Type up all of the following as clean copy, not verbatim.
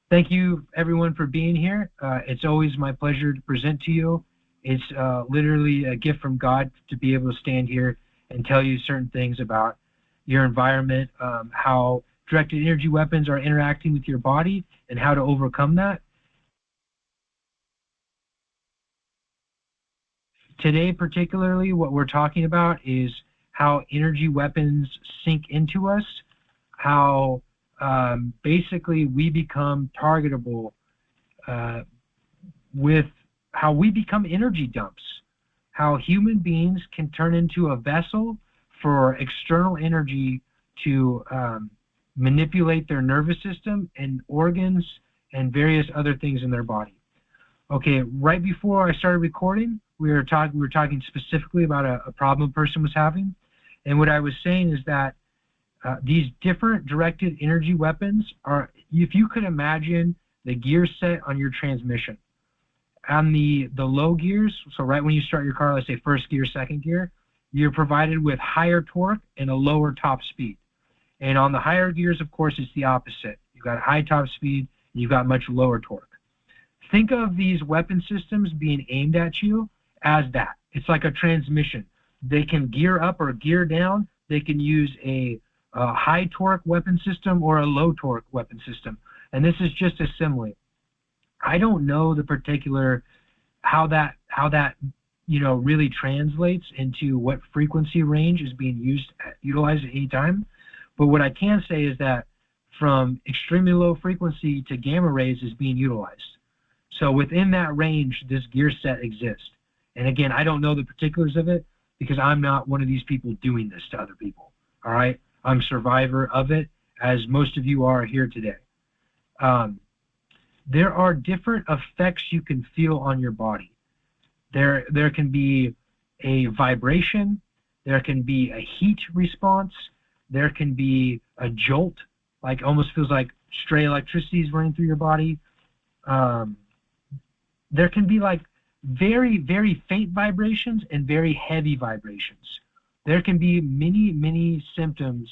Thank you, everyone, for being here. It's always my pleasure to present to you. It's literally a gift from God to be able to stand here and tell you certain things about your environment, how directed energy weapons are interacting with your body, and how to overcome that. Today, particularly, what we're talking about is how energy weapons sink into us, how basically we become targetable uh, with how we become energy dumps, how human beings can turn into a vessel for external energy to manipulate their nervous system and organs and various other things in their body. Okay, right before I started recording, we were talking specifically about a problem a person was having, and what I was saying is that these different directed energy weapons are, if you could imagine the gear set on your transmission. On the low gears, so right when you start your car, let's say first gear, second gear, you're provided with higher torque and a lower top speed. And on the higher gears, of course, it's the opposite. You've got high top speed, and you've got much lower torque. Think of these weapon systems being aimed at you as that. It's like a transmission. They can gear up or gear down. They can use a high torque weapon system or a low torque weapon system. And this is just a simile. I don't know the particular how that really translates into what frequency range is being utilized at any time. But what I can say is that from extremely low frequency to gamma rays is being utilized. So within that range, this gear set exists. And again, I don't know the particulars of it because I'm not one of these people doing this to other people. All right? I'm a survivor of it, as most of you are here today. There are different effects you can feel on your body. There can be a vibration. There can be a heat response. There can be a jolt, like almost feels like stray electricity is running through your body. There can be like very, very faint vibrations and very heavy vibrations. There can be many, many symptoms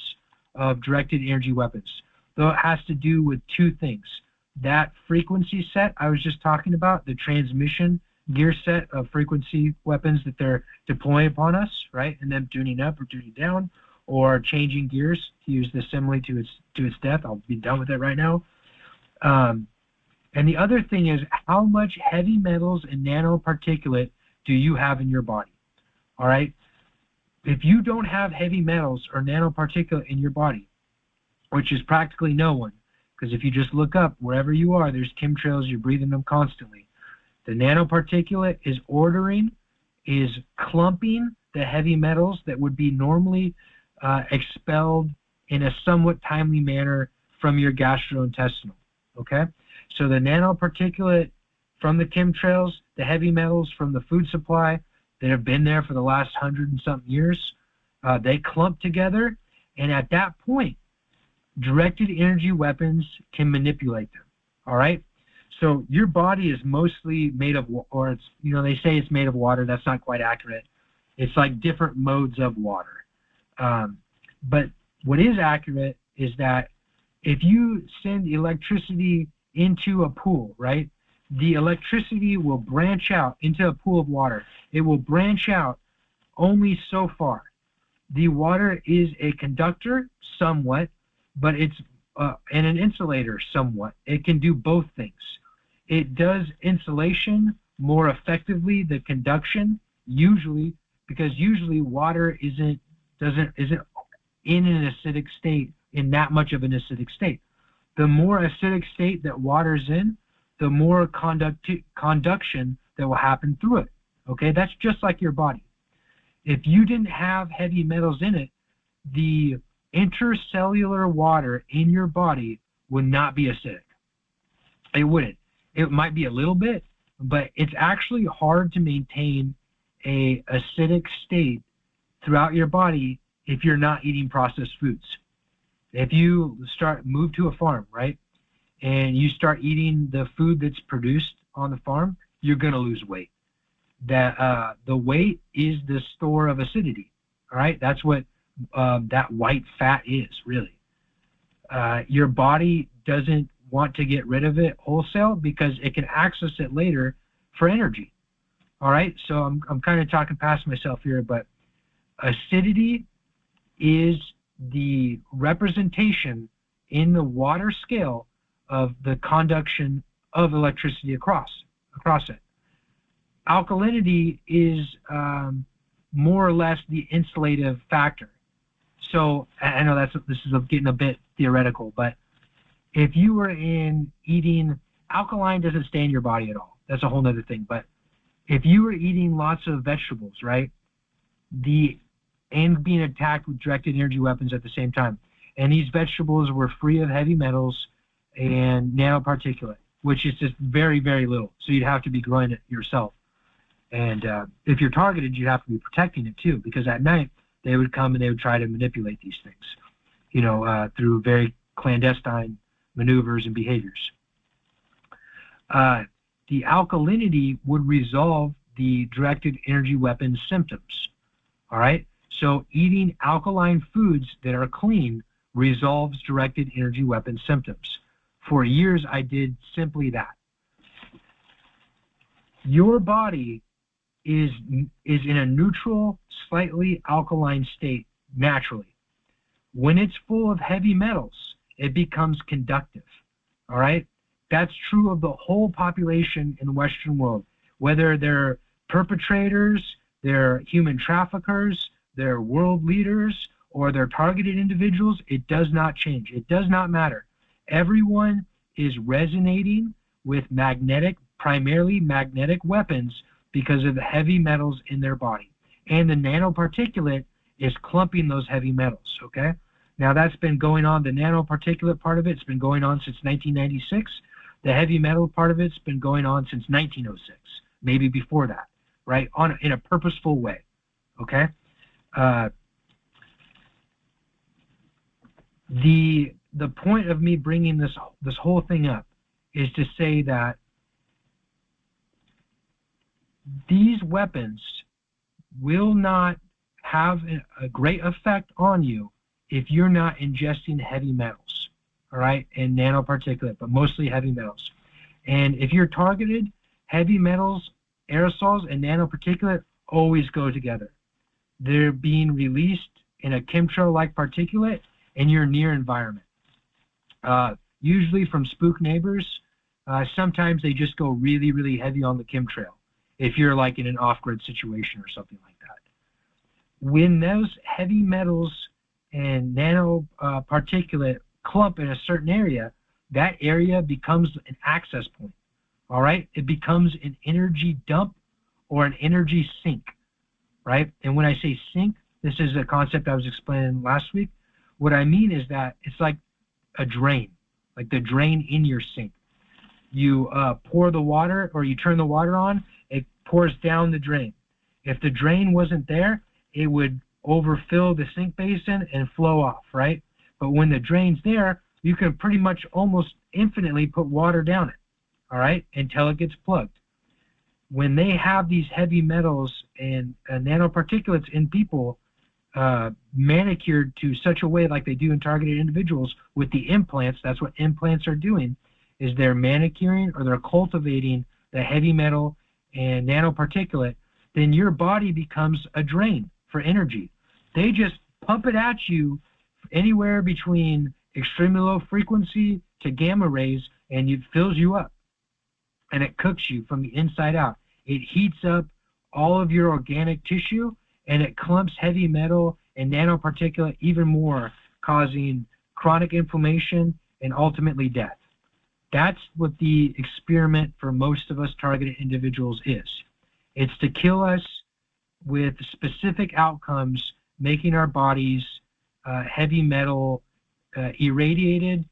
of directed energy weapons, though it has to do with two things. That frequency set I was just talking about, the transmission gear set of frequency weapons that they're deploying upon us, right? And them tuning up or tuning down or changing gears, to use the simile to its death. I'll be done with it right now. And the other thing is, how much heavy metals and nanoparticulate do you have in your body? All right? If you don't have heavy metals or nanoparticulate in your body, which is practically no one, because if you just look up wherever you are, there's chemtrails, you're breathing them constantly. The nanoparticulate is clumping the heavy metals that would be normally expelled in a somewhat timely manner from your gastrointestinal, okay? So the nanoparticulate from the chemtrails, the heavy metals from the food supply that have been there for the last 100 and something years, they clump together, and at that point, directed energy weapons can manipulate them, all right? So your body is mostly made of, or it's, they say it's made of water. That's not quite accurate. It's like different modes of water. But what is accurate is that if you send electricity into a pool, right, the electricity will branch out into a pool of water. It will branch out only so far. The water is a conductor somewhat, but it's and an insulator somewhat. It can do both things. It does insulation more effectively than conduction, usually, because usually water isn't in an acidic state, in that much of an acidic state. The more acidic state that water's in, the more conduction that will happen through it. Okay, that's just like your body. If you didn't have heavy metals in it, the intercellular water in your body would not be acidic. It wouldn't. It might be a little bit, but it's actually hard to maintain a acidic state throughout your body if you're not eating processed foods. If you move to a farm, right, and you start eating the food that's produced on the farm, you're going to lose weight. The weight is the store of acidity, all right? That's what that white fat is, really. Your body doesn't want to get rid of it wholesale because it can access it later for energy. All right, so I'm kind of talking past myself here, but acidity is the representation in the water scale of the conduction of electricity across it. Alkalinity is more or less the insulative factor. So I know this is getting a bit theoretical, but if you were eating, alkaline doesn't stay in your body at all. That's a whole other thing. But if you were eating lots of vegetables, right, and being attacked with directed energy weapons at the same time, and these vegetables were free of heavy metals and nanoparticulate, which is just very, very little. So you'd have to be growing it yourself. And if you're targeted, you'd have to be protecting it too, because at night they would come and they would try to manipulate these things, through very clandestine maneuvers and behaviors. The alkalinity would resolve the directed energy weapon symptoms. All right? So eating alkaline foods that are clean resolves directed energy weapon symptoms. For years, I did simply that. Your body is in a neutral, slightly alkaline state naturally. When it's full of heavy metals, it becomes conductive. All right? That's true of the whole population in the Western world, whether they're perpetrators, they're human traffickers, they're world leaders, or they're targeted individuals. It does not change. It does not matter. Everyone is resonating with primarily magnetic weapons because of the heavy metals in their body. And the nanoparticulate is clumping those heavy metals, okay? Now that's been going on, the nanoparticulate part of it's been going on since 1996. The heavy metal part of it's been going on since 1906, maybe before that, right? In a purposeful way, okay? The point of me bringing this whole thing up is to say that these weapons will not have a great effect on you if you're not ingesting heavy metals, all right, and nanoparticulate, but mostly heavy metals. And if you're targeted, heavy metals, aerosols, and nanoparticulate always go together. They're being released in a chemtrail-like particulate in your near environment. Usually from spook neighbors. Sometimes they just go really, really heavy on the chemtrail if you're like in an off-grid situation or something like that. When those heavy metals and nanoparticulate clump in a certain area, that area becomes an access point, all right? It becomes an energy dump or an energy sink, right? And when I say sink, this is a concept I was explaining last week. What I mean is that it's like a drain, like the drain in your sink. You pour the water, or you turn the water on, it pours down the drain. If the drain wasn't there, it would overfill the sink basin and flow off, right? But when the drain's there, you can pretty much almost infinitely put water down it, all right, until it gets plugged. When they have these heavy metals and nanoparticulates in people manicured to such a way like they do in targeted individuals with the implants, that's what implants are doing, is they're manicuring or they're cultivating the heavy metal and nanoparticulate, then your body becomes a drain for energy. They just pump it at you anywhere between extremely low frequency to gamma rays, and it fills you up. And it cooks you from the inside out. It heats up all of your organic tissue, and it clumps heavy metal and nanoparticulate even more, causing chronic inflammation and ultimately death. That's what the experiment for most of us targeted individuals is. It's to kill us with specific outcomes, making our bodies heavy metal irradiated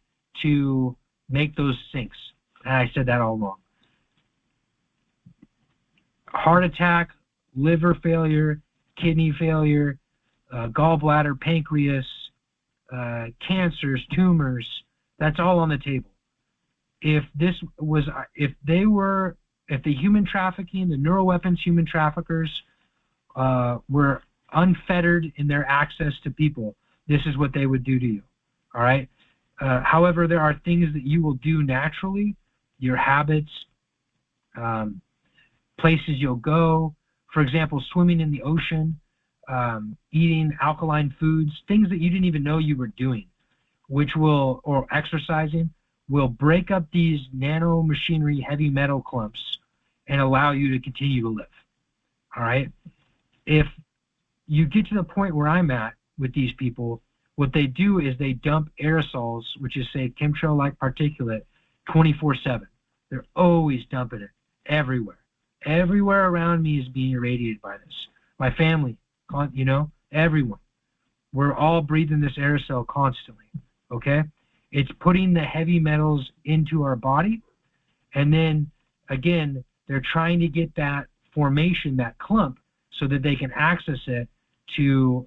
to make those sinks. And I said that all wrong. Heart attack, liver failure, kidney failure, gallbladder, pancreas, cancers, tumors, that's all on the table. If the human trafficking, the neuroweapons human traffickers were unfettered in their access to people, this is what they would do to you, all right? However, there are things that you will do naturally, your habits, places you'll go. For example, swimming in the ocean, eating alkaline foods, things that you didn't even know you were doing, or exercising, will break up these nanomachinery heavy metal clumps and allow you to continue to live. All right? If you get to the point where I'm at with these people, what they do is they dump aerosols, which is, say, chemtrail-like particulate, 24/7. They're always dumping it everywhere. Everywhere around me is being irradiated by this. My family, everyone. We're all breathing this aerosol constantly, okay? It's putting the heavy metals into our body, and then, again, they're trying to get that formation, that clump, so that they can access it to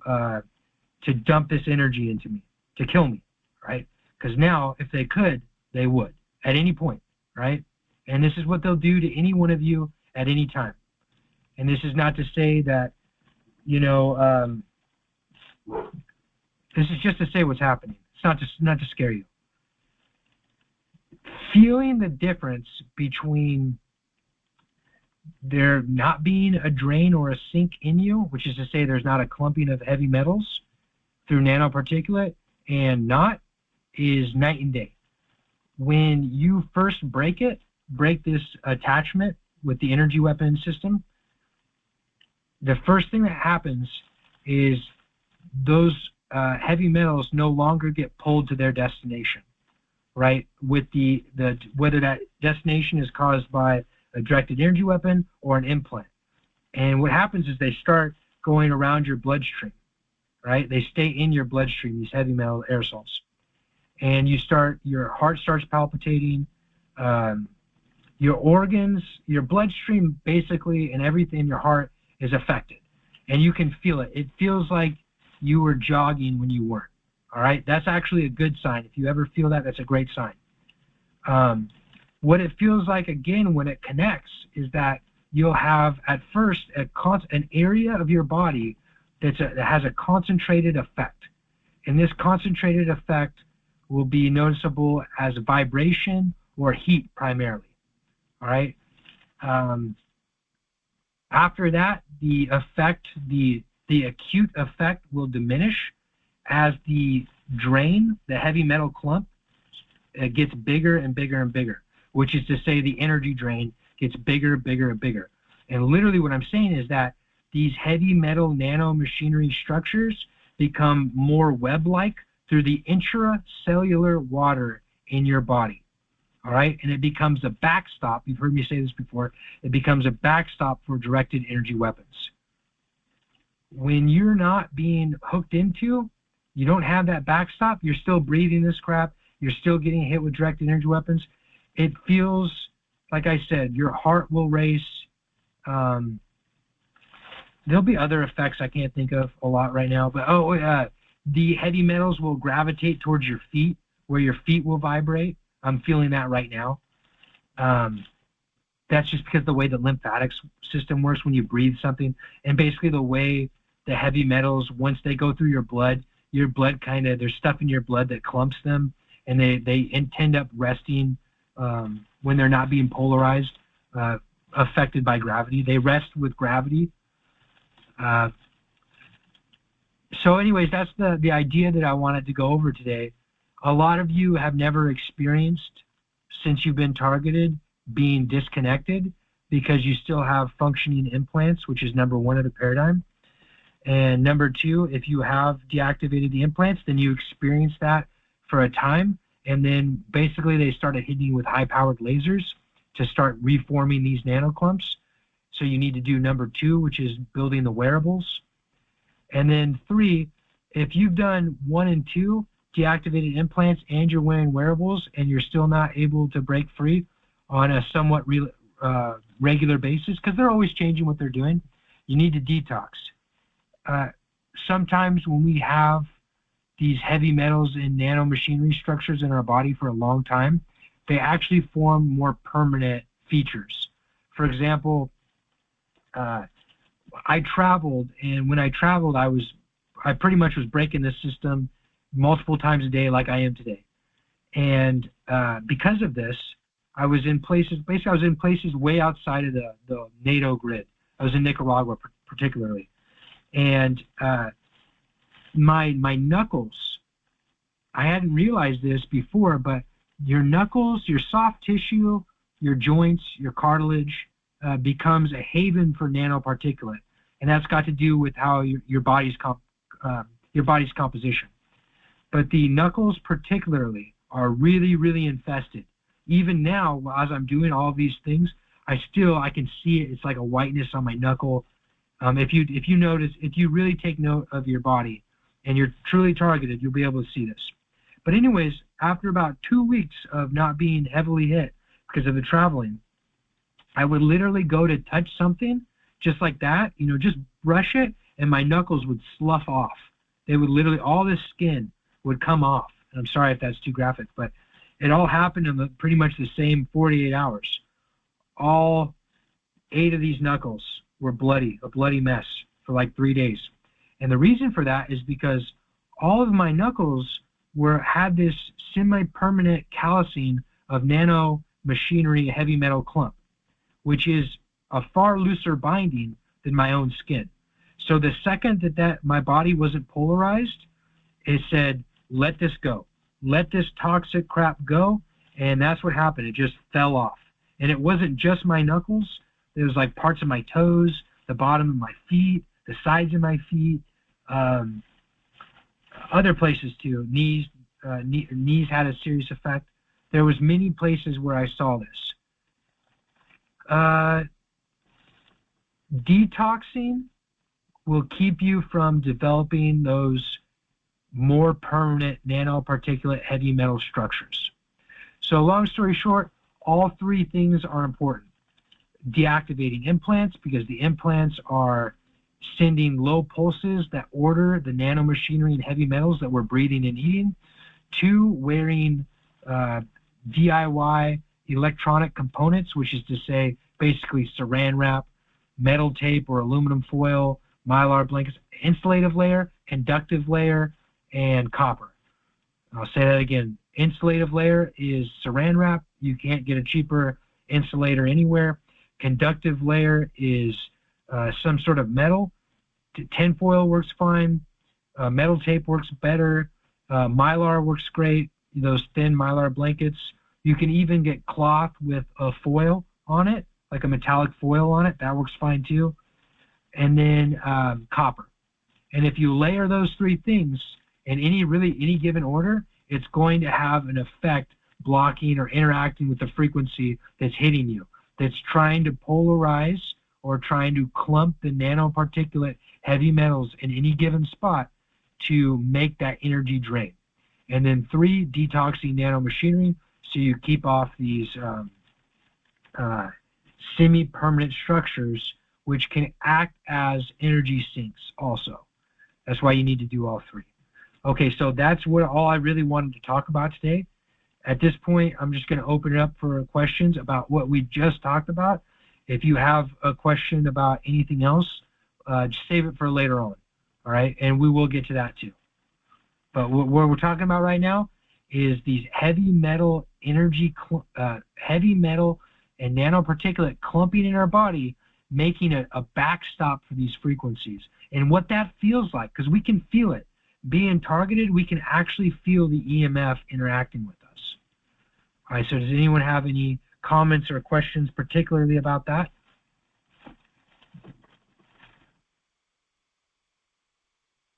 dump this energy into me, to kill me, right? Because now, if they could, they would, at any point, right? And this is what they'll do to any one of you at any time. And this is not to say that, this is just to say what's happening. It's not to scare you. Feeling the difference between there not being a drain or a sink in you, which is to say there's not a clumping of heavy metals through nanoparticulate, and not, is night and day. When you first break this attachment with the energy weapon system, the first thing that happens is those heavy metals no longer get pulled to their destination, right? With whether that destination is caused by a directed energy weapon or an implant. And what happens is they start going around your bloodstream, right? They stay in your bloodstream, these heavy metal aerosols. And your heart starts palpitating, your organs, your bloodstream basically, and everything in your heart is affected. And you can feel it. It feels like you were jogging when you weren't. All right? That's actually a good sign. If you ever feel that, that's a great sign. What it feels like, again, when it connects, is that you'll have, at first, an area of your body that has a concentrated effect. And this concentrated effect will be noticeable as a vibration or heat, primarily. All right? After that, the acute effect will diminish as the drain, the heavy metal clump, gets bigger and bigger and bigger, which is to say the energy drain gets bigger, bigger, and bigger. And literally what I'm saying is that these heavy metal nanomachinery structures become more web-like through the intracellular water in your body. All right? And it becomes a backstop. You've heard me say this before. It becomes a backstop for directed energy weapons. When you're not being hooked into, you don't have that backstop, you're still breathing this crap, you're still getting hit with directed energy weapons, it feels, like I said, your heart will race. There'll be other effects I can't think of a lot right now, but the heavy metals will gravitate towards your feet, where your feet will vibrate. I'm feeling that right now. That's just because the way the lymphatic system works when you breathe something, and basically the way the heavy metals, once they go through your blood there's stuff in your blood that clumps them, and they end up resting when they're not being polarized, affected by gravity. They rest with gravity. So anyways, that's the idea that I wanted to go over today. A lot of you have never experienced, since you've been targeted, being disconnected because you still have functioning implants, which is number one of the paradigm. And number two, if you have deactivated the implants, then you experience that for a time. And then basically they started hitting you with high-powered lasers to start reforming these nanoclumps. So you need to do number two, which is building the wearables. And then three, if you've done 1 and 2, deactivated implants, and you're wearing wearables, and you're still not able to break free on a somewhat regular basis, because they're always changing what they're doing, you need to detox. Sometimes when we have these heavy metals and nanomachinery structures in our body for a long time, they actually form more permanent features. For example, I traveled, and when I traveled, I pretty much was breaking the system multiple times a day like I am today. And because of this, I was in places way outside of the NATO grid. I was in Nicaragua particularly. And my knuckles, I hadn't realized this before, but your knuckles, your soft tissue, your joints, your cartilage becomes a haven for nanoparticulate. And that's got to do with how your body's composition. But the knuckles particularly are really, really infested. Even now, as I'm doing all these things, I can see it. It's like a whiteness on my knuckle. If you really take note of your body and you're truly targeted, you'll be able to see this. But anyways, after about 2 weeks of not being heavily hit because of the traveling, I would literally go to touch something just like that, just brush it, and my knuckles would slough off. They would literally, all this skin would come off. And I'm sorry if that's too graphic, but it all happened in pretty much the same 48 hours. All 8 of these knuckles were bloody, a bloody mess for like 3 days. And the reason for that is because all of my knuckles had this semi-permanent callousing of nanomachinery heavy metal clump, which is a far looser binding than my own skin. So the second that my body wasn't polarized, it said, let this go. Let this toxic crap go. And that's what happened. It just fell off. And it wasn't just my knuckles. It was like parts of my toes, the bottom of my feet, the sides of my feet, other places too. Knees had a serious effect. There was many places where I saw this. Detoxing will keep you from developing those more permanent nanoparticulate heavy metal structures. So long story short, all 3 things are important. Deactivating implants, because the implants are sending low pulses that order the nanomachinery and heavy metals that we're breathing and eating. 2, wearing DIY electronic components, which is to say basically saran wrap, metal tape or aluminum foil, mylar blankets, insulative layer, conductive layer, and copper. I'll say that again. Insulative layer is saran wrap. You can't get a cheaper insulator anywhere. Conductive layer is some sort of metal. Tinfoil works fine. Metal tape works better. Mylar works great. Those thin mylar blankets. You can even get cloth with a foil on it, like a metallic foil on it. That works fine too. And then copper. And if you layer those 3 things in any given order, it's going to have an effect blocking or interacting with the frequency that's hitting you, that's trying to polarize or trying to clump the nanoparticulate heavy metals in any given spot to make that energy drain. And then 3, detoxing nanomachinery, so you keep off these semi-permanent structures which can act as energy sinks also. That's why you need to do all 3. Okay, so that's all I really wanted to talk about today. At this point, I'm just going to open it up for questions about what we just talked about. If you have a question about anything else, just save it for later on, all right? And we will get to that too. But what we're talking about right now is these heavy metal heavy metal and nanoparticulate clumping in our body, making a backstop for these frequencies. And what that feels like, because we can feel it. Being targeted, we can actually feel the EMF interacting with us. All right, so does anyone have any comments or questions particularly about that?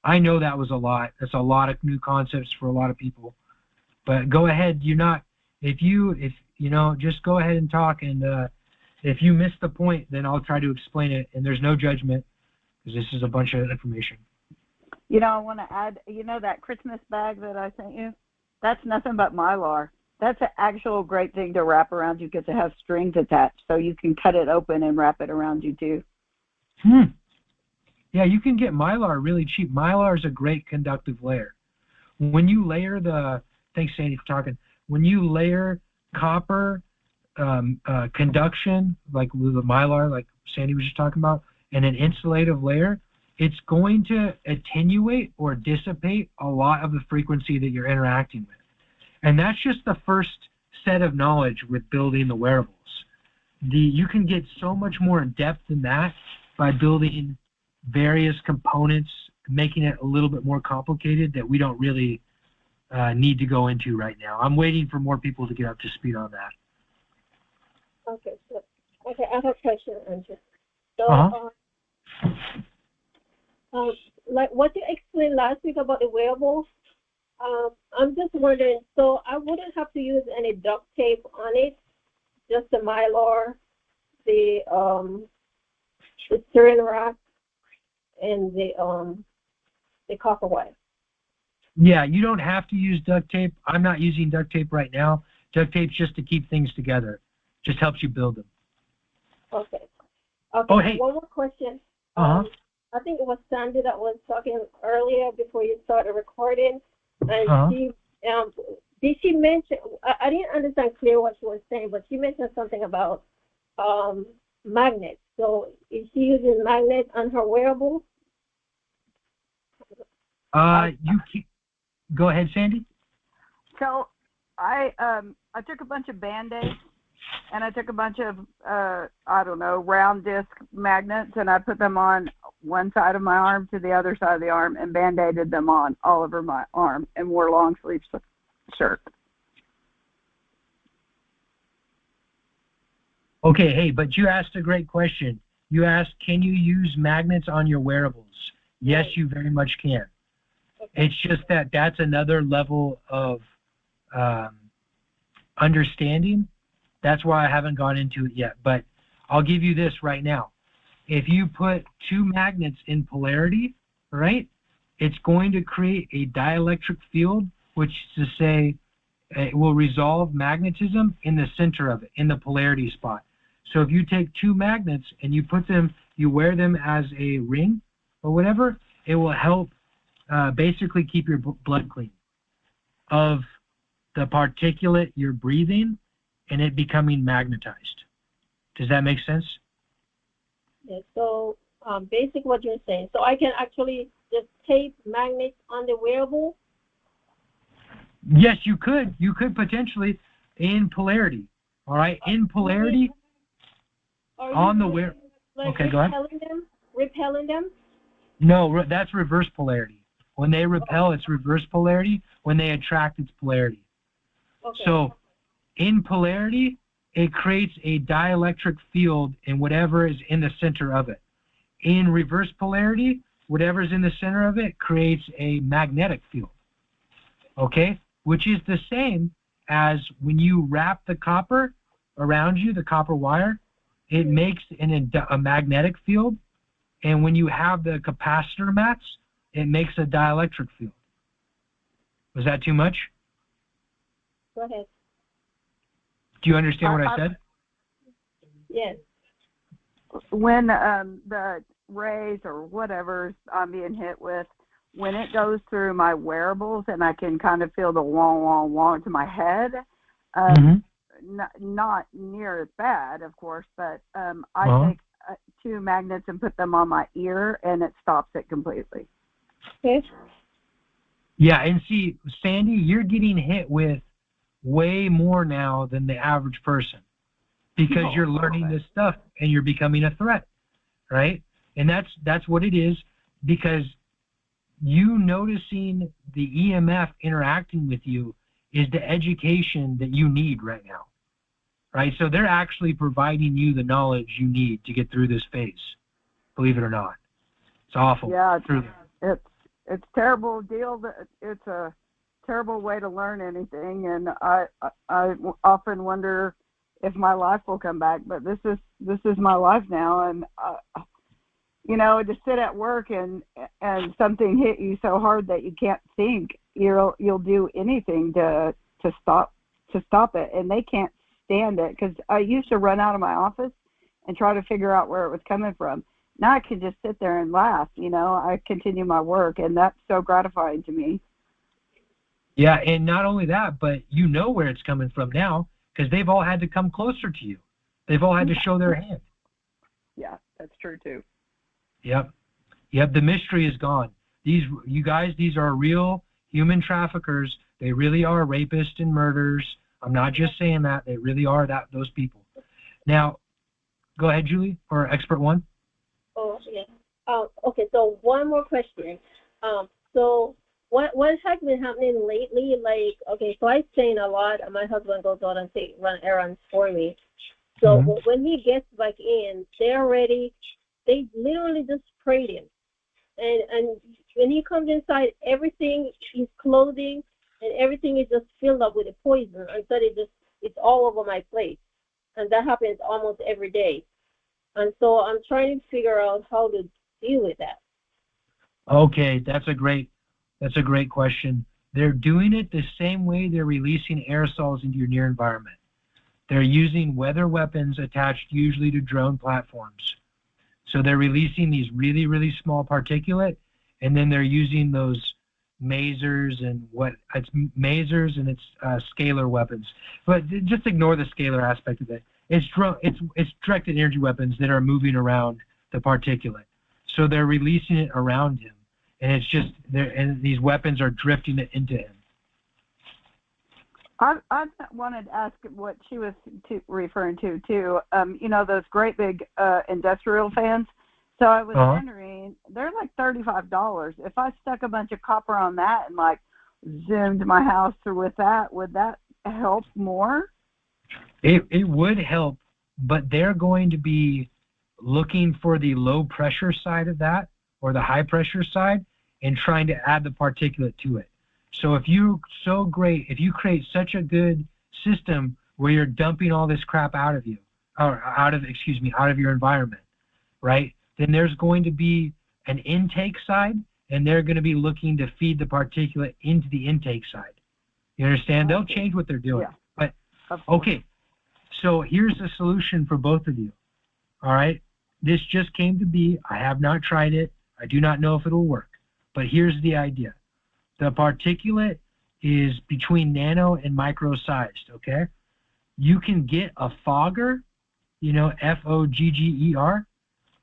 I know that was a lot. That's a lot of new concepts for a lot of people. But go ahead. Just go ahead and talk. And if you miss the point, then I'll try to explain it. And there's no judgment because this is a bunch of information. I want to add, that Christmas bag that I sent you, that's nothing but Mylar. That's an actual great thing to wrap around you because it has strings attached, so you can cut it open and wrap it around you too. Yeah, you can get Mylar really cheap. Mylar is a great conductive layer. When you layer thanks Sandy for talking, when you layer copper conduction, like with the Mylar, like Sandy was just talking about, and an insulative layer, it's going to attenuate or dissipate a lot of the frequency that you're interacting with. And that's just the first set of knowledge with building the wearables. You can get so much more in depth than that by building various components, making it a little bit more complicated that we don't really need to go into right now. I'm waiting for more people to get up to speed on that. Okay, so, okay, I have a question, Andrew. So, like what you explained last week about the wearables, I'm just wondering, so I wouldn't have to use any duct tape on it, just the Mylar, the steering rack, and the copper wire. Yeah, you don't have to use duct tape. I'm not using duct tape right now. Duct tape's just to keep things together. Just helps you build them. Okay. Okay. Oh, hey. One more question. Uh-huh. I think it was Sandy that was talking earlier before you started recording, and she did she mention? I didn't understand clear what she was saying, but she mentioned something about magnets. So is she using magnets on her wearable? Go ahead, Sandy. So I took a bunch of Band-Aids and I took a bunch of I don't know, round disc magnets, and I put them on one side of my arm to the other side of the arm and Band-Aided them on all over my arm and wore long sleeve shirt. Okay, hey, but you asked a great question. You asked, can you use magnets on your wearables? Yes, you very much can. Okay. It's just that's another level of understanding. That's why I haven't gone into it yet. But I'll give you this right now. If you put two magnets in polarity, right, it's going to create a dielectric field, which is to say it will resolve magnetism in the center of it, in the polarity spot. So if you take two magnets and you put them, you wear them as a ring or whatever, it will help basically keep your blood clean of the particulate you're breathing and it becoming magnetized. Does that make sense? Yeah, so basic what you're saying. So I can actually just tape magnets on the wearable? Yes, you could. You could potentially in polarity. All right, in polarity on the wearable. Like okay, go ahead. Repelling them? No, that's reverse polarity. When they repel, it's reverse polarity. When they attract, it's polarity. Okay. So in polarity, it creates a dielectric field in whatever is in the center of it. In reverse polarity, whatever's in the center of it creates a magnetic field. Okay? Which is the same as when you wrap the copper around you, the copper wire, it makes a magnetic field. And when you have the capacitor mats, it makes a dielectric field. Was that too much? Go ahead. Do you understand what I said? Yes. When the rays or whatever I'm being hit with, when it goes through my wearables and I can kind of feel the wong, wong, wong to my head, not near as bad, of course, but I take two magnets and put them on my ear and it stops it completely. Okay. Yeah, and see, Sandy, you're getting hit with way more now than the average person because you're learning this stuff and you're becoming a threat, right? And that's what it is, because you noticing the EMF interacting with you is the education that you need right now, right? So they're actually providing you the knowledge you need to get through this phase, believe it or not. It's awful. Yeah, it's terrible deal. It's a terrible way to learn anything, and I often wonder if my life will come back. But this is my life now, and to sit at work and something hit you so hard that you can't think, you'll do anything to stop it, and they can't stand it, because I used to run out of my office and try to figure out where it was coming from. Now I can just sit there and laugh. I continue my work, and that's so gratifying to me. Yeah, and not only that, but you know where it's coming from now, because they've all had to come closer to you. They've all had to show their hand. Yeah, that's true too. Yep. The mystery is gone. These are real human traffickers. They really are rapists and murderers. I'm not just saying that. They really are those people. Now, go ahead, Julie, or expert one. Oh, yeah. Okay, so one more question. So what has been happening lately? Like, okay, so I train a lot, and my husband goes out and run errands for me. So when he gets back in, they literally just sprayed him. And when he comes inside, everything, his clothing and everything is just filled up with the poison. I said it's all over my plate. And that happens almost every day. And so I'm trying to figure out how to deal with that. Okay, that's a great question. They're doing it the same way they're releasing aerosols into your near environment. They're using weather weapons attached usually to drone platforms. So they're releasing these really, really small particulate, and then they're using those masers and it's scalar weapons. But just ignore the scalar aspect of it. It's directed energy weapons that are moving around the particulate. So they're releasing it around him, and it's just and these weapons are drifting it into him. I wanted to ask what she was referring to too. Those great big industrial fans. So I was wondering, they're like $35. If I stuck a bunch of copper on that and like zoomed my house through with that, would that help more? It would help, but they're going to be looking for the low pressure side of that or the high pressure side and trying to add the particulate to it. So if you create such a good system where you're dumping all this crap out of your environment, right? Then there's going to be an intake side, and they're going to be looking to feed the particulate into the intake side. You understand? They'll change what they're doing. Yeah. But okay, so here's the solution for both of you. All right? This just came to be. I have not tried it. I do not know if it'll work. But here's the idea. The particulate is between nano and micro sized, okay? You can get a fogger, Fogger,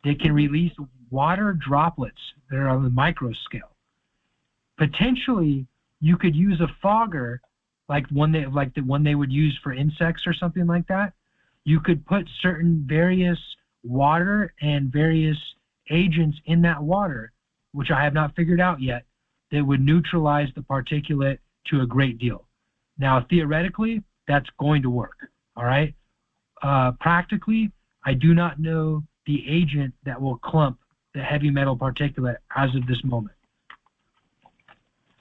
that can release water droplets that are on the micro scale. Potentially, you could use a fogger like the one they would use for insects or something like that. You could put certain various water and various agents in that water, which I have not figured out yet, that would neutralize the particulate to a great deal. Now, theoretically, that's going to work, all right? Practically, I do not know the agent that will clump the heavy metal particulate as of this moment.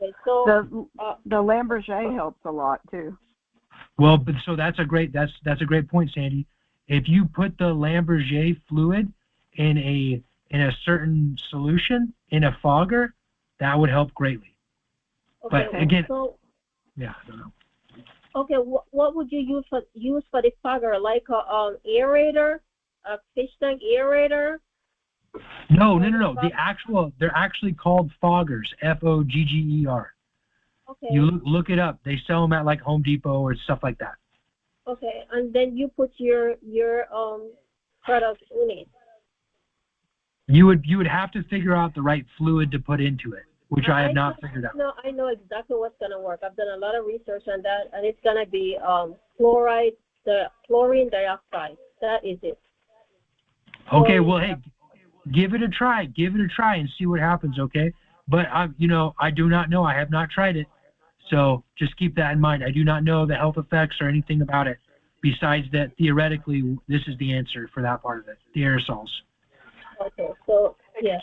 Okay, so the Lamberger helps a lot too. Well, but so that's a great point, Sandy. If you put the Lamberger fluid in a certain solution in a fogger, that would help greatly. Okay, but again, I don't know. Okay, what would you use for the fogger? Like a aerator, a fish tank aerator? No. They're actually called foggers, Fogger. Okay. You look it up. They sell them at like Home Depot or stuff like that. Okay, and then you put your product in it. You would have to figure out the right fluid to put into it, which I have not figured out. No, I know exactly what's gonna work. I've done a lot of research on that, and it's gonna be the chlorine dioxide. That is it. Okay, well, hey, give it a try and see what happens. Okay, but I do not know. I have not tried it, so just keep that in mind. I do not know the health effects or anything about it. Besides that, theoretically, this is the answer for that part of it: the aerosols. Okay, so yeah,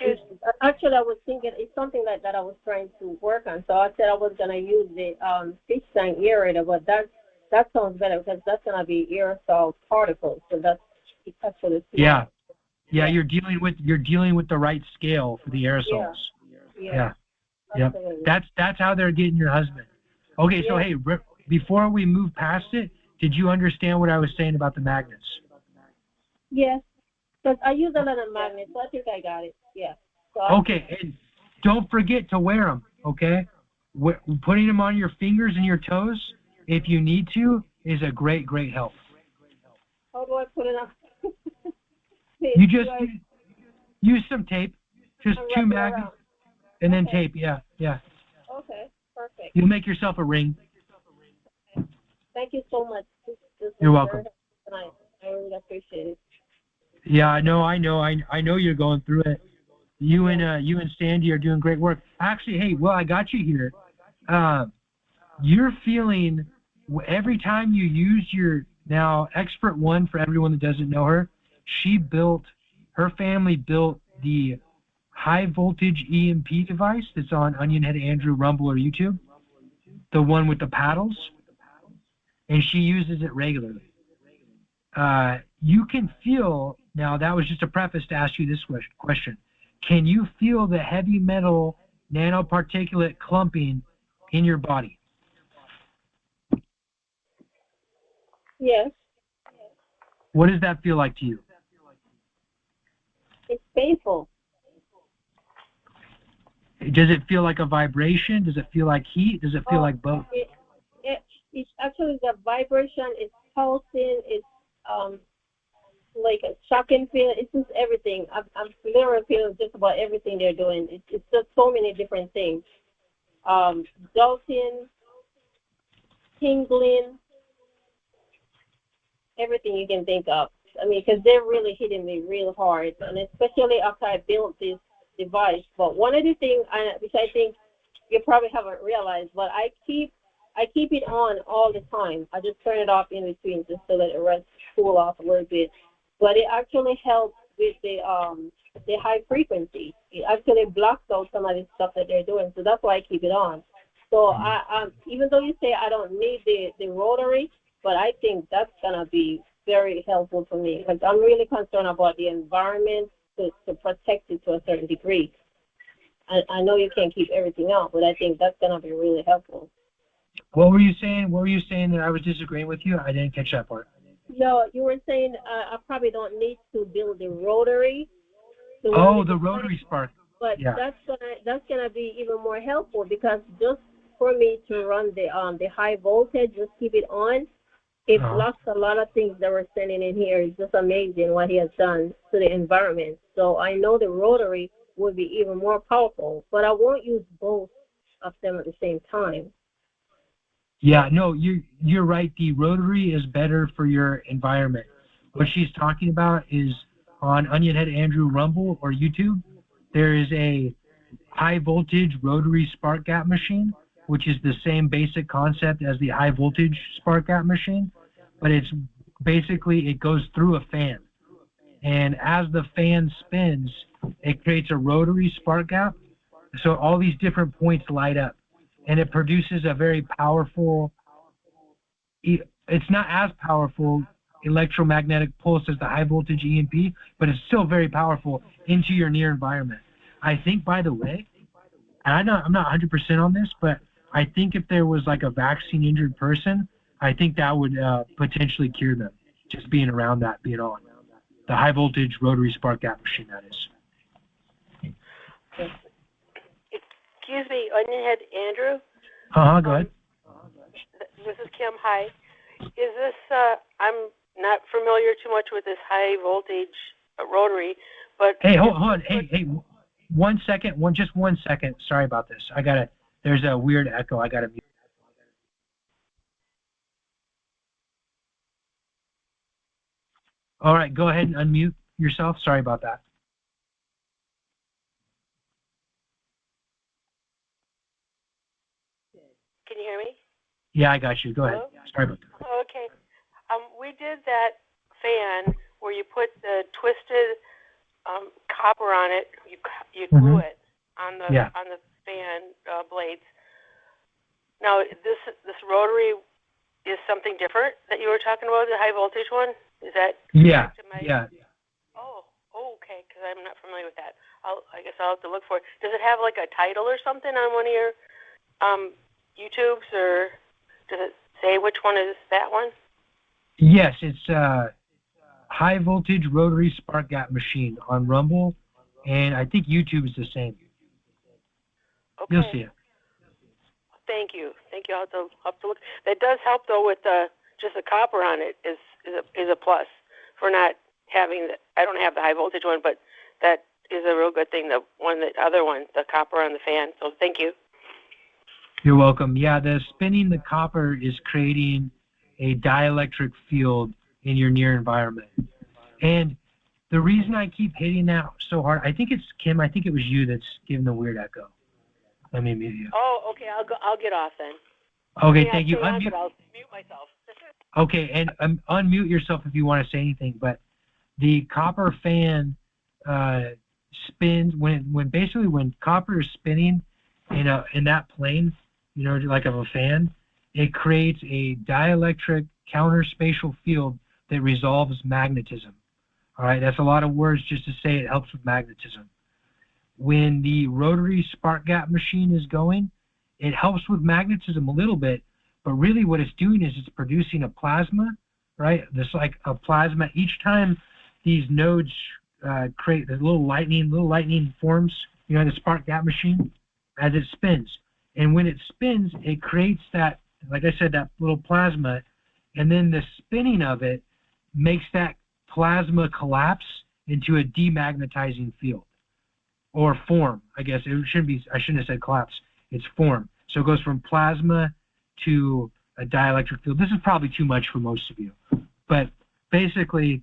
actually, I was thinking it's something that I was trying to work on. So I said I was gonna use the fish tank aerator, but that sounds better because that's gonna be aerosol particles. So that's actually yeah. You're dealing with the right scale for the aerosols. Yeah. Yep. That's how they're getting your husband. Okay, so hey, before we move past it, did you understand what I was saying about the magnets? Yes. Because I use a lot of magnets, so I think I got it. Yeah. So okay, and don't forget to wear them, okay? Putting them on your fingers and your toes, if you need to, is a great help. How do I put it on? You just some tape, just 2 magnets, and then tape, yeah. Okay, perfect. You'll make yourself a ring. Thank you so much. This You're welcome. tonight. I really appreciate it. Yeah, I know you're going through it. You and Sandy are doing great work. Actually, hey, well, I got you here. You're feeling every time you use your now Expert One. For everyone that doesn't know her, her family built the high voltage EMP device that's on Onionhead Andrew, Rumble, or YouTube, the one with the paddles, and she uses it regularly. You can feel, now that was just a preface to ask you this question. Can you feel the heavy metal nanoparticulate clumping in your body? Yes. What does that feel like to you? It's painful. Does it feel like a vibration? Does it feel like heat? Does it feel like both? It's actually the vibration. It's pulsing. It's like a shocking feeling. It's just everything. I'm literally feeling just about everything they're doing. It's just so many different things. Jolting, tingling, everything you can think of. I mean, because they're really hitting me real hard, and especially after I built this device. But one of the things, which I think you probably haven't realized, but I keep it on all the time. I just turn it off in between just to let it rest, cool off a little bit. But it actually helps with the high frequency. It actually blocks out some of the stuff that they're doing, so that's why I keep it on. So I even though you say I don't need the rotary, but I think that's gonna be very helpful for me because I'm really concerned about the environment to protect it to a certain degree. I know you can't keep everything out, but I think that's gonna be really helpful. What were you saying? What were you saying that I was disagreeing with you? I didn't catch that part. No, you were saying I probably don't need to build the rotary. The rotary spark. But yeah. that's gonna be even more helpful because just for me to run the high voltage, just keep it on. It blocks a lot of things that we're sending in here. It's just amazing what he has done to the environment. So I know the rotary would be even more powerful, but I won't use both of them at the same time. Yeah, no, you're right. The rotary is better for your environment. What she's talking about is on Onionhead Andrew Rumble or YouTube, there is a high voltage rotary spark gap machine, which is the same basic concept as the high voltage spark gap machine, but it's basically, it goes through a fan. And as the fan spins, it creates a rotary spark gap. So all these different points light up. And it produces a very powerful, it's not as powerful electromagnetic pulse as the high voltage EMP, but it's still very powerful into your near environment. I think, by the way, and I'm not 100% on this, but I think if there was like a vaccine injured person, I think that would potentially cure them, just being around that, being on. The high voltage rotary spark gap machine, that is. Excuse me, Onionhead Andrew? Go ahead. This is Kim. Hi. Is this, I'm not familiar too much with this high voltage rotary, but... Hey, hold on. Hey, 1 second. Just 1 second. Sorry about this. There's a weird echo. I gotta mute. All right, go ahead and unmute yourself. Sorry about that. Can you hear me? Yeah, I got you. Go ahead. Sorry about that. Okay. We did that fan where you put the twisted copper on it. You glue it on the fan blades. Now, this rotary is something different that you were talking about, the high voltage one? Is that yeah. Oh, okay, because I'm not familiar with that. I guess I'll have to look for it. Does it have like a title or something on one of your YouTubes, or does it say which one is that one? Yes, it's high voltage rotary spark gap machine on Rumble, and I think YouTube is the same. Okay. You'll see it. Thank you. I'll have to look. That does help though with just the copper on it is a plus for not having I don't have the high voltage one, but that is a real good thing. The other one, the copper on the fan. So thank you. You're welcome. Yeah, the spinning the copper is creating a dielectric field in your near environment. And the reason I keep hitting that so hard, I think it's Kim, I think it was you that's giving the weird echo. Let me mute you. Oh, okay, I'll get off then. Okay, thank you. Unmute. But I'll mute myself. Okay, and unmute yourself if you want to say anything. But the copper fan spins when copper is spinning in that plane, like of a fan, it creates a dielectric counterspatial field that resolves magnetism. All right, that's a lot of words just to say it helps with magnetism. When the rotary spark gap machine is going, it helps with magnetism a little bit, but really what it's doing is it's producing a plasma, right? This like a plasma. Each time these nodes create the little lightning forms, the spark gap machine, as it spins. And when it spins, it creates that, like I said, that little plasma, and then the spinning of it makes that plasma collapse into a demagnetizing field, or form. I guess I shouldn't have said collapse. It's form. So it goes from plasma to a dielectric field. This is probably too much for most of you, but basically,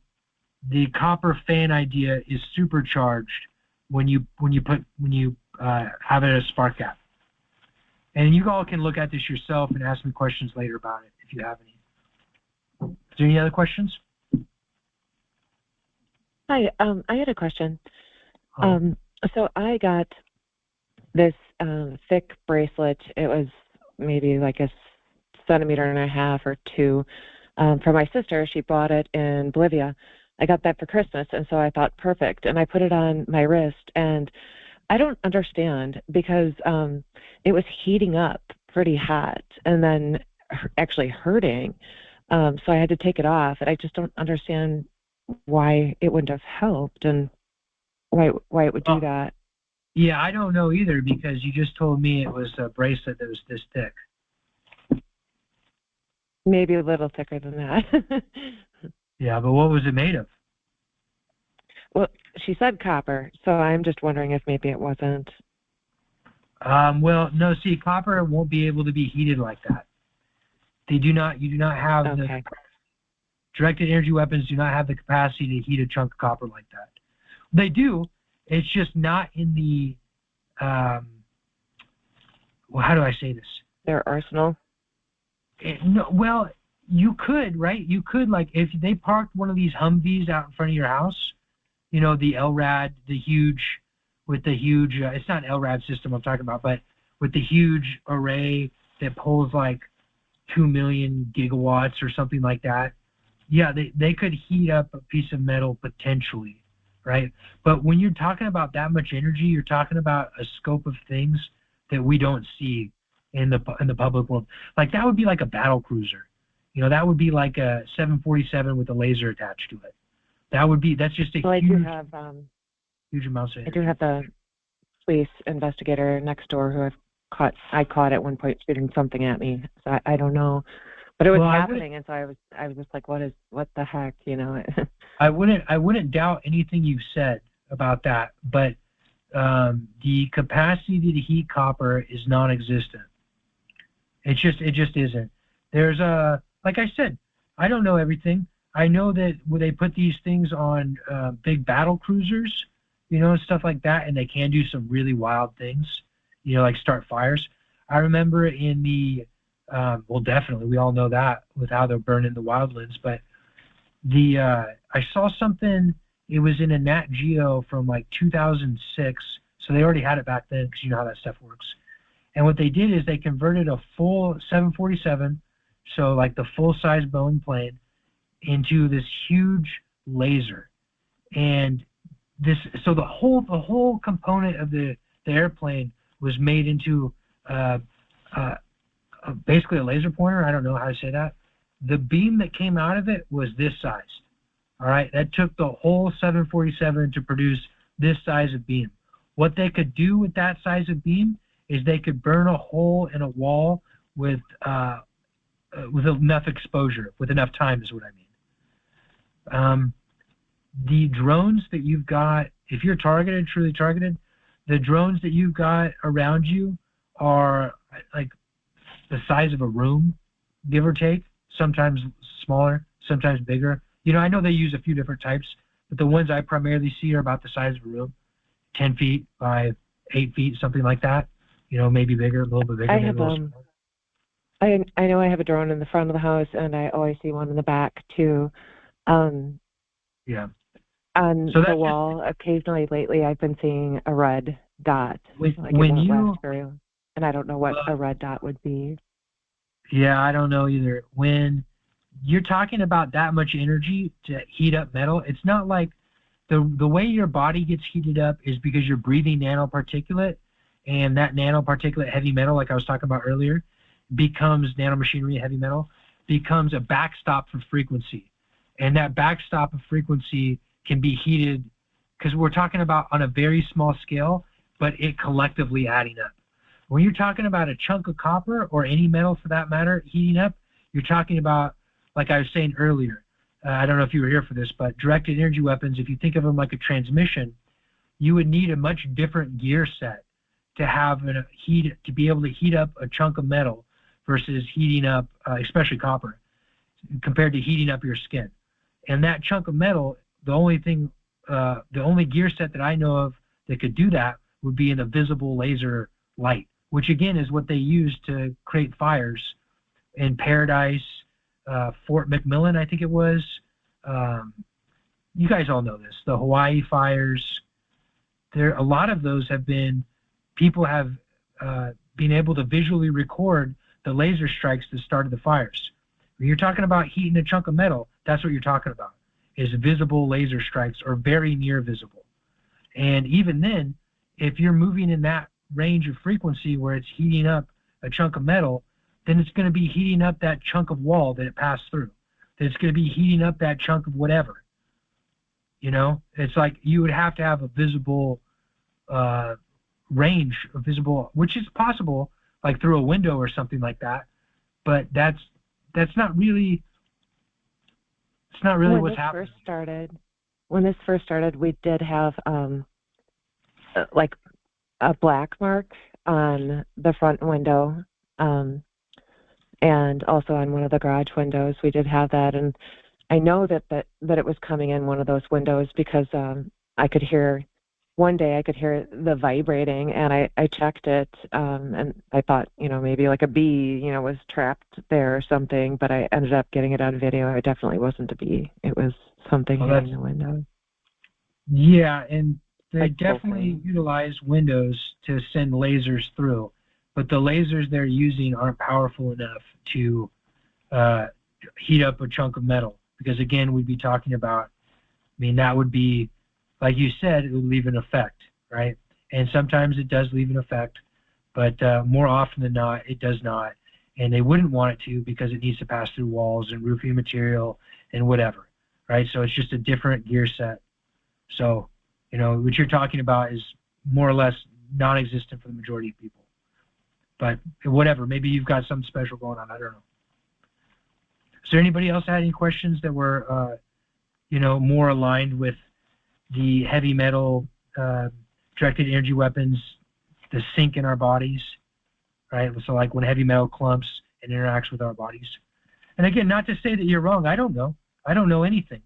the copper fan idea is supercharged when you have it as a spark gap. And you all can look at this yourself and ask me questions later about it if you have any. Is there any other questions? Hi, I had a question. So I got this thick bracelet. It was maybe like a 1.5 centimeters or 2 from my sister. She bought it in Bolivia. I got that for Christmas, and so I thought perfect. And I put it on my wrist, and I don't understand because it was heating up pretty hot and then actually hurting. So I had to take it off, and I just don't understand why it wouldn't have helped and why it would do that. Yeah, I don't know either, because you just told me it was a bracelet that was this thick. Maybe a little thicker than that. Yeah, but what was it made of? Well, she said copper, so I'm just wondering if maybe it wasn't. Well, no, see, copper won't be able to be heated like that. You do not have Okay. Directed energy weapons do not have the capacity to heat a chunk of copper like that. They do. It's just not in the, well, how do I say this? Their arsenal? No, well, you could, right? You could, like, if they parked one of these Humvees out in front of your house, the LRAD, it's not an LRAD system I'm talking about, but with the huge array that pulls like 2 million gigawatts or something like that. Yeah, they could heat up a piece of metal potentially, right? But when you're talking about that much energy, you're talking about a scope of things that we don't see in the public world. Like that would be like a battle cruiser. That would be like a 747 with a laser attached to it. That's just a huge, huge amount of energy. I do have the police investigator next door who I caught at one point shooting something at me. So I don't know. But it was happening, and so I was just like, what the heck, I wouldn't doubt anything you've said about that, but the capacity to heat copper is non-existent. It just isn't. There's like I said, I don't know everything. I know that when they put these things on big battle cruisers, and stuff like that, and they can do some really wild things, like start fires. I remember in the well, definitely, we all know that with how they're burning the wildlands. But I saw something. It was in a Nat Geo from like 2006, so they already had it back then because you know how that stuff works. And what they did is they converted a full 747, so like the full-size Boeing plane, into this huge laser. And so the whole component of the airplane was made into basically a laser pointer. I don't know how to say that. The beam that came out of it was this size. All right, that took the whole 747 to produce this size of beam. What they could do with that size of beam is they could burn a hole in a wall with enough exposure, with enough time is what I mean. The drones that you've got, if you're truly targeted, the drones that you've got around you are like the size of a room, give or take, sometimes smaller, sometimes bigger. I know they use a few different types, but the ones I primarily see are about the size of a room, 10 feet by 8 feet, something like that. Maybe bigger, a little bit bigger. I know I have a drone in the front of the house, and I always see one in the back too. Yeah. On the wall, occasionally lately, I've been seeing a red dot. And I don't know what a red dot would be. Yeah, I don't know either. When you're talking about that much energy to heat up metal, it's not like the way your body gets heated up is because you're breathing nanoparticulate, and that nanoparticulate heavy metal, like I was talking about earlier, becomes nanomachinery heavy metal, becomes a backstop for frequency. And that backstop of frequency can be heated, because we're talking about on a very small scale, but it collectively adding up. When you're talking about a chunk of copper or any metal for that matter heating up, you're talking about, like I was saying earlier, I don't know if you were here for this, but directed energy weapons, if you think of them like a transmission, you would need a much different gear set to have to be able to heat up a chunk of metal versus heating up, especially copper, compared to heating up your skin. And that chunk of metal, the only gear set that I know of that could do that would be in a visible laser light, which again is what they use to create fires in Paradise, Fort McMillan, I think it was. You guys all know this. The Hawaii fires. A lot of those people have been able to visually record the laser strikes that started the fires. When you're talking about heating a chunk of metal, that's what you're talking about, is visible laser strikes or very near visible. And even then, if you're moving in that range of frequency where it's heating up a chunk of metal, then it's going to be heating up that chunk of wall that it passed through. Then it's going to be heating up that chunk of whatever. It's like you would have to have a visible range of visible, which is possible, like through a window or something like that. But that's not really. It's not really what's happening. When this first started, we did have like a black mark on the front window, and also on one of the garage windows. We did have that, and I know that it was coming in one of those windows because I could hear the vibrating, and I checked it, and I thought, maybe like a bee, was trapped there or something, but I ended up getting it on video. It definitely wasn't a bee. It was something hitting the window. Yeah, and they definitely utilize windows to send lasers through, but the lasers they're using aren't powerful enough to heat up a chunk of metal, because again, we'd be talking about, that would be, like you said, it would leave an effect, right? And sometimes it does leave an effect, but more often than not, it does not. And they wouldn't want it to, because it needs to pass through walls and roofing material and whatever, right? So it's just a different gear set. So, what you're talking about is more or less non-existent for the majority of people. But whatever, maybe you've got something special going on. I don't know. Is there anybody else that had any questions that were, more aligned with the heavy metal directed energy weapons, the sink in our bodies, right? So like when heavy metal clumps and interacts with our bodies. And again, not to say that you're wrong. I don't know. I don't know anything.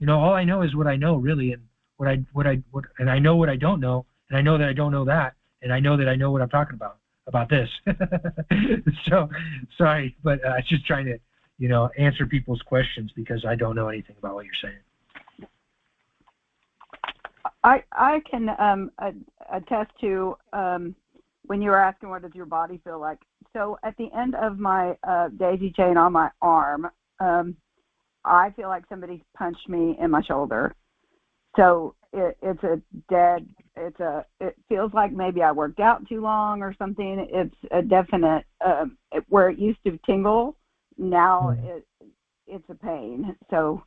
All I know is what I know, really, and and I know what I don't know, and I know that I don't know that, and I know that I know what I'm talking about this. So sorry, but I'm just trying to answer people's questions, because I don't know anything about what you're saying. I can attest to when you were asking what does your body feel like. So at the end of my daisy chain on my arm, I feel like somebody punched me in my shoulder. So it feels like maybe I worked out too long or something. It's a definite, where it used to tingle, now it's a pain. So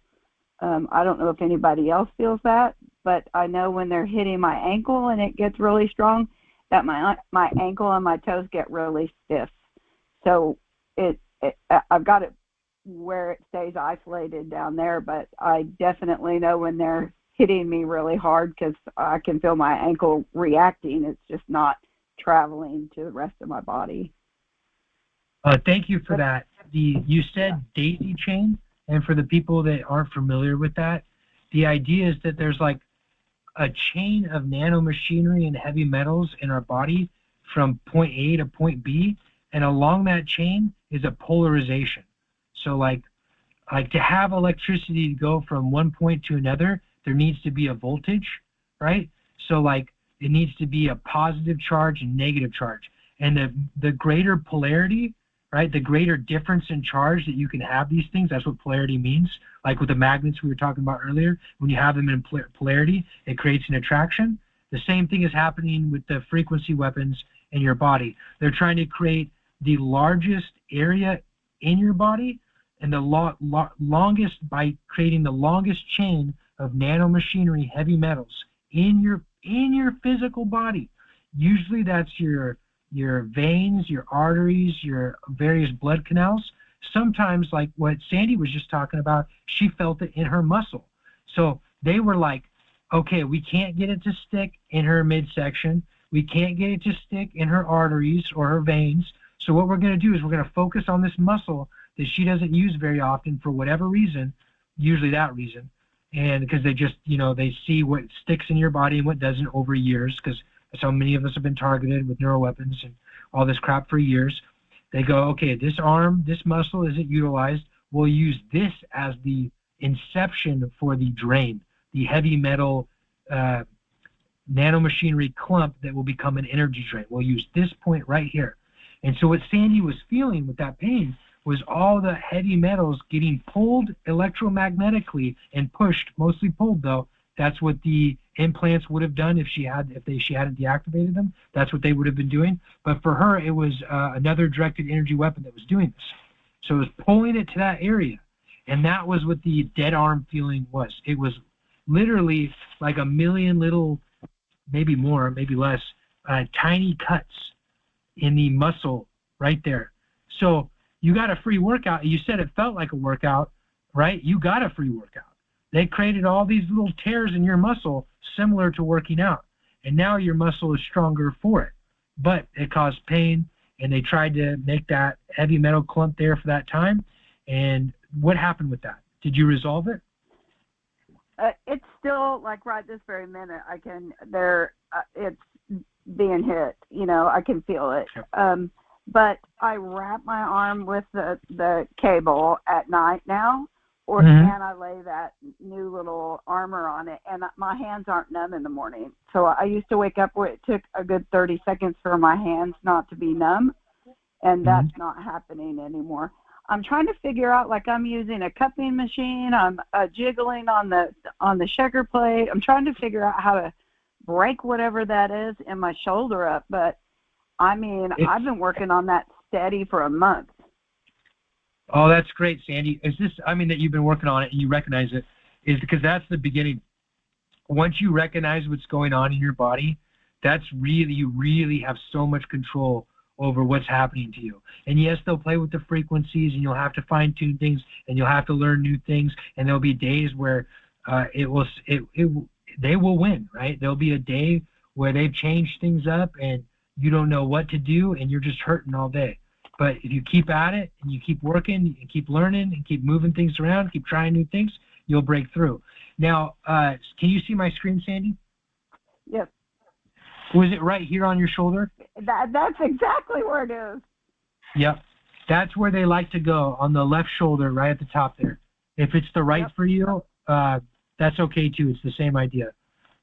I don't know if anybody else feels that, but I know when they're hitting my ankle and it gets really strong, that my ankle and my toes get really stiff. So I've got it where it stays isolated down there, but I definitely know when they're hitting me really hard, because I can feel my ankle reacting. It's just not traveling to the rest of my body. Thank you for that. You said daisy chain, and for the people that aren't familiar with that, the idea is that there's like a chain of nanomachinery and heavy metals in our body from point A to point B, and along that chain is a polarization. So like to have electricity go from one point to another, there needs to be a voltage, right? So like it needs to be a positive charge and negative charge. And the greater polarity, right, the greater difference in charge that you can have these things, that's what polarity means. Like with the magnets we were talking about earlier, when you have them in polarity, it creates an attraction. The same thing is happening with the frequency weapons in your body. They're trying to create the largest area in your body and the longest, by creating the longest chain of nanomachinery heavy metals in your physical body. Usually that's your veins, your arteries, your various blood canals. Sometimes, like what Sandy was just talking about, she felt it in her muscle. So they were like, okay, we can't get it to stick in her midsection. We can't get it to stick in her arteries or her veins. So what we're going to do is we're going to focus on this muscle that she doesn't use very often for whatever reason, usually that reason. And because they just, they see what sticks in your body and what doesn't over years, because that's how many of us have been targeted with neuroweapons and all this crap for years. They go, okay, this arm, this muscle isn't utilized. We'll use this as the inception for the drain, the heavy metal nanomachinery clump that will become an energy drain. We'll use this point right here. And so what Sandy was feeling with that pain was all the heavy metals getting pulled electromagnetically and pushed, mostly pulled though. That's what the implants would have done if she hadn't deactivated them. That's what they would have been doing. But for her, it was another directed energy weapon that was doing this. So it was pulling it to that area. And that was what the dead arm feeling was. It was literally like a million little, maybe more, maybe less, tiny cuts in the muscle right there. So you got a free workout. You said it felt like a workout, right? You got a free workout. They created all these little tears in your muscle similar to working out. And now your muscle is stronger for it. But it caused pain, and they tried to make that heavy metal clump there for that time. And what happened with that? Did you resolve it? It's still, like right this very minute, it's being hit. I can feel it. But I wrap my arm with the cable at night now, and I lay that new little armor on it, and my hands aren't numb in the morning. So I used to wake up where it took a good 30 seconds for my hands not to be numb, and that's not happening anymore. I'm trying to figure out, like I'm using a cupping machine, I'm jiggling on the shaker plate. I'm trying to figure out how to break whatever that is in my shoulder up, but I've been working on that steady for a month. Oh, that's great, Sandy. Is this, that you've been working on it and you recognize it, is because that's the beginning. Once you recognize what's going on in your body, you really have so much control over what's happening to you. And yes, they'll play with the frequencies, and you'll have to fine tune things, and you'll have to learn new things, and there'll be days where they will win, right? There'll be a day where they've changed things up and you don't know what to do, and you're just hurting all day. But if you keep at it and you keep working and keep learning and keep moving things around, keep trying new things, you'll break through. Now, can you see my screen, Sandy? Yes. Was it right here on your shoulder? That's exactly where it is. Yep. That's where they like to go, on the left shoulder, right at the top there. If it's the right for you, that's okay too. It's the same idea.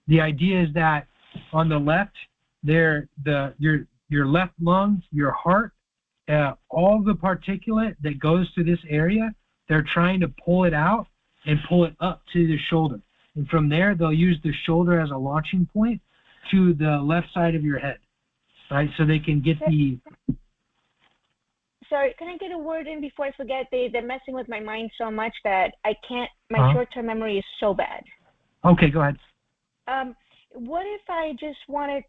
The idea is that on the left, your left lung, your heart, all the particulate that goes to this area, they're trying to pull it out and pull it up to the shoulder. And from there, they'll use the shoulder as a launching point to the left side of your head, right? So they can get the... Sorry, can I get a word in before I forget? They're messing with my mind so much that I can't, my short-term memory is so bad. Okay, go ahead. What if I just wanted...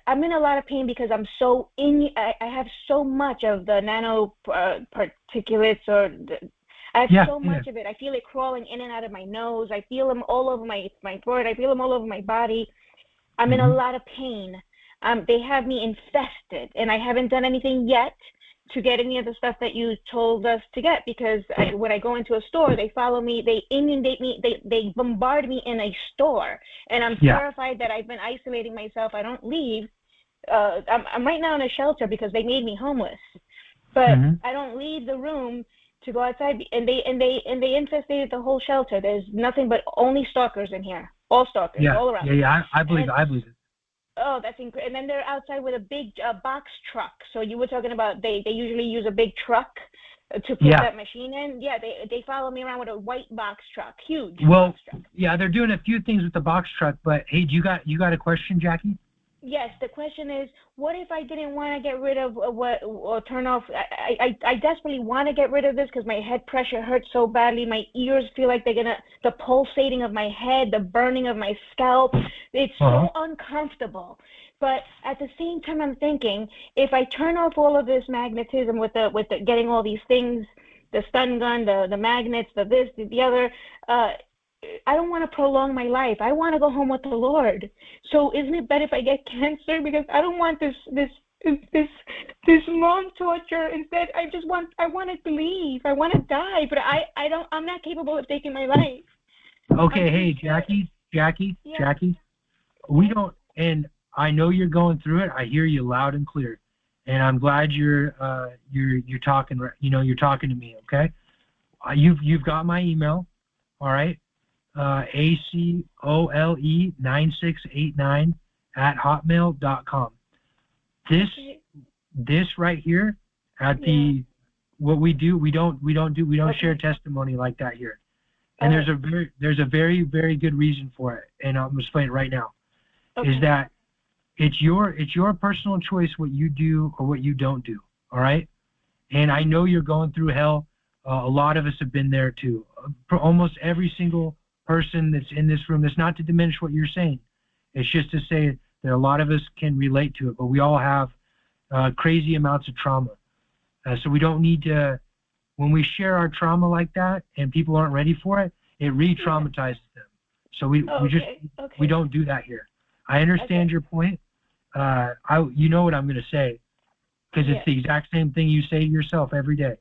I'm in a lot of pain because I'm so I have so much of the nano particulates, I have so much of it. I feel it crawling in and out of my nose. I feel them all over my throat. I feel them all over my body. I'm in a lot of pain. They have me infested, and I haven't done anything yet to get any of the stuff that you told us to get, because when I go into a store, they follow me, they inundate me, they bombard me in a store, and I'm terrified that I've been isolating myself. I don't leave. I'm right now in a shelter because they made me homeless, but I don't leave the room to go outside, and they infested the whole shelter. There's nothing but only stalkers in here, all stalkers, all around. I believe it. Oh, that's incredible. And then they're outside with a big box truck. So you were talking about they usually use a big truck to put that machine in. Yeah, they follow me around with a white box truck, huge box truck. Yeah, they're doing a few things with the box truck. But hey, you got a question, Jackie? Yes, the question is, what if I didn't want to get rid of or turn off? I desperately want to get rid of this because my head pressure hurts so badly. My ears feel like the pulsating of my head, the burning of my scalp. It's so uncomfortable. But at the same time, I'm thinking, if I turn off all of this magnetism with the getting all these things, the stun gun, the magnets, the this, the other, I don't want to prolong my life. I want to go home with the Lord. So isn't it better if I get cancer? Because I don't want this long torture. Instead, I want to leave. I want to die, but I'm not capable of taking my life. Okay, hey, Jackie, we don't, and I know you're going through it. I hear you loud and clear, and I'm glad you're talking. You're talking to me. Okay, you've got my email. All right. ACOLE9689 This right here at what we do, we don't share testimony like that here. And there's a very, very good reason for it. And I'm gonna explain it right now. Is that it's your personal choice what you do or what you don't do. All right. And I know you're going through hell. A lot of us have been there too. Almost every single person that's in this room. That's not to diminish what you're saying. It's just to say that a lot of us can relate to it, but we all have crazy amounts of trauma. So we don't need to, when we share our trauma like that and people aren't ready for it, it re-traumatizes them. So we don't do that here. I understand your point. You know what I'm going to say, because it's the exact same thing you say to yourself every day.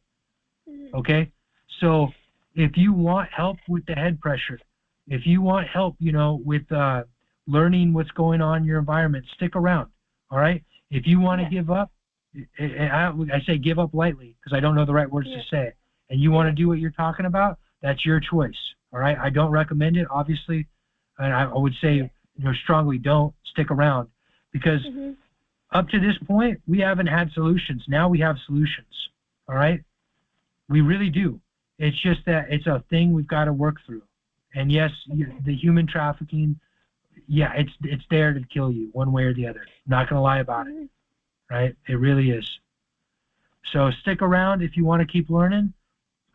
Okay? So if you want help with the head pressure, if you want help, with learning what's going on in your environment, stick around, all right? If you want to give up, I say give up lightly because I don't know the right words to say, and you want to do what you're talking about, that's your choice, all right? I don't recommend it, obviously, and I would say, strongly don't stick around because up to this point, we haven't had solutions. Now we have solutions, all right? We really do. It's just that it's a thing we've got to work through. And yes, the human trafficking, it's there to kill you one way or the other. I'm not going to lie about it, right? It really is. So stick around if you want to keep learning.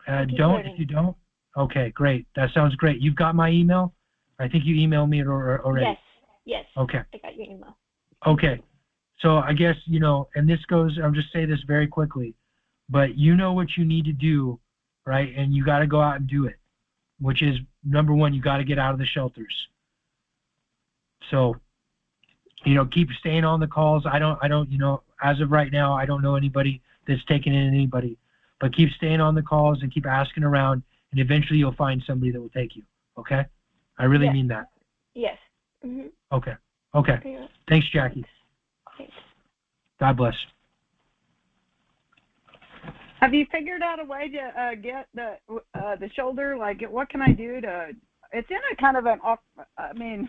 Don't if you don't. Okay, great. That sounds great. You've got my email? I think you emailed me already. Yes. Okay. I got your email. Okay. So I guess, and this goes, I'll just say this very quickly, but you know what you need to do, right? And you got to go out and do it, which is, number one, you got to get out of the shelters. So, keep staying on the calls. I don't, as of right now, I don't know anybody that's taken in anybody, but keep staying on the calls and keep asking around, and eventually you'll find somebody that will take you. Okay? I really mean that. Yes. Okay. Thanks, Jackie. Thanks. God bless. Have you figured out a way to get the shoulder? Like, what can I do to? It's in a kind of an off. I mean,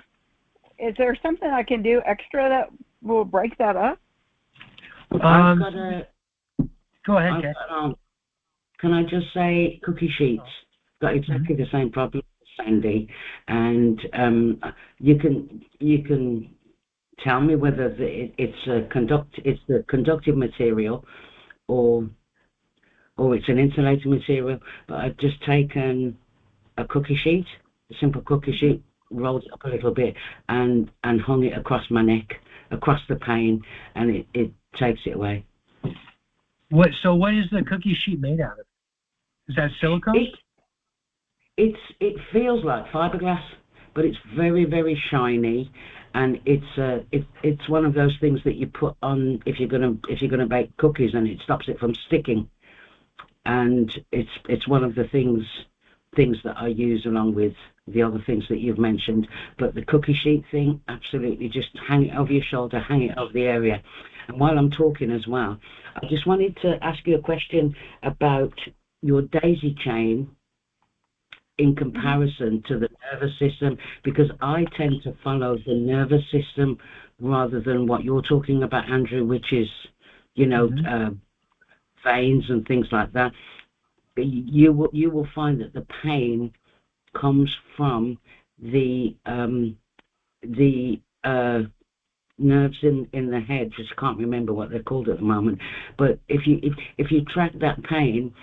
is there something I can do extra that will break that up? Go ahead, Kat. Can I just say, cookie sheets got exactly the same problem as Sandy, and you can tell me whether it's the conductive material or it's an insulating material, but I've just taken a cookie sheet, a simple cookie sheet, rolled it up a little bit, and hung it across my neck, across the pain, and it takes it away. What is the cookie sheet made out of? Is that silicone? It feels like fiberglass, but it's very, very shiny, and it's one of those things that you put on if you're gonna bake cookies, and it stops it from sticking. And it's one of the things that I use along with the other things that you've mentioned. But the cookie sheet thing, absolutely, just hang it over your shoulder, hang it over the area. And while I'm talking as well, I just wanted to ask you a question about your daisy chain in comparison to the nervous system, because I tend to follow the nervous system rather than what you're talking about, Andrew, which is, veins and things like that. You will find that the pain comes from the nerves in the head. Just can't remember what they're called at the moment. But if you track that pain,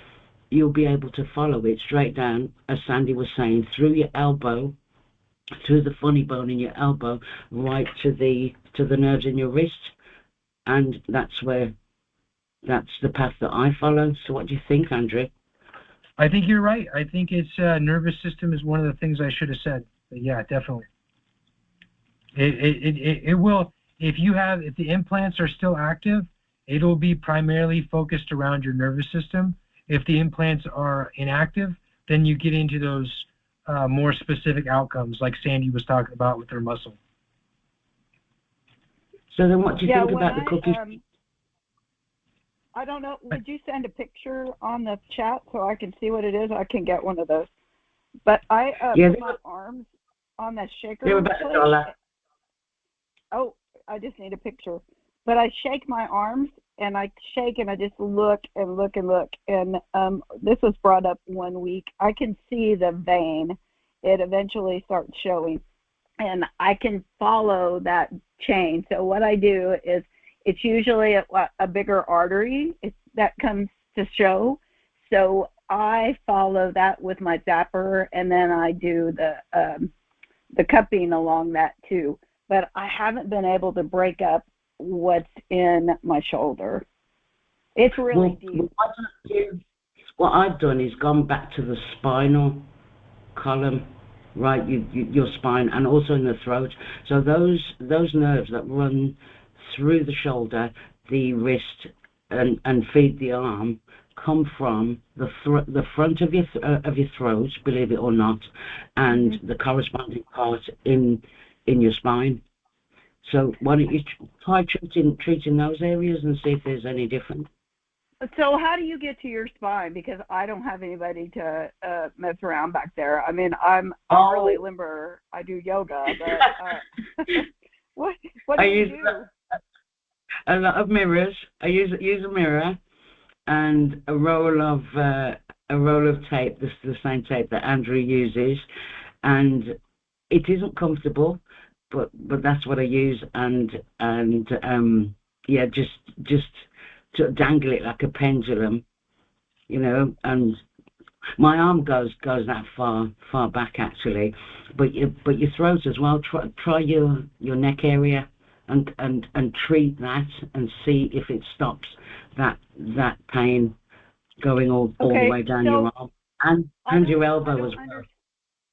you'll be able to follow it straight down, as Sandy was saying, through your elbow, through the funny bone in your elbow, right to the nerves in your wrist, and that's the path that I follow. So what do you think, Andrew? I think you're right. I think it's nervous system is one of the things I should have said. But yeah, definitely. It will, if the implants are still active, it'll be primarily focused around your nervous system. If the implants are inactive, then you get into those more specific outcomes, like Sandy was talking about with her muscle. So then, what do you think about the cookies? I don't know. Would you send a picture on the chat so I can see what it is? I can get one of those. But I put my arms on the shaker. They're about $1. Oh, I just need a picture. But I shake my arms, and I shake, and I just look and look and look. And this was brought up one week. I can see the vein. It eventually starts showing. And I can follow that chain. So what I do is, it's usually a bigger artery that comes to show. So I follow that with my zapper, and then I do the cupping along that too. But I haven't been able to break up what's in my shoulder. It's really deep. What I've done is gone back to the spinal column, right? Your spine, and also in the throat. So those nerves that run through the shoulder, the wrist, and feed the arm, come from the front of your throat, believe it or not, and the corresponding part in your spine. So why don't you try treating those areas and see if there's any difference? So how do you get to your spine? Because I don't have anybody to mess around back there. I mean, I'm really limber. I do yoga, but what do you do? A lot of mirrors. I use a mirror and a roll of tape. This is the same tape that Andrew uses, and it isn't comfortable, but that's what I use. And just to dangle it like a pendulum, and my arm goes that far back actually, but your throat as well. Try your neck area. And treat that and see if it stops that pain going all the way down your arm and your elbow as well.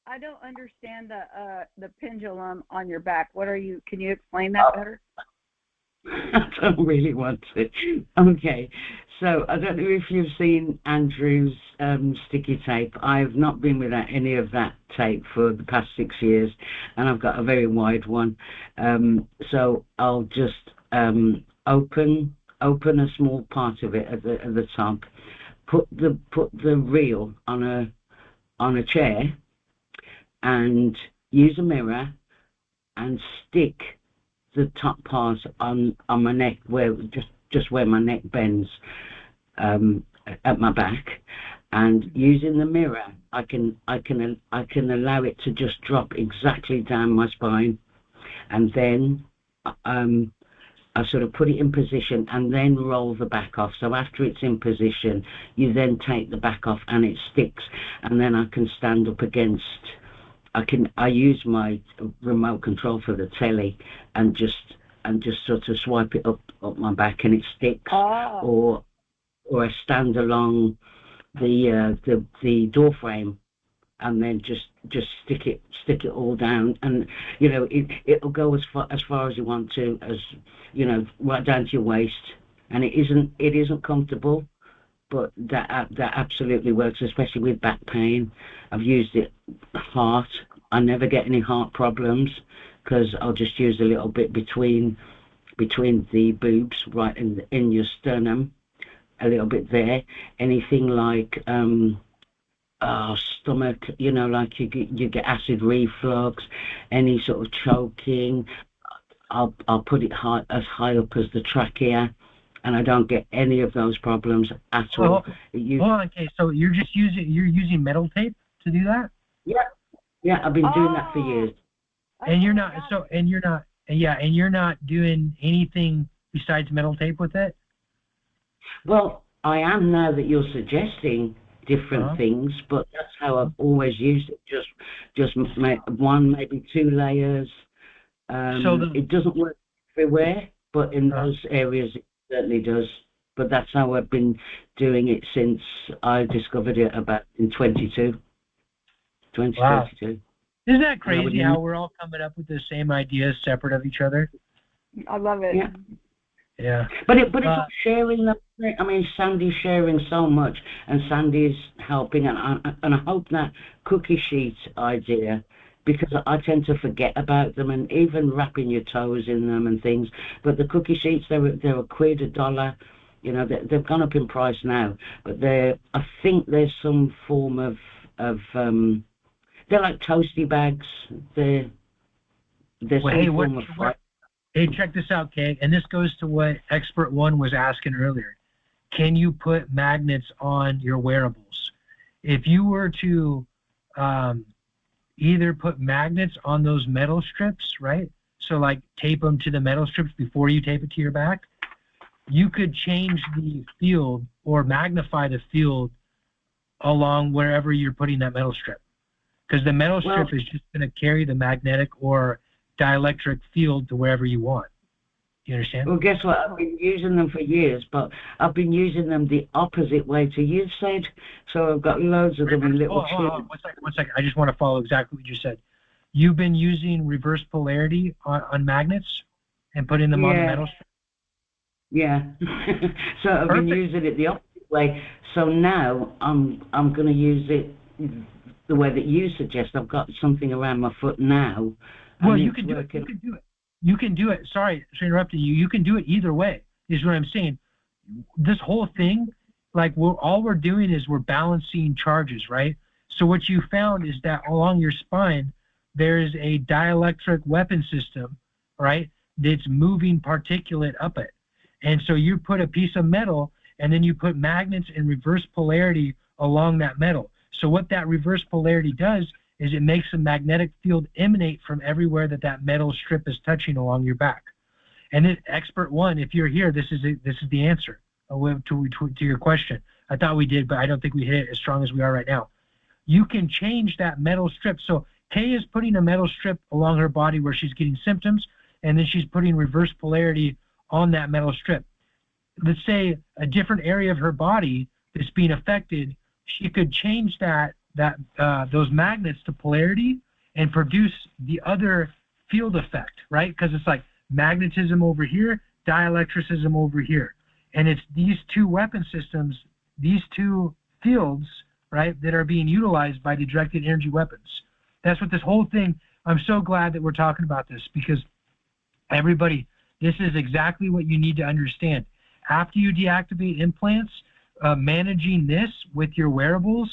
I don't understand the pendulum on your back. Can you explain that better? I don't really want to. Okay, so I don't know if you've seen Andrew's sticky tape. I've not been without any of that tape for the past 6 years, and I've got a very wide one. So I'll just open a small part of it at the top, put the reel on a chair, and use a mirror and stick the top part on my neck, where just where my neck bends at my back, and using the mirror I can allow it to just drop exactly down my spine, and then I sort of put it in position and then roll the back off. So after it's in position, you then take the back off and it sticks, and then I can stand up against. I use my remote control for the telly and just sort of swipe it up my back and it sticks. Or I stand along the door frame and then just stick it all down, and it'll go as far as you want to, as right down to your waist, and it isn't comfortable, but that absolutely works, especially with back pain. I've used it heart. I never get any heart problems because I'll just use a little bit between the boobs, right in your sternum, a little bit there. Anything like stomach, like you get acid reflux, any sort of choking, I'll put it as high up as the trachea, and I don't get any of those problems at all. Okay, so you're using metal tape to do that? Yeah, I've been doing that for years. And you're not doing anything besides metal tape with it? Well, I am, now that you're suggesting different things, but that's how I've always used it. Just one, maybe 2 layers. It doesn't work everywhere, but in those areas it certainly does. But that's how I've been doing it since I discovered it about in 2022. Wow. Isn't that crazy how we're all coming up with the same ideas separate of each other? I love it. Yeah. But it's all sharing them. I mean, Sandy's sharing so much, and Sandy's helping, and I hope that cookie sheet idea, because I tend to forget about them, and even wrapping your toes in them and things. But the cookie sheets, they're $1, $1. They've gone up in price now, but I think there's some form of they're like toasty bags. They're some form of fry. Hey, check this out, Kay. And this goes to what Expert One was asking earlier. Can you put magnets on your wearables? If you were to either put magnets on those metal strips, right? So like tape them to the metal strips before you tape it to your back, you could change the field or magnify the field along wherever you're putting that metal strip. Because the metal strip is just going to carry the magnetic or dielectric field to wherever you want. You understand? Well, guess what? I've been using them for years, but I've been using them the opposite way to you said. So I've got loads of them in little tubes. One second. I just want to follow exactly what you said. You've been using reverse polarity on magnets and putting them on the metal strip? Yeah. So I've been using it the opposite way. So now I'm going to use it the way that you suggest. I've got something around my foot now. Well, you can do it. You can do it. Sorry for interrupting you. You can do it either way, is what I'm saying. This whole thing, like all we're doing is we're balancing charges, right? So what you found is that along your spine, there's a dielectric weapon system, right, that's moving particulate up it. And so you put a piece of metal, and then you put magnets in reverse polarity along that metal. So what that reverse polarity does is it makes a magnetic field emanate from everywhere that metal strip is touching along your back. And then Expert One, if you're here, this is the answer to your question. I thought we did, but I don't think we hit it as strong as we are right now. You can change that metal strip. So Kay is putting a metal strip along her body where she's getting symptoms, and then she's putting reverse polarity on that metal strip. Let's say a different area of her body that's being affected, she could change those magnets to polarity and produce the other field effect, right? Because it's like magnetism over here, dielectricism over here. And it's these two weapon systems, these two fields, right, that are being utilized by the directed energy weapons. That's what this whole thing, I'm so glad that we're talking about this, because everybody, this is exactly what you need to understand. After you deactivate implants, managing this with your wearables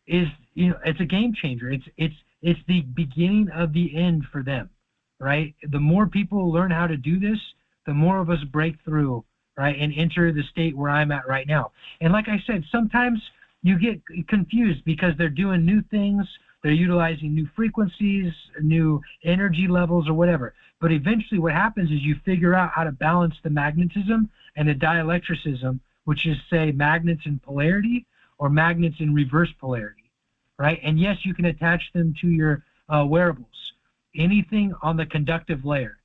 is, it's a game changer. It's the beginning of the end for them, right? The more people learn how to do this, the more of us break through, right, and enter the state where I'm at right now. And like I said, sometimes you get confused because they're doing new things, they're utilizing new frequencies, new energy levels or whatever. But eventually what happens is you figure out how to balance the magnetism and the dielectricism, which is, say, magnets in polarity or magnets in reverse polarity, right? And yes, you can attach them to your wearables. Anything on the conductive layer,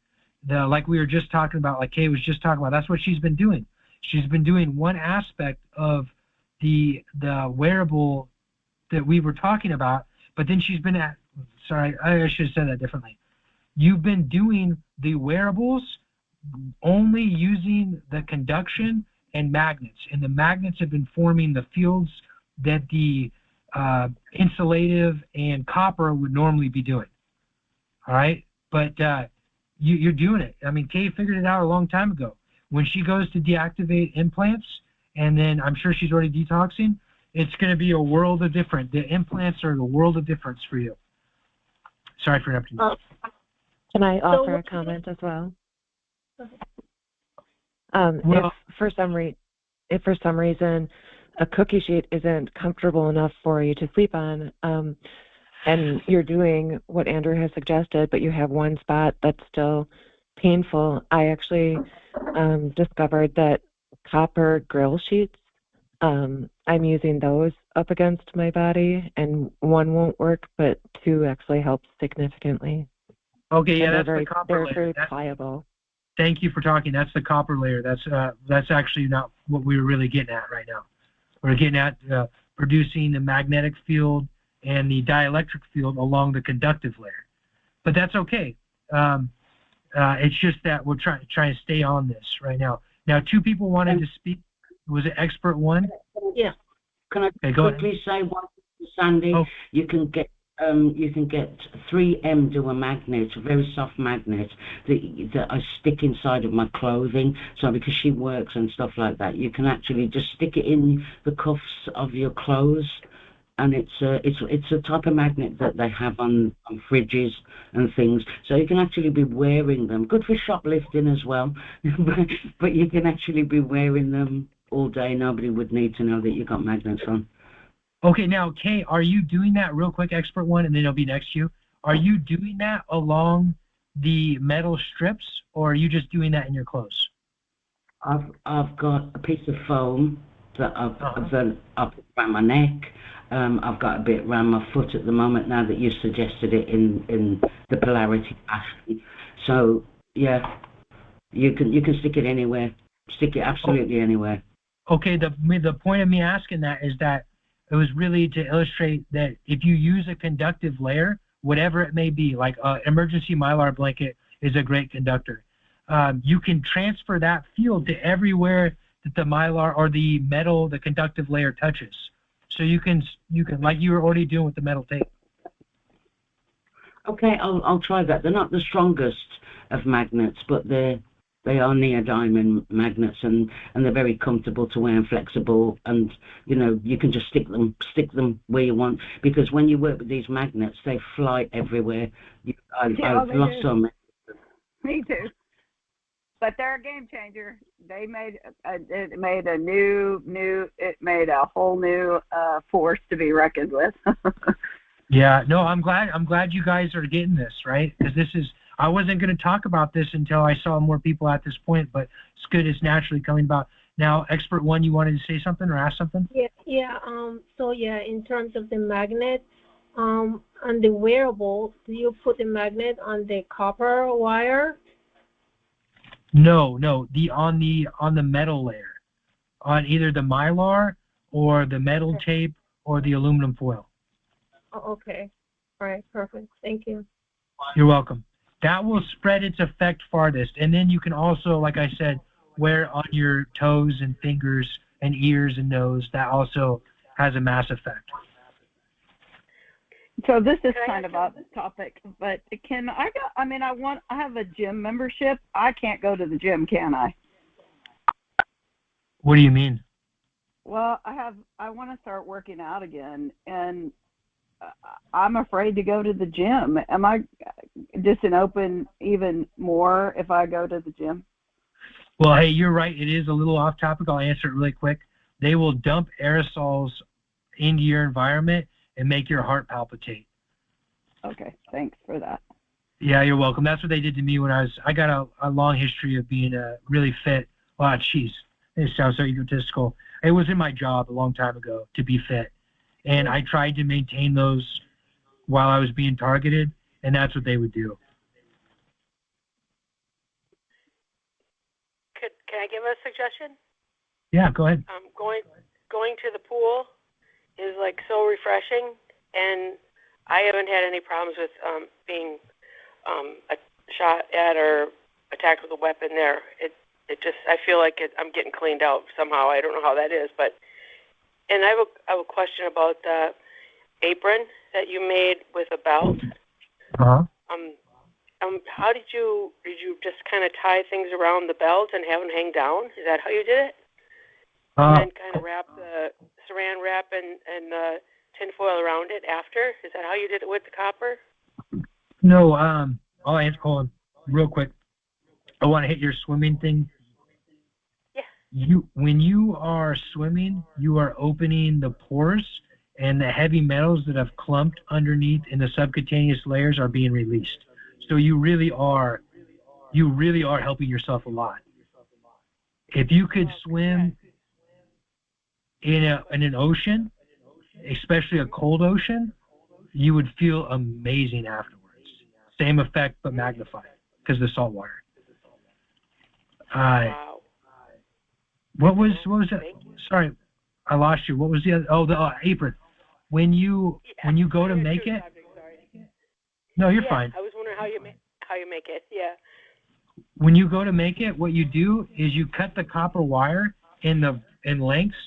like we were just talking about, like Kay was just talking about, that's what she's been doing. She's been doing one aspect of the wearable that we were talking about, But then she's been sorry, I should have said that differently. You've been doing the wearables only using the conduction and magnets, and the magnets have been forming the fields that the insulative and copper would normally be doing. All right, but you're doing it. I mean, Kay figured it out a long time ago. When she goes to deactivate implants, and then I'm sure she's already detoxing, it's going to be a world of difference. The implants are the world of difference for you. Sorry for interrupting you. Can I offer a comment as well? If for some reason a cookie sheet isn't comfortable enough for you to sleep on, and you're doing what Andrew has suggested, but you have one spot that's still painful, I actually discovered that copper grill sheets, I'm using those up against my body, and one won't work, but two actually help significantly. Okay, yeah, and that's the copper layer. They're very pliable. Thank you for talking. That's the copper layer. That's actually not what we were really getting at right now. We're getting at producing the magnetic field and the dielectric field along the conductive layer. But that's okay. It's just that we're trying to stay on this right now. Now, two people wanted to speak. Was it expert one? Yeah. Can I quickly say one, Sandy? Oh. You can get 3M do a magnet, a very soft magnet that I stick inside of my clothing. So because she works and stuff like that, you can actually just stick it in the cuffs of your clothes, and it's a type of magnet that they have on fridges and things. So you can actually be wearing them. Good for shoplifting as well, but you can actually be wearing them all day. Nobody would need to know that you got magnets on. Okay, now, Kay, are you doing that real quick, expert one, and then it'll be next to you? Are you doing that along the metal strips, or are you just doing that in your clothes? I've got a piece of foam that I've done up around my neck. I've got a bit around my foot at the moment now that you suggested it in the polarity fashion. So, yeah, you can stick it anywhere. Stick it absolutely anywhere. Okay, the point of me asking that is that it was really to illustrate that if you use a conductive layer, whatever it may be, like an emergency mylar blanket is a great conductor. You can transfer that field to everywhere that the mylar or the metal, the conductive layer touches. So you can like you were already doing with the metal tape. Okay, I'll try that. They're not the strongest of magnets, but they are neodymium magnets, and they're very comfortable to wear and flexible, and you can just stick them where you want, because when you work with these magnets, they fly everywhere. I've lost some. Me too. But they're a game changer. They made a whole new force to be reckoned with. Yeah, no, I'm glad you guys are getting this, right? Because I wasn't going to talk about this until I saw more people at this point, but it's good. It's naturally coming about. Now, expert one, you wanted to say something or ask something? Yeah. So in terms of the magnet, on the wearable, do you put the magnet on the copper wire? No, on the metal layer, on either the mylar or the metal tape or the aluminum foil. Oh, okay. All right, perfect. Thank you. You're welcome. That will spread its effect farthest, and then you can also, like I said, wear on your toes and fingers and ears and nose. That also has a mass effect. So this is kind of off topic, but I have a gym membership. I can't go to the gym, can I? What do you mean? Well, I want to start working out again, and I'm afraid to go to the gym. Am I just open even more if I go to the gym? Well, hey, you're right. It is a little off topic. I'll answer it really quick. They will dump aerosols into your environment and make your heart palpitate. Okay, thanks for that. Yeah, you're welcome. That's what they did to me when I got a long history of being really fit. Wow, geez, it sounds so egotistical. It was in my job a long time ago to be fit. And I tried to maintain those while I was being targeted, and that's what they would do. Can I give a suggestion? Yeah, go ahead. Going to the pool is like so refreshing, and I haven't had any problems with being shot at or attacked with a weapon there. It just, I feel like I'm getting cleaned out somehow. I don't know how that is, but. And I have a question about the apron that you made with a belt. Uh-huh. How did you just kind of tie things around the belt and have them hang down? Is that how you did it? And then kind of wrap the saran wrap and tinfoil around it after? Is that how you did it with the copper? No, I'll answer. Hold on, real quick. I want to hit your swimming thing. Yeah. When you are swimming, you are opening the pores, and the heavy metals that have clumped underneath in the subcutaneous layers are being released. So you really are helping yourself a lot. If you could swim in an ocean, especially a cold ocean, you would feel amazing afterwards. Same effect, but magnified because of the salt water. Wow. What was that? Sorry, I lost you. What was the other? Oh, the apron. When you go to make it. No, you're fine. I was wondering how you make it. Yeah. When you go to make it, what you do is you cut the copper wire in lengths.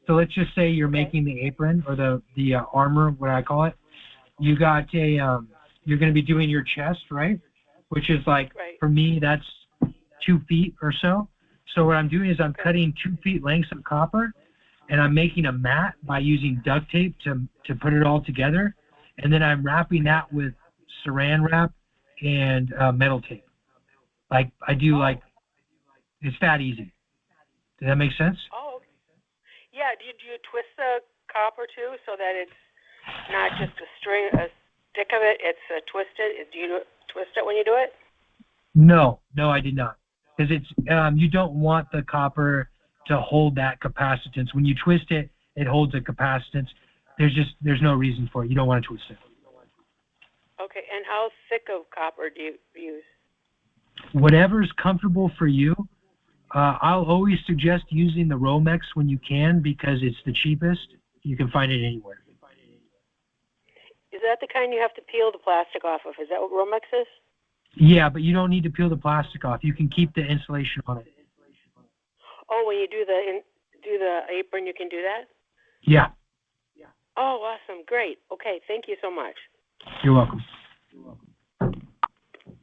So let's just say you're making the apron or the armor, what I call it. You got you're going to be doing your chest, right? Which is like, for me, that's 2 feet or so. So what I'm doing is I'm cutting 2 feet lengths of copper, and I'm making a mat by using duct tape to put it all together. And then I'm wrapping that with saran wrap and metal tape. Like I do, it's that easy. Does that make sense? Oh, okay. Yeah. Do you twist the copper too, so that it's not just a stick of it? It's twisted. Do you twist it when you do it? No, I did not. Because it's you don't want the copper to hold that capacitance. When you twist it, it holds a capacitance. There's no reason for it. You don't want to twist it. Okay. And how thick of copper do you use? Whatever's comfortable for you. I'll always suggest using the Romex when you can because it's the cheapest. You can find it anywhere. Is that the kind you have to peel the plastic off of? Is that what Romex is? Yeah, but you don't need to peel the plastic off. You can keep the insulation on it. Oh, when you do the apron, you can do that? Yeah. Oh, awesome. Great. Okay, thank you so much. You're welcome.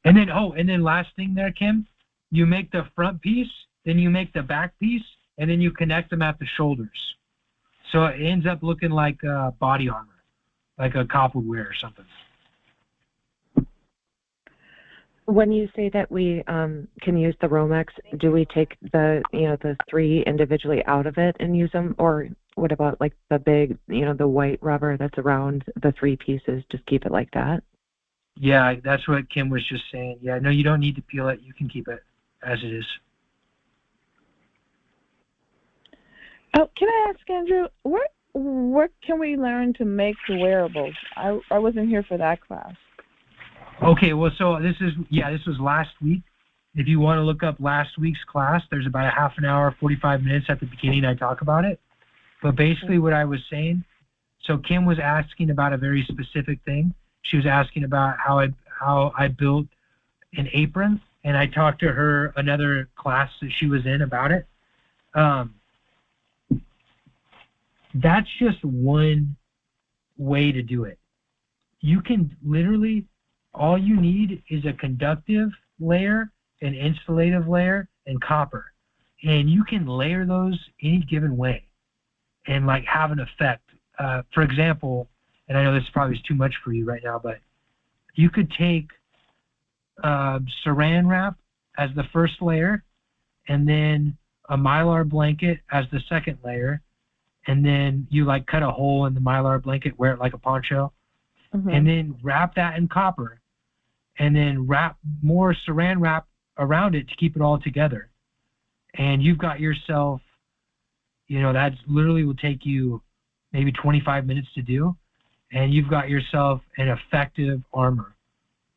And then last thing there, Kim, you make the front piece, then you make the back piece, and then you connect them at the shoulders. So it ends up looking like body armor, like a cop would wear or something. When you say that we can use the Romex, do we take the 3 individually out of it and use them, or what about like the big, the white rubber that's around the 3 pieces? Just keep it like that? Yeah, that's what Kim was just saying. Yeah, no, you don't need to peel it. You can keep it as it is. Oh, can I ask Andrew, where can we learn to make the wearables? I wasn't here for that class. Okay, well, so this was last week. If you want to look up last week's class, there's about a half an hour, 45 minutes at the beginning I talk about it. But basically what I was saying, so Kim was asking about a very specific thing. She was asking about how I built an apron, and I talked to her another class that she was in about it. That's just one way to do it. You can literally, all you need is a conductive layer, an insulative layer, and copper. And you can layer those any given way and like have an effect. For example, and I know this probably is too much for you right now, but you could take saran wrap as the first layer, and then a Mylar blanket as the second layer, and then you like cut a hole in the Mylar blanket, wear it like a poncho, and then wrap that in copper, and then wrap more saran wrap around it to keep it all together. And you've got yourself, that literally will take you maybe 25 minutes to do, and you've got yourself an effective armor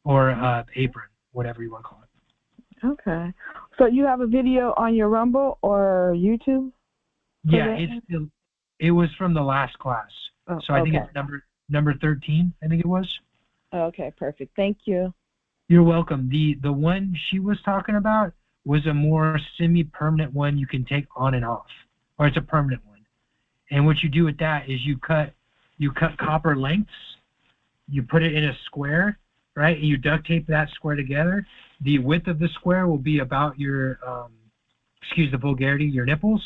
or apron, whatever you want to call it. Okay. So you have a video on your Rumble or YouTube? Yeah, it was from the last class. Oh, so I think it's number 13, I think it was. Okay, perfect. Thank you. You're welcome. The one she was talking about was a more semi-permanent one you can take on and off, or it's a permanent one. And what you do with that is you cut copper lengths, you put it in a square, right? And you duct tape that square together. The width of the square will be about your, excuse the vulgarity, your nipples,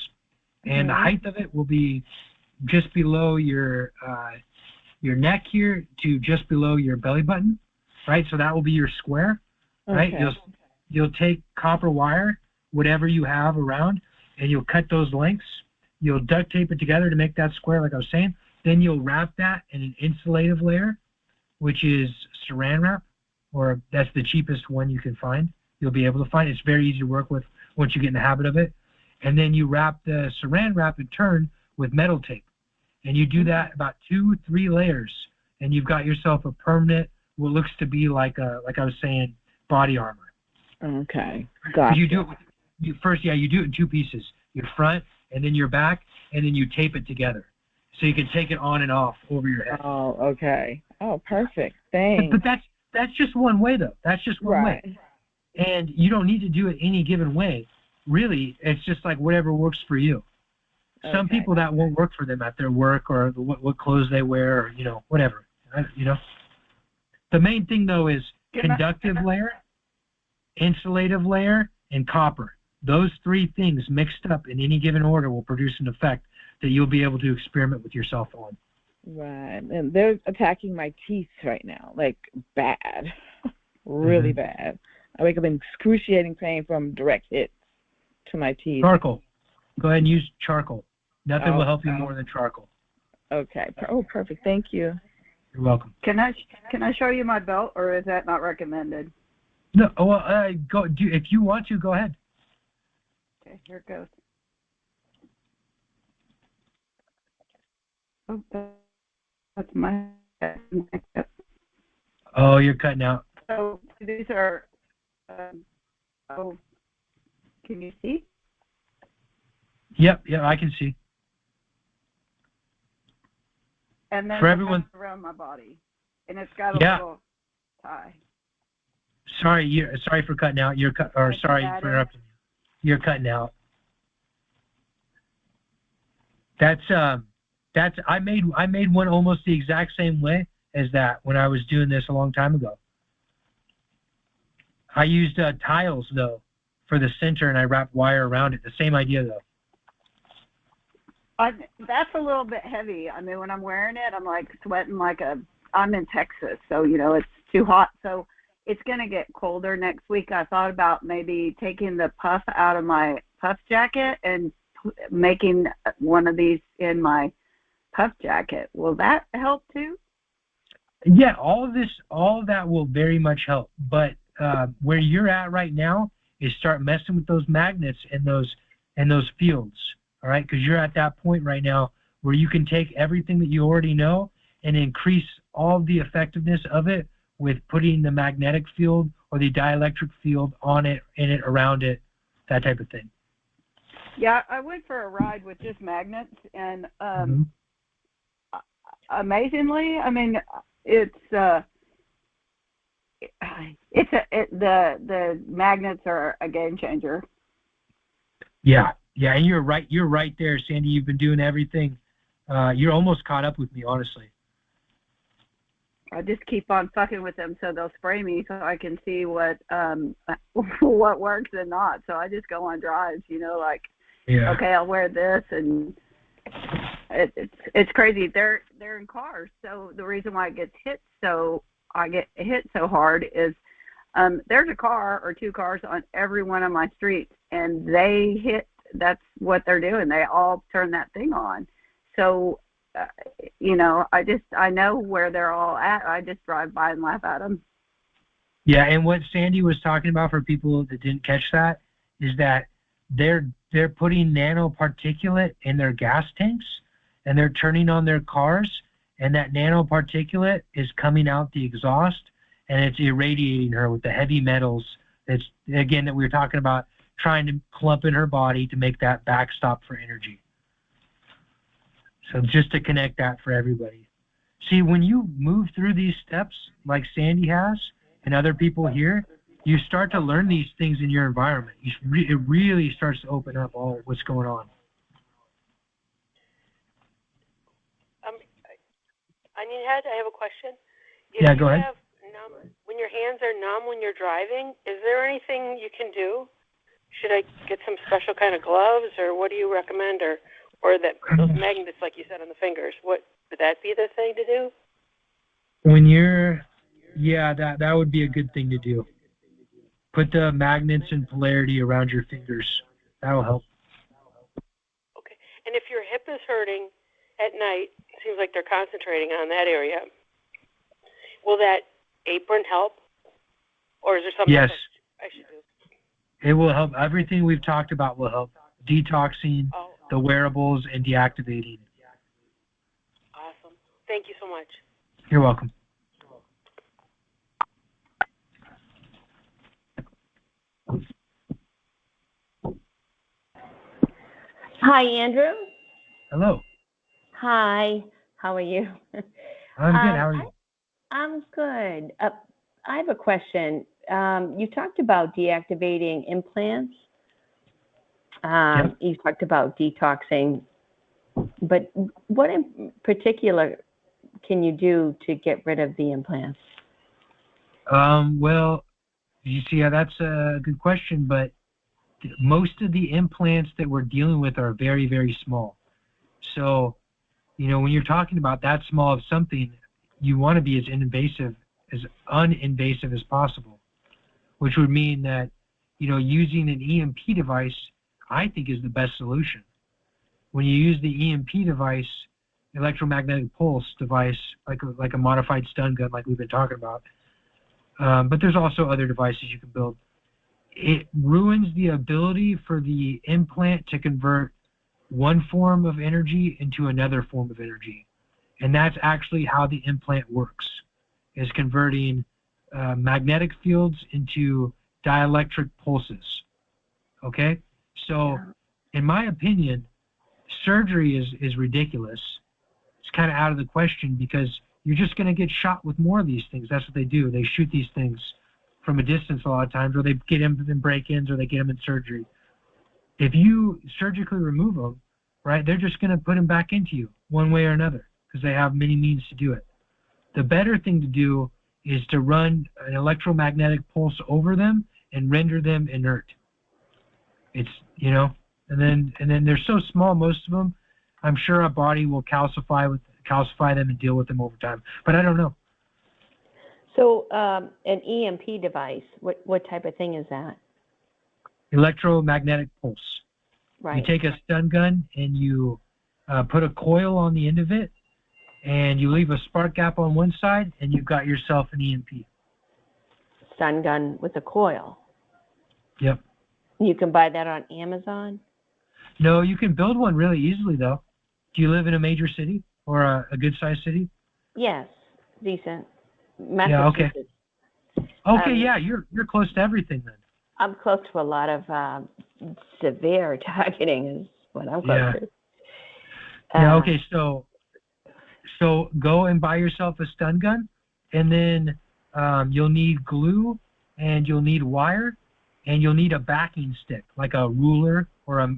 and the height of it will be just below your neck here to just below your belly button, right? So that will be your square, right? Okay. You'll take copper wire, whatever you have around, and you'll cut those lengths. You'll duct tape it together to make that square, like I was saying. Then you'll wrap that in an insulative layer, which is saran wrap, or that's the cheapest one you can find. You'll be able to find. It's very easy to work with once you get in the habit of it. And then you wrap the saran wrap in turn with metal tape. And you do that about 2-3 layers, and you've got yourself a permanent, what looks to be like I was saying, body armor. Okay, got You do it with, you do it in 2 pieces, your front and then your back, and then you tape it together. So you can take it on and off over your head. Oh, okay. Oh, perfect. Thanks. But that's just one way, though. That's just one way. And you don't need to do it any given way. Really, it's just like whatever works for you. Some people that won't work for them at their work, or what clothes they wear, or, whatever. The main thing, though, is conductive layer, insulative layer, and copper. Those 3 things mixed up in any given order will produce an effect that you'll be able to experiment with yourself on. Right. And they're attacking my teeth right now, like bad, really bad. I wake up in excruciating pain from direct hits to my teeth. Charcoal. Go ahead and use charcoal. Nothing will help you more than charcoal. Okay. Oh, perfect. Thank you. You're welcome. Can I show you my belt, or is that not recommended? No. Well, if you want to, go ahead. Okay, here it goes. Oh, that's my. Oh, you're cutting out. So these are. Can you see? Yep, I can see. And then for everyone around my body, and it's got a little tie. Sorry for cutting out. Sorry for interrupting you. You're cutting out. I made one almost the exact same way as that when I was doing this a long time ago. I used tiles though for the center, and I wrapped wire around it. The same idea though. That's a little bit heavy. I mean, when I'm wearing it, I'm like sweating I'm in Texas, so, it's too hot. So it's going to get colder next week. I thought about maybe taking the puff out of my puff jacket and making one of these in my puff jacket. Will that help too? Yeah, all of that will very much help. But where you're at right now is start messing with those magnets and those fields. All right, because you're at that point right now where you can take everything that you already know and increase all the effectiveness of it with putting the magnetic field or the dielectric field on it, in it, around it, that type of thing. Yeah, I went for a ride with just magnets, and amazingly, I mean, the magnets are a game changer. Yeah, and you're right there, Sandy. You've been doing everything. You're almost caught up with me, honestly. I just keep on fucking with them so they'll spray me so I can see what works and not. So I just go on drives, okay, I'll wear this, and it's crazy. They're in cars, so the reason why I get hit so hard is there's a car or 2 cars on every one of my streets, and they hit. That's what they're doing. They all turn that thing on. So, I know where they're all at. I just drive by and laugh at them. Yeah, and what Sandy was talking about, for people that didn't catch that, is that they're putting nanoparticulate in their gas tanks, and they're turning on their cars, and that nanoparticulate is coming out the exhaust, and it's irradiating her with the heavy metals that we were talking about, trying to clump in her body to make that backstop for energy. So just to connect that for everybody. See, when you move through these steps, like Sandy has and other people here, you start to learn these things in your environment. It really starts to open up all what's going on. Onionhead, I have a question. Yeah, go ahead. When your hands are numb when you're driving, is there anything you can do? Should I get some special kind of gloves, or what do you recommend, or those magnets, like you said, on the fingers? What would that be the thing to do? When you're, yeah, that would be a good thing to do. Put the magnets and polarity around your fingers. That'll help. Okay. And if your hip is hurting at night, it seems like they're concentrating on that area. Will that apron help, or is there something else I should do? It will help. Everything we've talked about will help. Detoxing, the wearables, and deactivating. Awesome. Thank you so much. You're welcome. Hi, Andrew. Hello. Hi. How are you? I'm good. How are you? I'm good. I have a question. You talked about deactivating implants. You talked about detoxing, but what in particular can you do to get rid of the implants? Well, you see, that's a good question, but most of the implants that we're dealing with are very, very small. So, when you're talking about that small of something, you want to be as uninvasive as possible, which would mean that, using an EMP device, I think, is the best solution. When you use the EMP device, electromagnetic pulse device, like a modified stun gun, like we've been talking about, but there's also other devices you can build. It ruins the ability for the implant to convert one form of energy into another form of energy. And that's actually how the implant works, is converting magnetic fields into dielectric pulses. Okay? So, in my opinion, surgery is ridiculous. It's kind of out of the question because you're just going to get shot with more of these things. That's what they do. They shoot these things from a distance a lot of times, or they get them in break-ins, or they get them in surgery. If you surgically remove them, right, they're just going to put them back into you one way or another because they have many means to do it. The better thing to do is to run an electromagnetic pulse over them and render them inert. It's, and then they're so small, most of them, I'm sure a body will calcify them and deal with them over time. But I don't know. So an EMP device, what type of thing is that? Electromagnetic pulse. Right. You take a stun gun and you put a coil on the end of it, and you leave a spark gap on one side, and you've got yourself an EMP. Stun gun with a coil. Yep. You can buy that on Amazon? No, you can build one really easily, though. Do you live in a major city or a good-sized city? Yes, decent. Yeah, okay. Okay, yeah, you're close to everything then. I'm close to a lot of severe targeting is what I'm close to. Yeah, okay, so go and buy yourself a stun gun, and then you'll need glue, and you'll need wire, and you'll need a backing stick, like a ruler or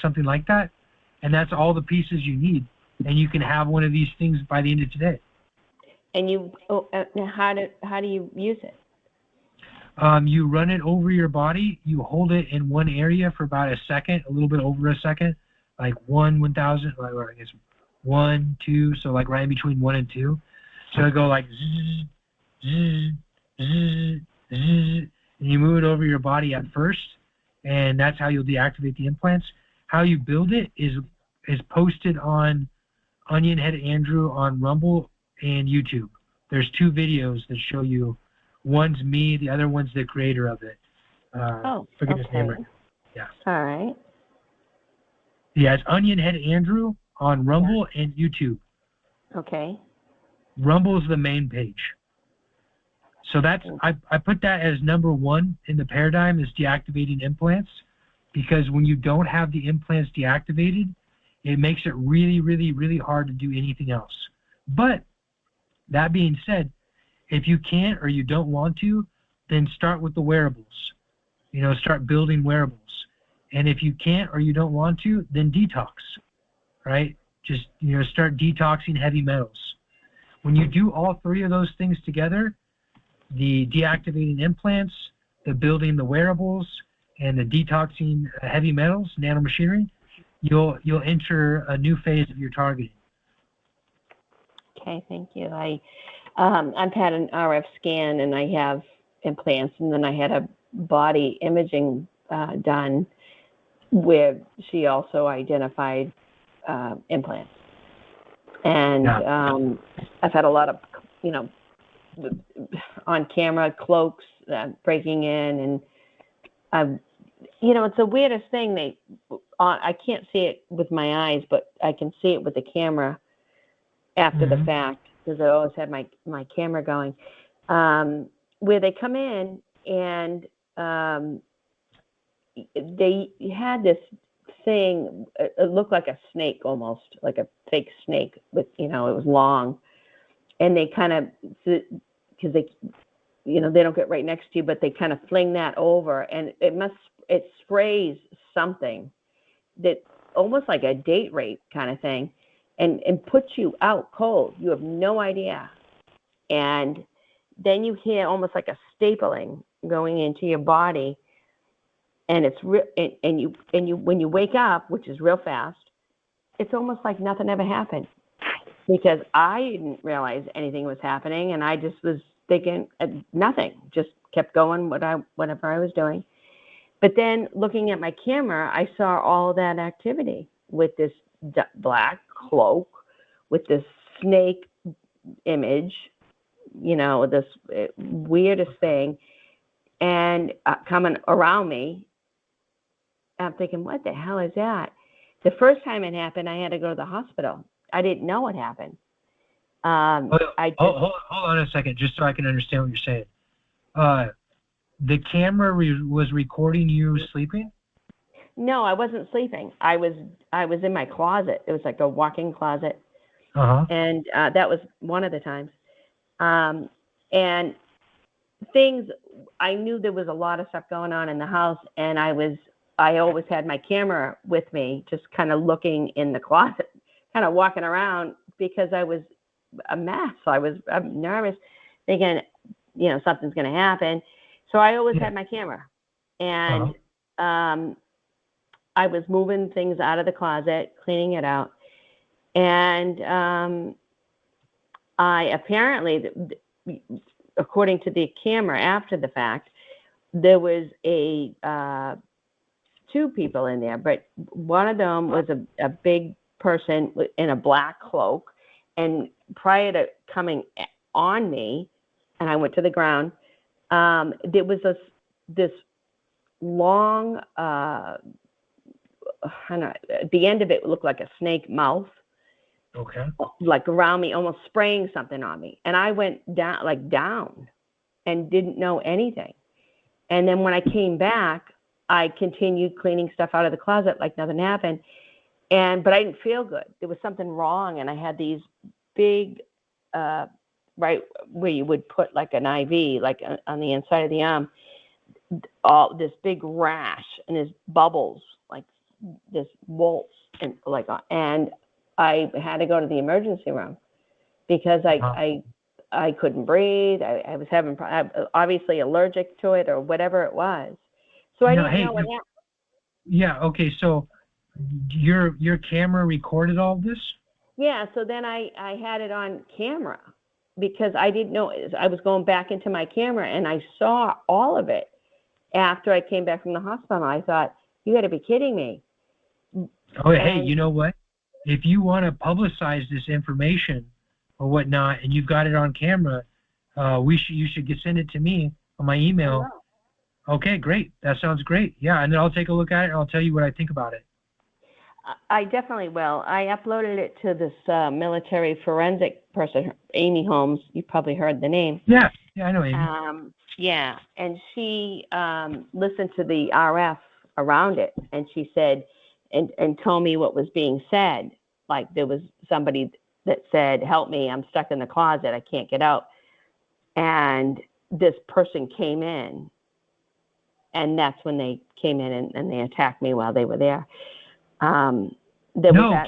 something like that, and that's all the pieces you need, and you can have one of these things by the end of today. And how do you use it? You run it over your body. You hold it in one area for about a second, a little bit over a second, like 1,000, or I guess 1, 2, so like right in between 1 and 2. So it'll go like zzz, zzz, zzz, zzz, and you move it over your body at first, and that's how you'll deactivate the implants. How you build it is posted on Onionhead Andrew on Rumble and YouTube. There's 2 videos that show you. One's me, the other one's the creator of it. Forget his name right now. Yeah. All right. Yeah, it's Onionhead Andrew on Rumble and YouTube. Okay. Rumble is the main page. So that's I put that as number 1 in the paradigm is deactivating implants, because when you don't have the implants deactivated, it makes it really, really, really hard to do anything else. But That being said, if you can't or you don't want to, then start with the wearables. Start building wearables. And if you can't or you don't want to, then detox, right? Just, start detoxing heavy metals. When you do all three of those things together, the deactivating implants, the building the wearables, and the detoxing heavy metals, nanomachinery, you'll enter a new phase of your targeting. Okay, thank you. I've had an RF scan and I have implants, and then I had a body imaging done where she also identified implants. And I've had a lot of, on camera cloaks breaking in, and it's the weirdest thing. I can't see it with my eyes, but I can see it with the camera after the fact, because I always had my camera going, where they come in and they had this thing. It looked like a snake, almost like a fake snake, with it was long, and they kind of, because they don't get right next to you, but they kind of fling that over, and it sprays something that almost like a date rape kind of thing, and puts you out cold. You have no idea, and then you hear almost like a stapling going into your body. And it's and you when you wake up, which is real fast, it's almost like nothing ever happened, because I didn't realize anything was happening, and I just was thinking nothing, just kept going whatever I was doing. But then looking at my camera, I saw all that activity with this black cloak, with this snake image, this weirdest thing, and coming around me. I'm thinking, what the hell is that? The first time it happened, I had to go to the hospital. I didn't know what happened. Hold on a second, just so I can understand what you're saying. The camera was recording you sleeping? No, I wasn't sleeping. I was in my closet. It was like a walk-in closet. And that was one of the times. And things, I knew there was a lot of stuff going on in the house, and I always had my camera with me, just kind of looking in the closet, kind of walking around, because I was a mess. I'm nervous, thinking, something's going to happen. So I always had my camera, and I was moving things out of the closet, cleaning it out. And I apparently, according to the camera after the fact, there was two people in there, but one of them was a big person in a black cloak. And prior to coming on me, and I went to the ground, there was this long, at the end of it looked like a snake mouth. Okay. Like around me, almost spraying something on me. And I went down and didn't know anything. And then when I came back, I continued cleaning stuff out of the closet like nothing happened. But I didn't feel good. There was something wrong. And I had these big, right where you would put like an IV, like on the inside of the arm, all this big rash and this bubbles, like this waltz, and I had to go to the emergency room because I couldn't breathe. I was having obviously allergic to it or whatever it was. So I didn't know what happened. Yeah. Okay. So your camera recorded all this? Yeah. So then I had it on camera because I didn't know. I was going back into my camera and I saw all of it after I came back from the hospital. I thought, you got to be kidding me. Oh, hey, you know what? If you want to publicize this information or whatnot, and you've got it on camera, you should send it to me on my email. Okay, great. That sounds great. Yeah, and then I'll take a look at it and I'll tell you what I think about it. I definitely will. I uploaded it to this military forensic person, Amy Holmes. You probably heard the name. Yeah, I know Amy. Yeah, and she listened to the RF around it, and she said, and told me what was being said. Like there was somebody that said, help me, I'm stuck in the closet, I can't get out. And this person came in, and that's when they came in and they attacked me while they were there. No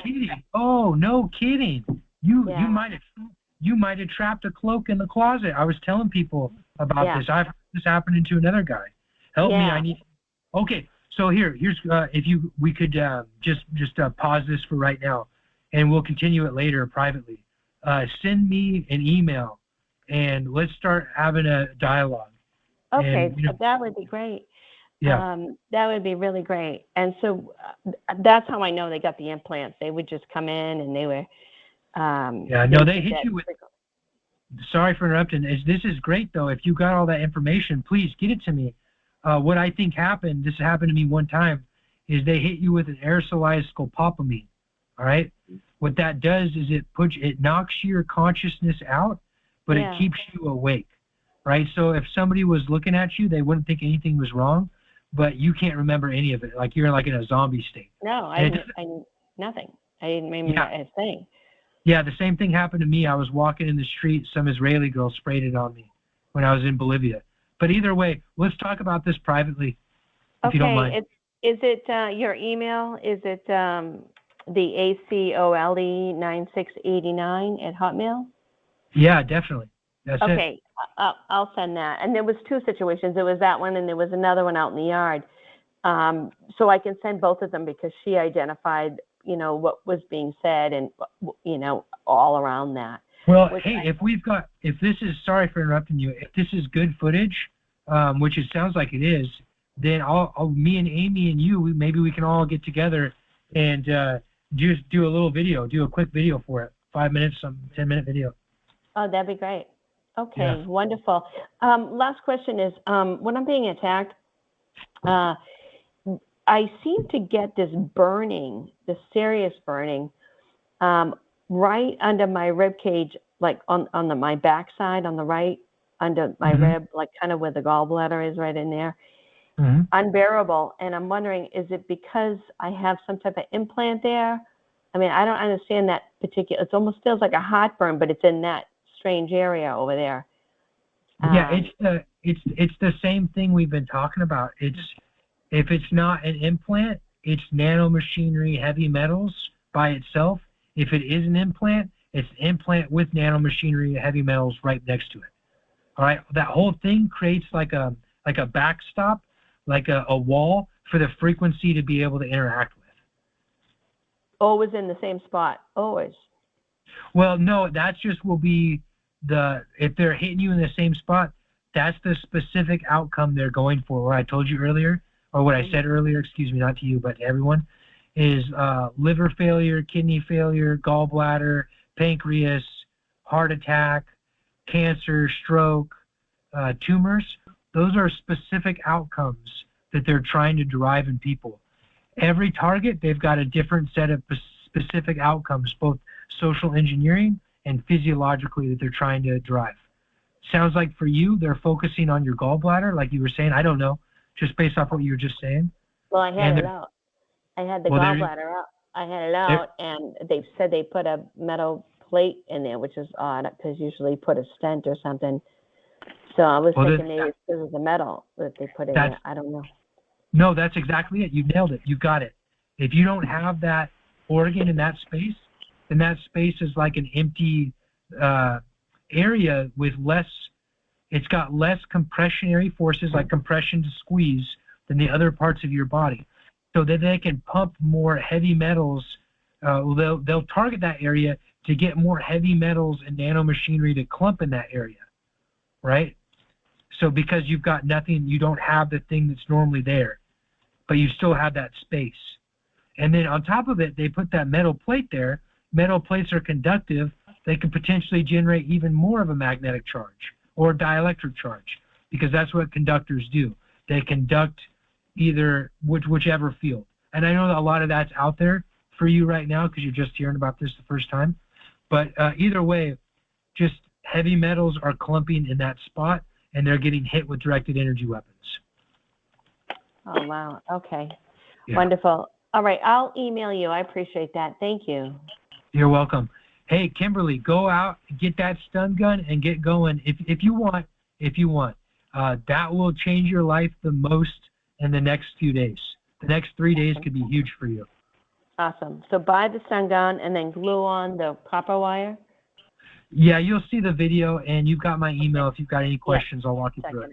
kidding. Oh, no kidding. You might have trapped a cloak in the closet. I was telling people about this. I've heard this happening to another guy. Help me, I need. Okay, so here's if we could just pause this for right now, and we'll continue it later privately. Send me an email, and let's start having a dialogue. Okay, and, that would be great. Yeah. That would be really great. And so that's how I know they got the implants. They would just come in and they were. They hit you with. Sorry for interrupting. This is great though. If you got all that information, please get it to me. What I think happened, this happened to me one time, is they hit you with an aerosolized scopolamine. All right. What that does is it knocks your consciousness out, but it keeps you awake. Right. So if somebody was looking at you, they wouldn't think anything was wrong, but you can't remember any of it. Like you're like in a zombie state. No, I nothing. I didn't remember a thing. Yeah, the same thing happened to me. I was walking in the street. Some Israeli girl sprayed it on me when I was in Bolivia. But either way, let's talk about this privately, if you don't mind. Is it your email? Is it the ACOLE 9689 at Hotmail? Yeah, definitely. That's okay. I'll send that. And there was two situations. There was that one, and there was another one out in the yard. So I can send both of them because she identified, what was being said and, all around that. Well, hey, if this is, sorry for interrupting you, if this is good footage, which it sounds like it is, then me and Amy and you, maybe we can all get together and just do a little video, do a quick video for it, 5 minutes, 10-minute video. Oh, that'd be great. Okay, wonderful. Last question is, when I'm being attacked, I seem to get this burning, this serious burning, right under my rib cage, like on my backside on the right, under my rib, like kind of where the gallbladder is, right in there. Unbearable. And I'm wondering, is it because I have some type of implant there? I mean, I don't understand that particular. It almost feels like a heartburn, but it's in that strange area over there. It's the same thing we've been talking about. If it's not an implant, it's nanomachinery heavy metals by itself. If it is an implant, it's an implant with nanomachinery heavy metals right next to it. All right, that whole thing creates like a backstop, like a wall for the frequency to be able to interact with. Always in the same spot, always. Well, no, that's just will be if they're hitting you in the same spot, that's the specific outcome they're going for. What I told you earlier, or what I said earlier, excuse me, not to you, but to everyone, is liver failure, kidney failure, gallbladder, pancreas, heart attack, cancer, stroke, tumors. Those are specific outcomes that they're trying to derive in people. Every target, they've got a different set of specific outcomes, both social engineering and physiologically, that they're trying to derive. Sounds like for you, they're focusing on your gallbladder, like you were saying. I don't know, just based off what you were just saying. Well, I had it out. I had the gallbladder out. I had it out, and they said they put a metal plate in there, which is odd because usually put a stent or something. So I was thinking maybe it's because of the metal that they put in there. I don't know. No, that's exactly it. You nailed it. You got it. If you don't have that organ in that space, then that space is like an empty area with it's got less compressionary forces, like compression to squeeze, than the other parts of your body. So that they can pump more heavy metals. They'll target that area to get more heavy metals and nanomachinery to clump in that area, right? So because you've got nothing, you don't have the thing that's normally there, but you still have that space. And then on top of it, they put that metal plate there. Metal plates are conductive. They can potentially generate even more of a magnetic charge or dielectric charge, because that's what conductors do. They conduct either whichever field. And I know that a lot of that's out there for you right now because you're just hearing about this the first time. But either way, just heavy metals are clumping in that spot, and they're getting hit with directed energy weapons. Oh, wow. Okay. Yeah. Wonderful. All right. I'll email you. I appreciate that. Thank you. You're welcome. Hey, Kimberly, go out, get that stun gun, and get going if you want. That will change your life the most in the next few days. The next 3 days could be huge for you. Awesome. So buy the stun gun and then glue on the copper wire? Yeah, you'll see the video, and you've got my email. If you've got any questions, I'll walk you through it.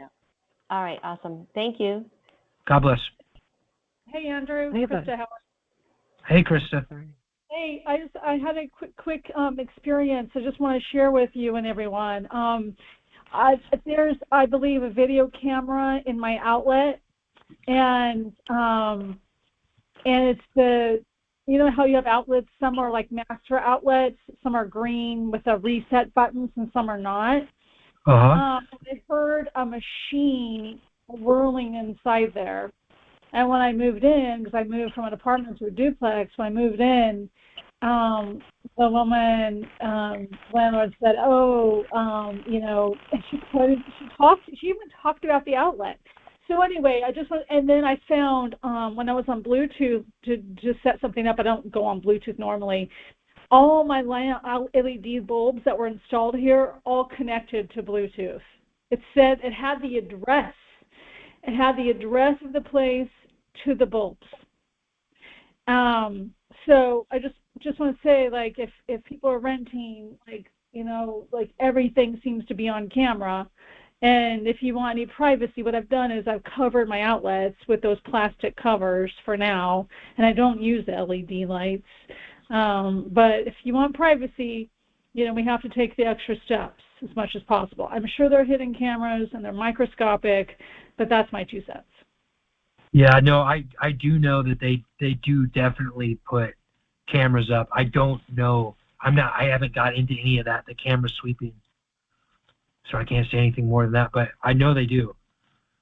All right, awesome. Thank you. God bless. Hey, Andrew. Hey, Krista, how are you? Hey, Krista. Hey, I had a quick experience I just want to share with you and everyone. There's, I believe, a video camera in my outlet, and it's the, you know how you have outlets, some are like master outlets, some are green with a reset buttons, and some are not. I heard a machine whirling inside there. And when I moved in, because I moved from an apartment to a duplex, when I moved in, the woman, landlord said, you know, and she even talked about the outlet. So anyway, and then I found, when I was on Bluetooth to set something up, I don't go on Bluetooth normally, all my LED bulbs that were installed here, all connected to Bluetooth. It said, it had the address of the place to the bulbs. So I just want to say, like, if people are renting, like, you know, like everything seems to be on camera, and if you want any privacy, what I've done is I've covered my outlets with those plastic covers for now, and I don't use the LED lights. But if you want privacy, you know, we have to take the extra steps as much as possible. I'm sure they're hidden cameras and they're microscopic, but that's my 2 cents. Yeah, no, I do know that they do definitely put cameras up. I don't know. I haven't got into any of that, the camera sweeping. So I can't say anything more than that, but I know they do.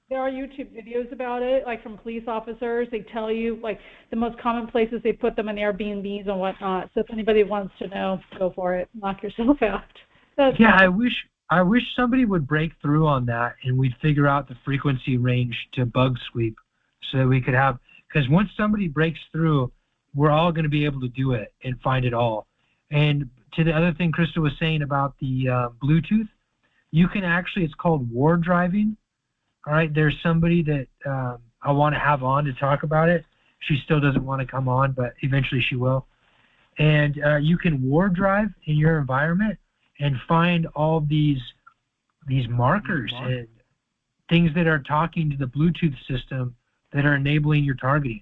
There are YouTube videos about it, like from police officers. They tell you, like, the most common places they put them in Airbnbs and whatnot. So if anybody wants to know, go for it. Knock yourself out. Yeah, I wish somebody would break through on that and we'd figure out the frequency range to bug sweep so that we could have, because once somebody breaks through, we're all going to be able to do it and find it all. And to the other thing Krista was saying about the Bluetooth, you can actually, it's called war driving. All right, there's somebody that I want to have on to talk about it. She still doesn't want to come on, but eventually she will. And you can war drive in your environment and find all these markers and things that are talking to the Bluetooth system that are enabling your targeting.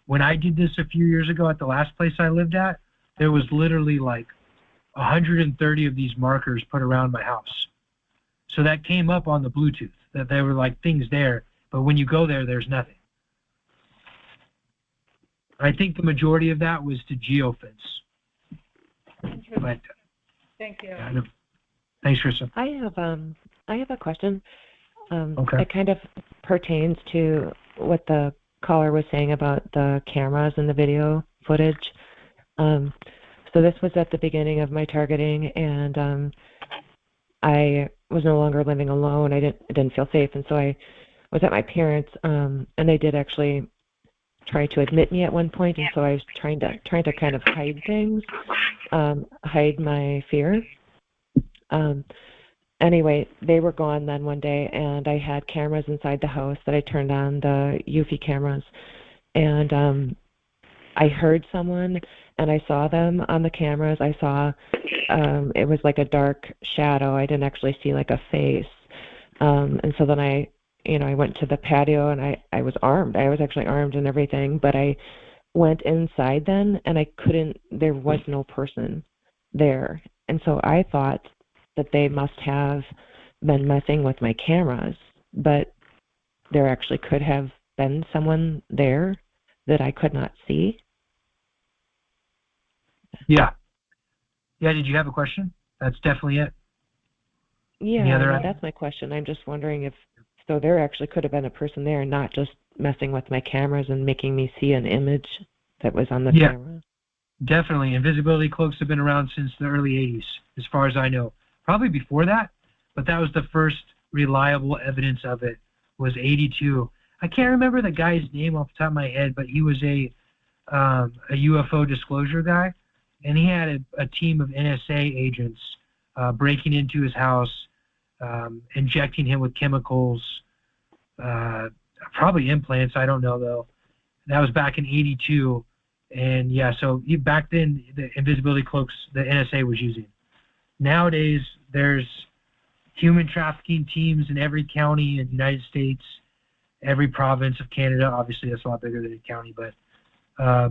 When I did this a few years ago at the last place I lived at, there was literally like 130 of these markers put around my house. So that came up on the Bluetooth, that there were like things there, but when you go there, there's nothing. I think the majority of that was to geofence. But, thank you. Yeah, thanks, Krista. I have a question. Okay. It kind of pertains to what the caller was saying about the cameras and the video footage. So this was at the beginning of my targeting, and I was no longer living alone. I didn't feel safe, and so I was at my parents', and they did actually try to admit me at one point, and so I was trying to kind of hide things, hide my fear. Anyway, they were gone then one day, and I had cameras inside the house that I turned on, the UFI cameras, and I heard someone, and I saw them on the cameras. I saw it was like a dark shadow. I didn't actually see like a face, and so then I went to the patio, and I was armed. I was actually armed and everything, but I went inside then, and there was no person there, and so I thought that they must have been messing with my cameras, but there actually could have been someone there that I could not see. Yeah. Did you have a question? That's definitely it. Yeah, that's my question. I'm just wondering so there actually could have been a person there, not just messing with my cameras and making me see an image that was on the camera. Definitely. Invisibility cloaks have been around since the early 80s, as far as I know. Probably before that, but that was the first reliable evidence of it, was 82. I can't remember the guy's name off the top of my head, but he was a UFO disclosure guy, and he had a team of NSA agents breaking into his house, injecting him with chemicals, probably implants. I don't know though. That was back in '82, and yeah. So back then, the invisibility cloaks the NSA was using. Nowadays, there's human trafficking teams in every county in the United States, every province of Canada. Obviously, that's a lot bigger than a county, but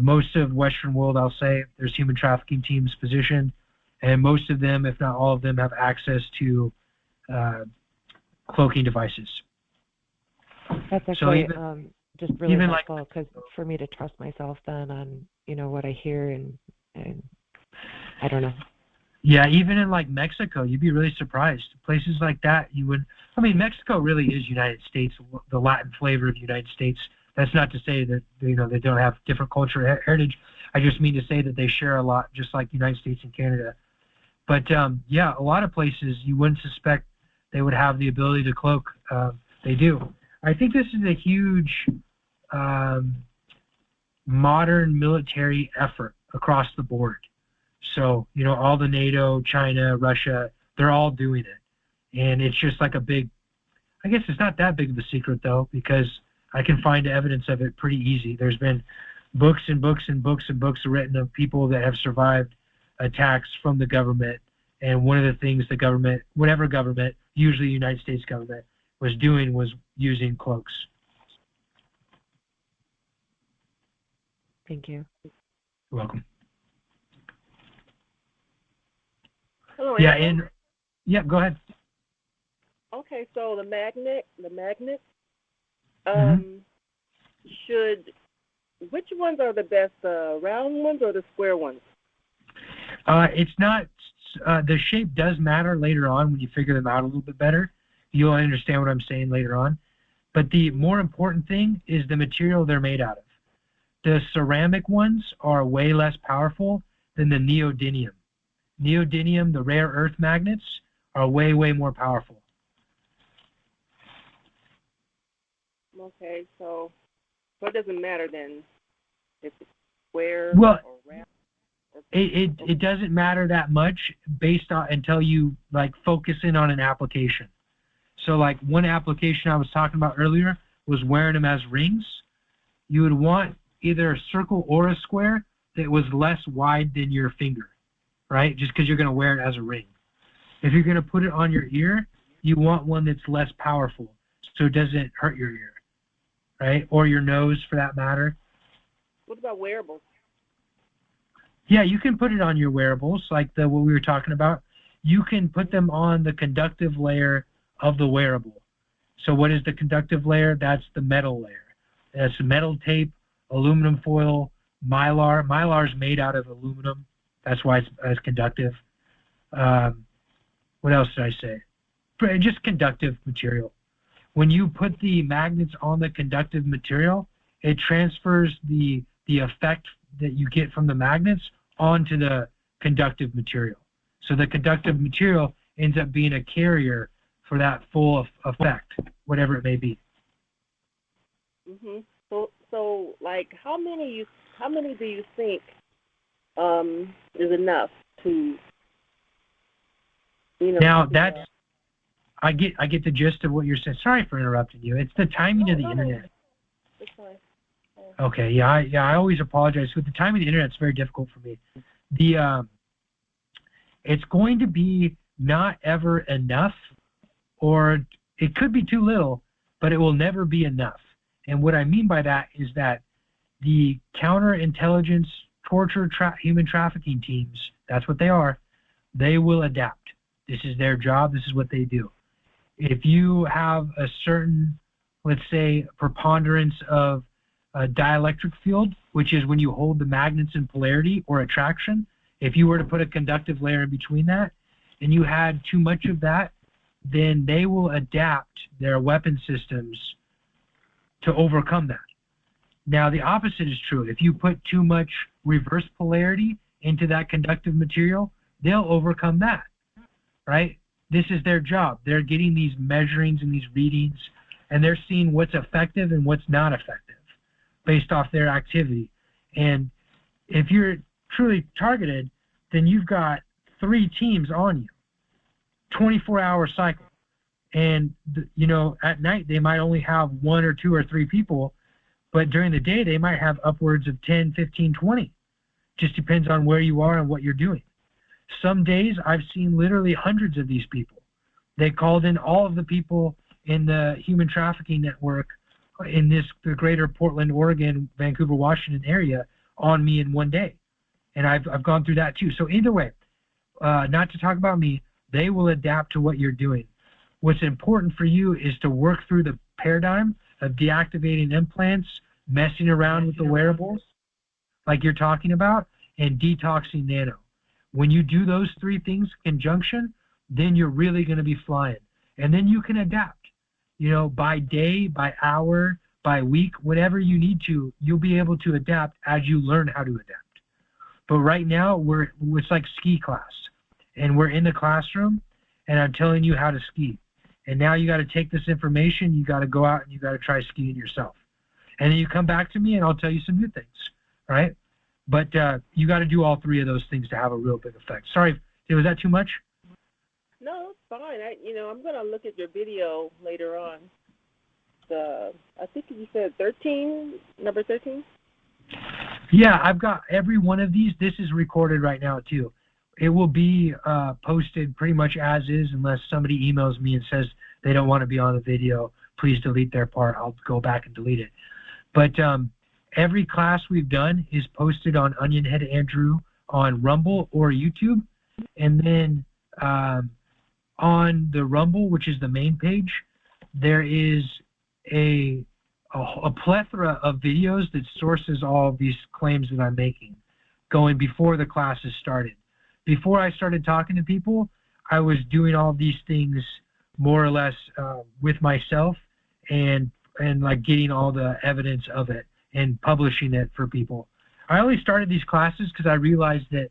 most of Western world, I'll say, there's human trafficking teams positioned, and most of them, if not all of them, have access to cloaking devices. That's actually so even, just really even helpful, because for me to trust myself then on, what I hear and I don't know. Yeah, even in like Mexico, you'd be really surprised. Places like that, Mexico really is United States, the Latin flavor of the United States. That's not to say that, they don't have different culture heritage. I just mean to say that they share a lot, just like the United States and Canada. But yeah, a lot of places you wouldn't suspect they would have the ability to cloak. They do. I think this is a huge modern military effort across the board. So, all the NATO, China, Russia, they're all doing it. And it's just like I guess it's not that big of a secret though, because I can find evidence of it pretty easy. There's been books and books and books and books written of people that have survived attacks from the government. And one of the things the government, whatever government, usually the United States government, was doing was using cloaks. Thank you. You're welcome. Hello, Yeah, go ahead. Okay, so the magnet, which ones are the best, round ones or the square ones? It's not, the shape does matter later on when you figure them out a little bit better. You'll understand what I'm saying later on. But the more important thing is the material they're made out of. The ceramic ones are way less powerful than the neodymium. Neodymium, the rare earth magnets, are way, way more powerful. Okay, so it doesn't matter then if it's square or round? It doesn't matter that much based on until you focus in on an application. So one application I was talking about earlier was wearing them as rings. You would want either a circle or a square that was less wide than your finger, right? Just because you're going to wear it as a ring. If you're going to put it on your ear, you want one that's less powerful so it doesn't hurt your ear, right? Or your nose for that matter. What about wearables? Yeah, you can put it on your wearables, like what we were talking about. You can put them on the conductive layer of the wearable. So what is the conductive layer? That's the metal layer. That's metal tape, aluminum foil, mylar. Mylar is made out of aluminum. That's why it's conductive. What else did I say? Just conductive material. When you put the magnets on the conductive material, it transfers the effect that you get from the magnets onto the conductive material. So the conductive material ends up being a carrier for that full effect, whatever it may be. Mhm. So how many do you think is enough to Now that's I get the gist of what you're saying. Sorry for interrupting you. It's the timing of the internet. It's fine. Okay, yeah, I always apologize. With the timing of the internet, it's very difficult for me. It's going to be not ever enough, or it could be too little, but it will never be enough. And what I mean by that is that the counterintelligence, torture, human trafficking teams, that's what they are, they will adapt. This is their job. This is what they do. If you have a certain, let's say, preponderance of a dielectric field, which is when you hold the magnets in polarity or attraction, if you were to put a conductive layer in between that and you had too much of that, then they will adapt their weapon systems to overcome that. Now, the opposite is true. If you put too much reverse polarity into that conductive material, they'll overcome that, right? This is their job. They're getting these measurings and these readings, and they're seeing what's effective and what's not effective based off their activity. And if you're truly targeted, then you've got 3 teams on you, 24-hour cycle. And, at night they might only have 1 or 2 or 3 people, but during the day they might have upwards of 10, 15, 20. Just depends on where you are and what you're doing. Some days I've seen literally hundreds of these people. They called in all of the people in the human trafficking network in the greater Portland, Oregon, Vancouver, Washington area on me in one day. And I've gone through that too. So either way, not to talk about me, they will adapt to what you're doing. What's important for you is to work through the paradigm of deactivating implants, messing around with the wearables, like you're talking about, and detoxing nano. When you do those 3 things in conjunction, then you're really going to be flying. And then you can adapt, by day, by hour, by week, whatever you need to, you'll be able to adapt as you learn how to adapt. But right now, it's like ski class. And we're in the classroom, and I'm telling you how to ski. And now you got to take this information, you got to go out and you got to try skiing yourself. And then you come back to me and I'll tell you some new things, right? But you got to do all 3 of those things to have a real big effect. Sorry, was that too much? No, it's fine. I'm going to look at your video later on. I think you said number 13? Yeah, I've got every one of these. This is recorded right now too. It will be posted pretty much as is unless somebody emails me and says they don't want to be on the video. Please delete their part. I'll go back and delete it. But every class we've done is posted on Onionhead Andrew on Rumble or YouTube. And then on the Rumble, which is the main page, there is a plethora of videos that sources all of these claims that I'm making going before the classes started. Before I started talking to people, I was doing all these things more or less with myself and like getting all the evidence of it and publishing it for people. I only started these classes because I realized that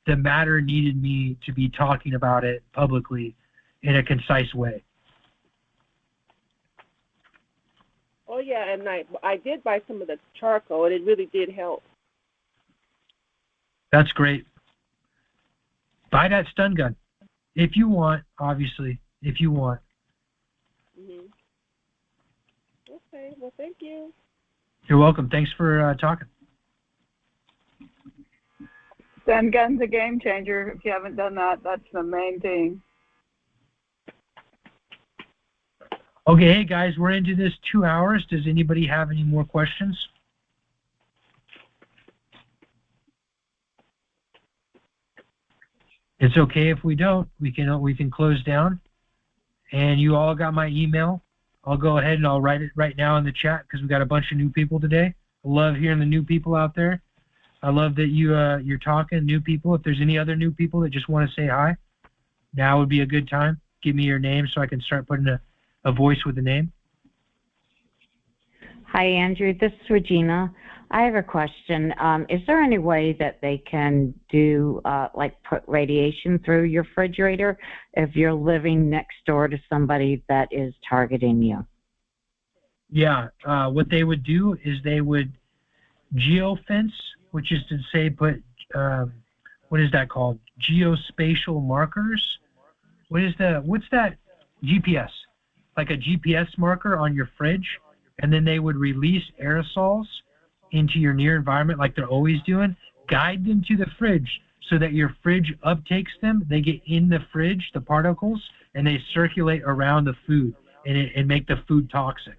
the matter needed me to be talking about it publicly in a concise way. Oh, yeah, and I did buy some of the charcoal, and it really did help. That's great. Buy that stun gun. If you want, obviously, if you want. Mm-hmm. Okay, well, thank you. You're welcome. Thanks for talking. Stun gun's a game changer. If you haven't done that, that's the main thing. Okay, hey guys, we're into this 2 hours. Does anybody have any more questions? It's okay if we don't. We can close down. And you all got my email. I'll go ahead and I'll write it right now in the chat because we got a bunch of new people today. I love hearing the new people out there. I love that you're talking, new people. If there's any other new people that just want to say hi, now would be a good time. Give me your name so I can start putting a voice with the name. Hi, Andrew. This is Regina. I have a question. Is there any way that they can do, put radiation through your refrigerator if you're living next door to somebody that is targeting you? Yeah. What they would do is they would geofence, which is to say put, what is that called? Geospatial markers? What's that? GPS. Like a GPS marker on your fridge, and then they would release aerosols into your near environment like they're always doing, guide them to the fridge so that your fridge uptakes them. They get in the fridge, the particles, and they circulate around the food and make the food toxic.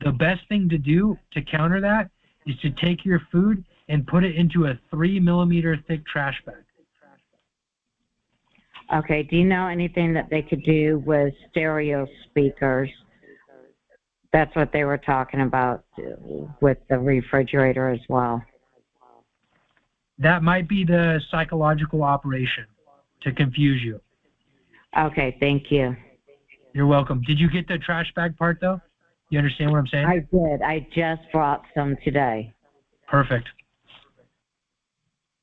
The best thing to do to counter that is to take your food and put it into a 3 millimeter thick trash bag. Okay, do you know anything that they could do with stereo speakers? That's what they were talking about with the refrigerator as well. That might be the psychological operation to confuse you. Okay, thank you. You're welcome. Did you get the trash bag part, though? You understand what I'm saying? I did. I just brought some today. Perfect.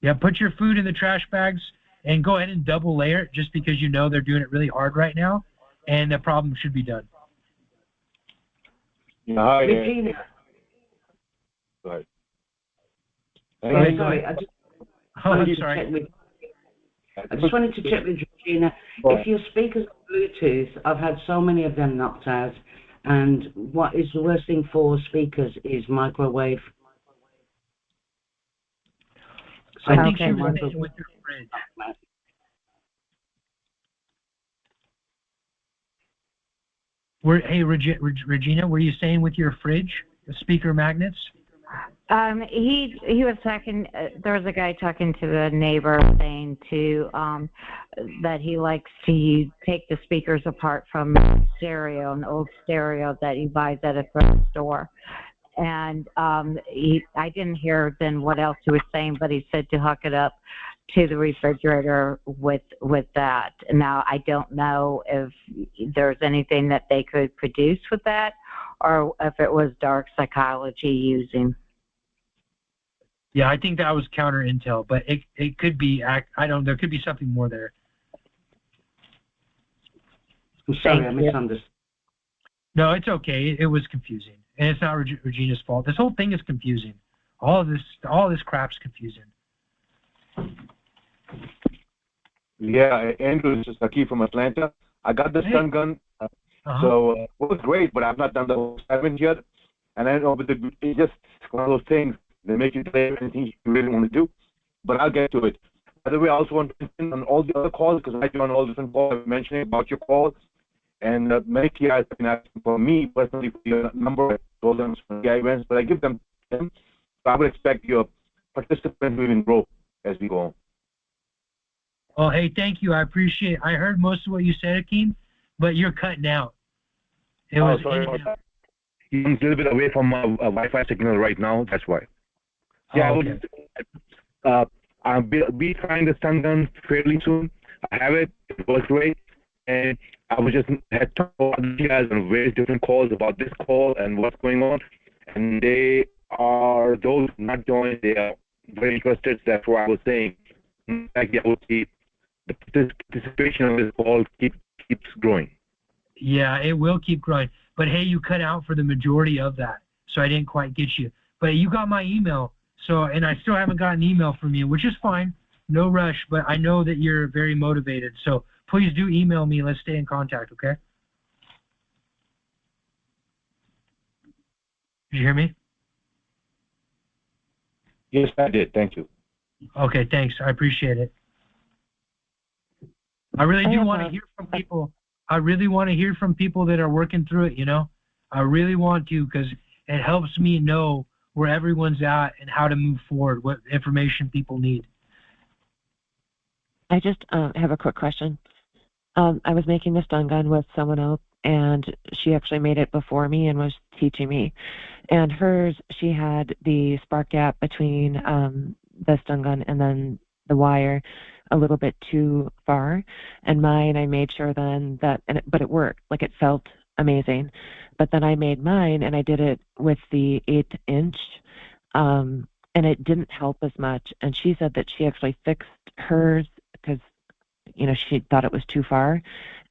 Yeah, put your food in the trash bags and go ahead and double layer it just because you know they're doing it really hard right now, and the problem should be done. Hi, Regina. Go ahead. Sorry, I just I'm wanted to sorry. check with. I just wanted to check with Regina. If your speakers are Bluetooth, I've had so many of them knocked out. And what is the worst thing for speakers is microwave. So I think she was saying with your fridge. Hey, Regina, were you saying with your fridge, the speaker magnets? He was talking. There was a guy talking to the neighbor saying that he likes to take the speakers apart from stereo, an old stereo that he buys at a thrift store. And I didn't hear then what else he was saying, but he said to hook it up to the refrigerator with that. Now I don't know if there's anything that they could produce with that, or if it was dark psychology using. Yeah, I think that was counter intel, but it could be, I don't know, there could be something more there. I'm sorry, I misunderstood. No, it's okay. It was confusing. And it's not Regina's fault. This whole thing is confusing. All this crap's confusing. Yeah, Andrew, this is Aki from Atlanta. I got the stun gun, so it was great, but I've not done the experiment yet. And I know, but it's just one of those things. They make you play anything you really want to do, but I'll get to it. By the way, I also want to mention on all the other calls, because I join all different calls, I'm mentioning about your calls, and many TIs have been asking for me personally for your number. I told them some TI events, but I give them to them. So I would expect your participants to even grow as we go on. Oh, hey, thank you. I appreciate it. I heard most of what you said, Akeem, but you're cutting out. Sorry about that. I'm a little bit away from my Wi-Fi signal right now, that's why. Yeah, okay. I'll be trying the stun gun fairly soon. I have it. It works great. And I was just had talked to you guys on various different calls about this call and what's going on. And they are, those not joined, they are very interested. That's why I was saying, like, I would see the participation on this call keeps growing. Yeah, it will keep growing. But hey, you cut out for the majority of that, so I didn't quite get you. But you got my email. So, and I still haven't gotten an email from you, which is fine. No rush, but I know that you're very motivated. So please do email me. Let's stay in contact, okay? Did you hear me? Yes, I did. Thank you. Okay, thanks. I appreciate it. I really do want to hear from people. I really want to hear from people that are working through it, you know? I really want to, because it helps me know where everyone's at and how to move forward, what information people need. I just have a quick question. I was making the stun gun with someone else, and she actually made it before me and was teaching me. And hers, she had the spark gap between the stun gun and then the wire a little bit too far. And mine, I made sure then that, but it worked. Like, it felt amazing. But then I made mine, and I did it with the 8-inch, and it didn't help as much. And she said that she actually fixed hers because, you know, she thought it was too far.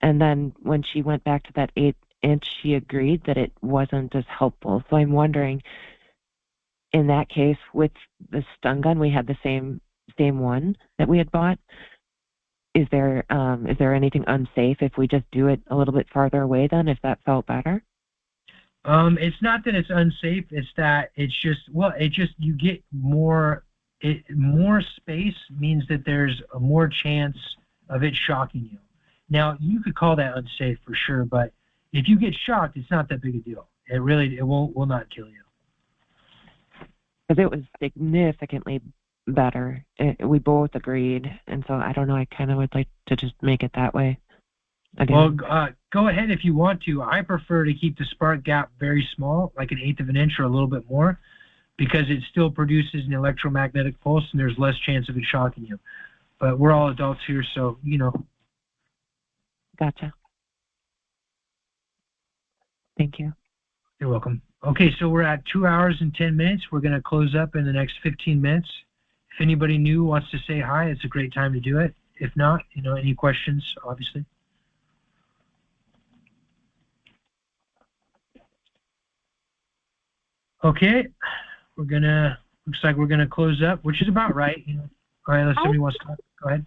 And then when she went back to that 8-inch, she agreed that it wasn't as helpful. So I'm wondering, in that case, with the stun gun, we had the same one that we had bought. Is there anything unsafe if we just do it a little bit farther away then, if that felt better? It's not that it's unsafe. It's that it's just, well, it just, you get more space means that there's a more chance of it shocking you. Now, you could call that unsafe for sure, but if you get shocked, it's not that big a deal. It will not kill you. Because it was significantly better. We both agreed, and so I don't know. I kind of would like to just make it that way. Well, go ahead if you want to. I prefer to keep the spark gap very small, like 1/8 of an inch or a little bit more, because it still produces an electromagnetic pulse and there's less chance of it shocking you. But we're all adults here, so, you know. Gotcha. Thank you. You're welcome. Okay, so we're at 2 hours and 10 minutes. We're going to close up in the next 15 minutes. If anybody new wants to say hi, it's a great time to do it. If not, you know, any questions, obviously. Okay, looks like we're gonna close up, which is about right. You know. All right, unless somebody wants to talk, go ahead.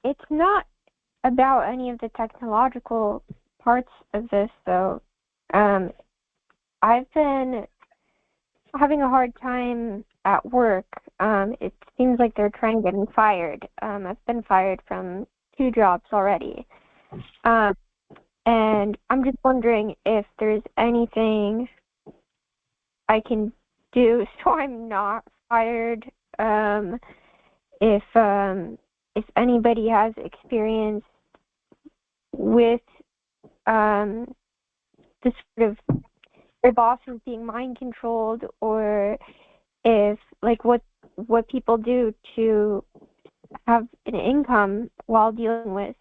It's not about any of the technological parts of this, though. I've been having a hard time at work. It seems like they're trying to get me fired. I've been fired from 2 jobs already. And I'm just wondering if there's anything I can do so I'm not fired. If anybody has experience with this sort of their bosses being mind controlled, or if like what people do to have an income while dealing with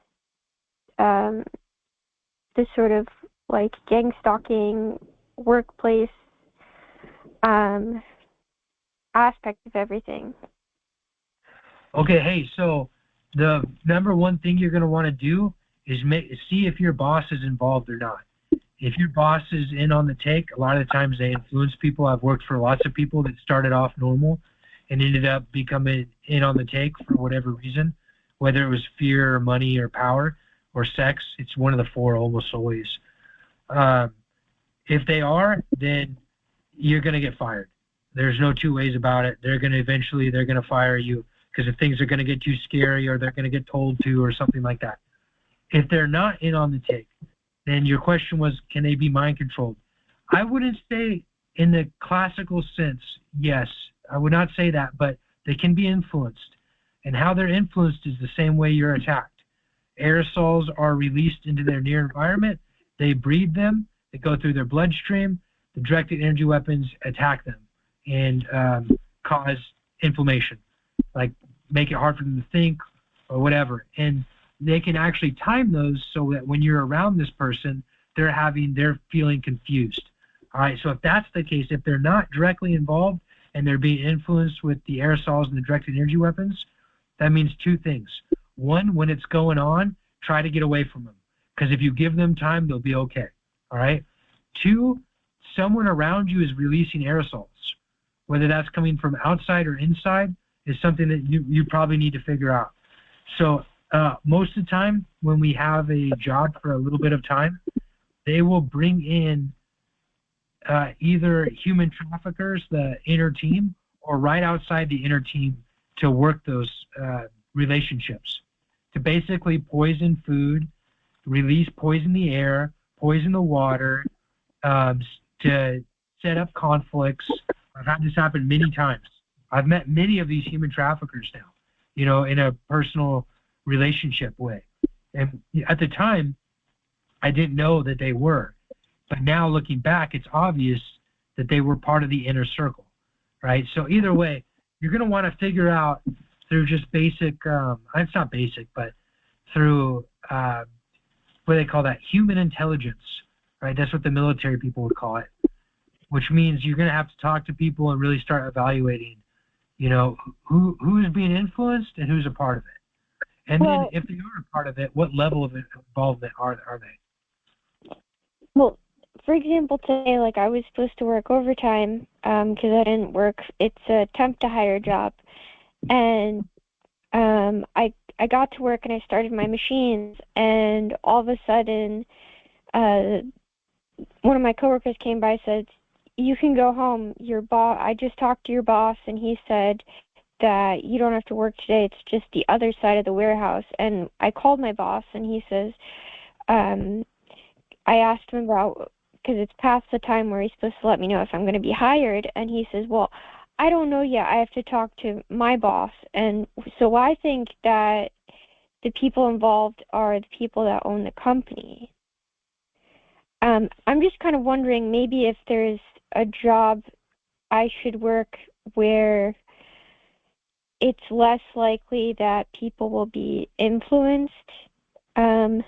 this sort of like gang stalking workplace aspect of everything. Okay, hey, so the number one thing you're going to want to do is see if your boss is involved or not. If your boss is in on the take, a lot of the times they influence people. I've worked for lots of people that started off normal and ended up becoming in on the take for whatever reason, whether it was fear or money or power or sex. It's one of the 4 almost always. If they are, then you're going to get fired. There's no 2 ways about it. They're going to fire you because if things are going to get too scary or they're going to get told to or something like that. If they're not in on the take, then your question was, can they be mind controlled? I wouldn't say in the classical sense, yes. I would not say that, but they can be influenced. And how they're influenced is the same way you're attacked. Aerosols are released into their near environment. They breathe them. They go through their bloodstream. The directed energy weapons attack them and cause inflammation, like make it hard for them to think or whatever. And they can actually time those so that when you're around this person, they're feeling confused. All right, so if that's the case, if they're not directly involved and they're being influenced with the aerosols and the directed energy weapons, that means 2 things. 1, when it's going on, try to get away from them, because if you give them time, they'll be okay. All right. 2, someone around you is releasing aerosols. Whether that's coming from outside or inside is something that you probably need to figure out. So most of the time when we have a job for a little bit of time, they will bring in either human traffickers, the inner team, or right outside the inner team to work those relationships, to basically poison food, release poison the air, poison the water, to set up conflicts. I've had this happen many times. I've met many of these human traffickers now, in a personal relationship way. And at the time, I didn't know that they were. But now looking back, it's obvious that they were part of the inner circle, right? So either way, you're going to want to figure out through just basic, it's not basic, but through, what do they call that? Human intelligence, right? That's what the military people would call it, which means you're going to have to talk to people and really start evaluating, who is being influenced and who's a part of it. And then if they are a part of it, what level of involvement are they? Well, for example, today, like I was supposed to work overtime because I didn't work. It's a temp to hire job. And I got to work and I started my machines, and all of a sudden one of my coworkers came by and said, "You can go home. I just talked to your boss and he said that you don't have to work today. It's just the other side of the warehouse." And I called my boss and he says, I asked him about, because it's past the time where he's supposed to let me know if I'm going to be hired, and he says, "Well, I don't know yet. I have to talk to my boss." And so I think that the people involved are the people that own the company. I'm just kind of wondering maybe if there's a job I should work where it's less likely that people will be influenced. The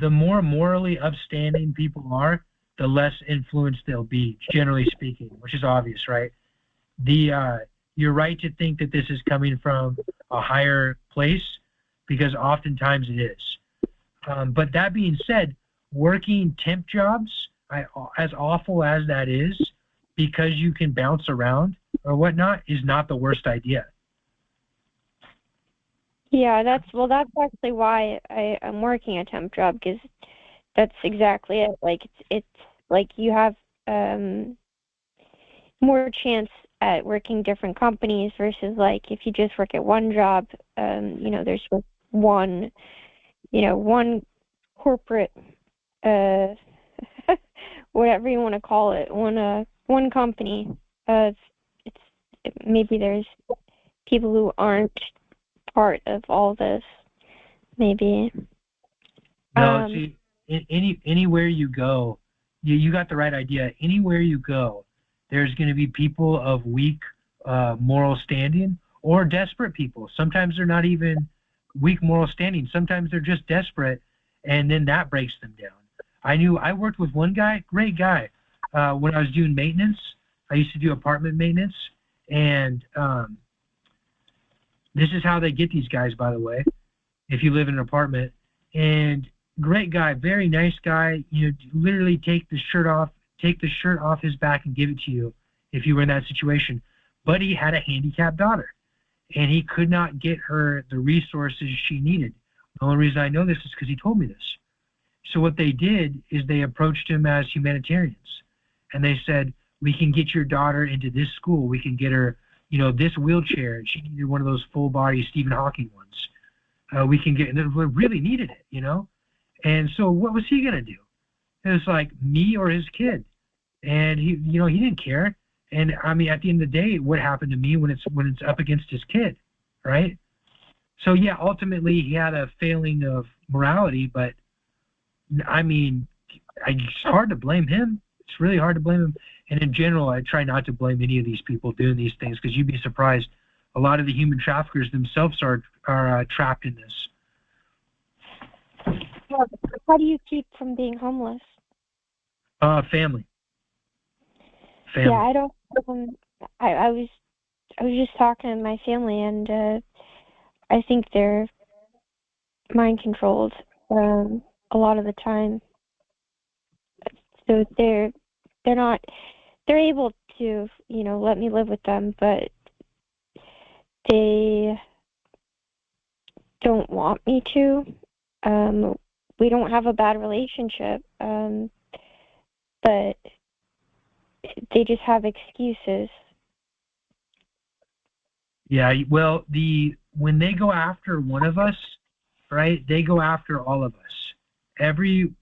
more morally upstanding people are, the less influenced they'll be, generally speaking, which is obvious, right? You're right to think that this is coming from a higher place, because oftentimes it is. But that being said, working temp jobs, as awful as that is, because you can bounce around or whatnot, is not the worst idea. Yeah, that's actually why I'm working a temp job, because that's exactly it. Like it's like you have more chance at working different companies versus like if you just work at one job, there's just one corporate whatever you want to call it, one company. Maybe there's people who aren't part of all this. Maybe. No, see, anywhere you go, you got the right idea. Anywhere you go, there's going to be people of weak moral standing or desperate people. Sometimes they're not even weak moral standing. Sometimes they're just desperate, and then that breaks them down. I worked with one guy, great guy, when I was doing maintenance. I used to do apartment maintenance, and this is how they get these guys, by the way, if you live in an apartment. And great guy, very nice guy. Literally take the shirt off his back and give it to you if you were in that situation. But he had a handicapped daughter, and he could not get her the resources she needed. The only reason I know this is because he told me this. So what they did is they approached him as humanitarians, and they said, we can get your daughter into this school. We can get her, this wheelchair. She needed one of those full-body Stephen Hawking ones. We can get, and they really needed it, And so what was he going to do? It was like me or his kid. And he didn't care. And I mean, at the end of the day, what happened to me when it's up against his kid, right? So yeah, ultimately he had a failing of morality, but I mean, it's hard to blame him. It's really hard to blame him. And in general, I try not to blame any of these people doing these things, because you'd be surprised. A lot of the human traffickers themselves are trapped in this. How do you keep from being homeless? Family. Yeah, I don't. I was just talking to my family, and I think they're mind controlled a lot of the time. So they're able to let me live with them, but they don't want me to. We don't have a bad relationship, but they just have excuses. Yeah, well, when they go after one of us, right, they go after all of us. Every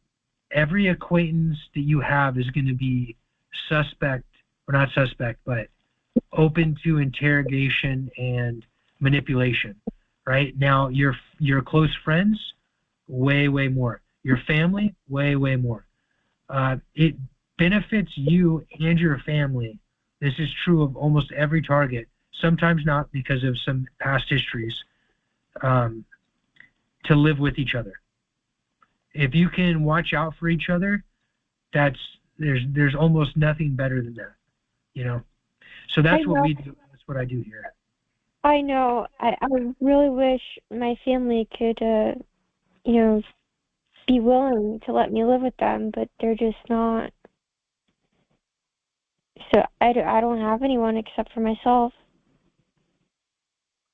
acquaintance that you have is going to be suspect, or not suspect, but open to interrogation and manipulation, right? Now, your close friends, way more. Your family, way more. It benefits you and your family. This is true of almost every target. Sometimes not, because of some past histories, to live with each other. If you can watch out for each other, there's almost nothing better than that, So that's what we do. That's what I do here. I know. I really wish my family could, be willing to let me live with them, but they're just not. So I don't have anyone except for myself.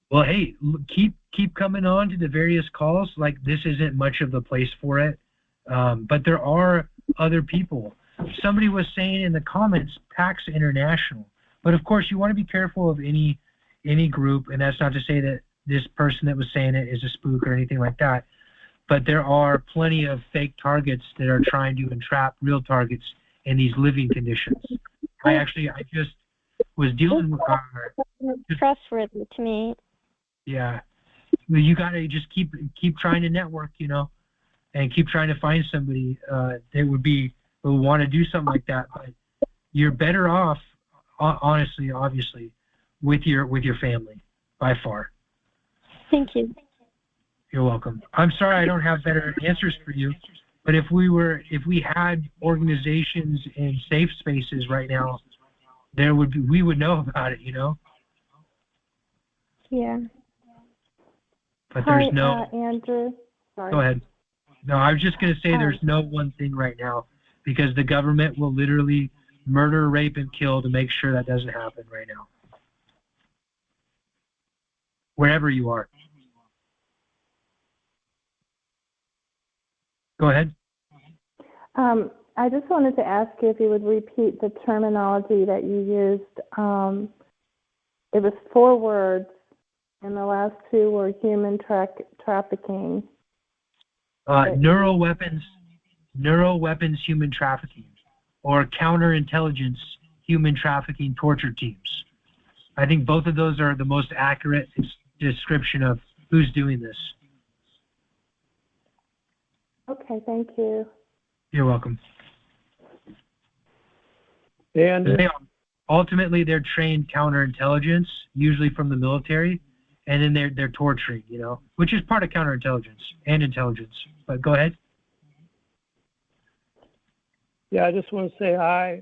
Well, hey, keep coming on to the various calls. Like, this isn't much of the place for it, but there are other people. Somebody was saying in the comments, PAX International, but of course you want to be careful of any group, and that's not to say that this person that was saying it is a spook or anything like that. But there are plenty of fake targets that are trying to entrap real targets in these living conditions. I just was dealing with trustworthy to me. Yeah, you got to just keep trying to network, and keep trying to find somebody that will want to do something like that. But you're better off, honestly, obviously, with your family by far. Thank you. You're welcome. I'm sorry I don't have better answers for you, but if we had organizations and safe spaces right now, we would know about it, Yeah. But there's no. Andrew. Sorry. Go ahead. No, I was just going to say there's no one thing right now, because the government will literally murder, rape, and kill to make sure that doesn't happen right now. Wherever you are. Go ahead. I just wanted to ask you if you would repeat the terminology that you used. It was 4 words, and the last 2 were human trafficking. Neural weapons, human trafficking, or counterintelligence, human trafficking torture teams. I think both of those are the most accurate description of who's doing this. Okay, thank you. You're welcome. And ultimately, they're trained counterintelligence, usually from the military, and then they're torturing, which is part of counterintelligence and intelligence. But go ahead. Yeah, I just want to say hi.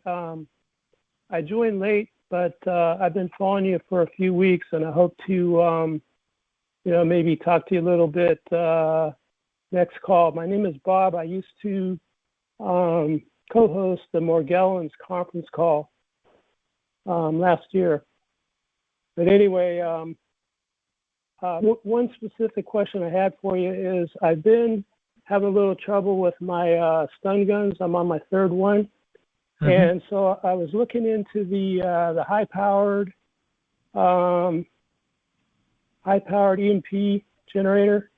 I joined late, but I've been following you for a few weeks, and I hope to, maybe talk to you a little bit next call. My name is Bob. I used to co-host the Morgellons conference call last year. But anyway, one specific question I had for you is I've been having a little trouble with my stun guns. I'm on my 3rd one. Mm-hmm. And so I was looking into the high-powered EMP generator.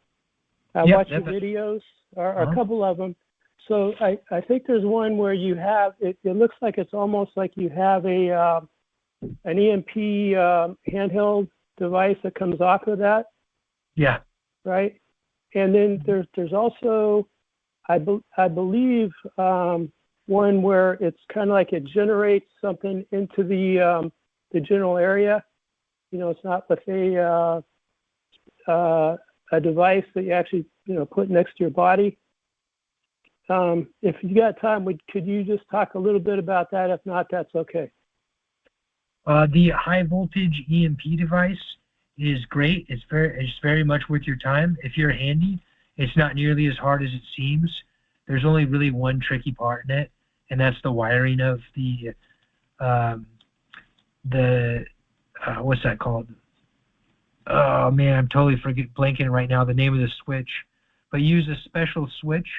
I watched your videos, or a couple of them. So I think there's one where you have, it looks like it's almost like you have an EMP handheld device that comes off of that. Yeah. Right? And then there's also, I believe, one where it's kind of like it generates something into the general area. It's not with a device that you actually put next to your body. If you got time, could you just talk a little bit about that? If not, that's okay. The high voltage EMP device is great. It's very much worth your time. If you're handy, it's not nearly as hard as it seems. There's only really one tricky part in it, and that's the wiring of the what's that called? Oh man, I'm totally blanking right now the name of the switch. But use a special switch,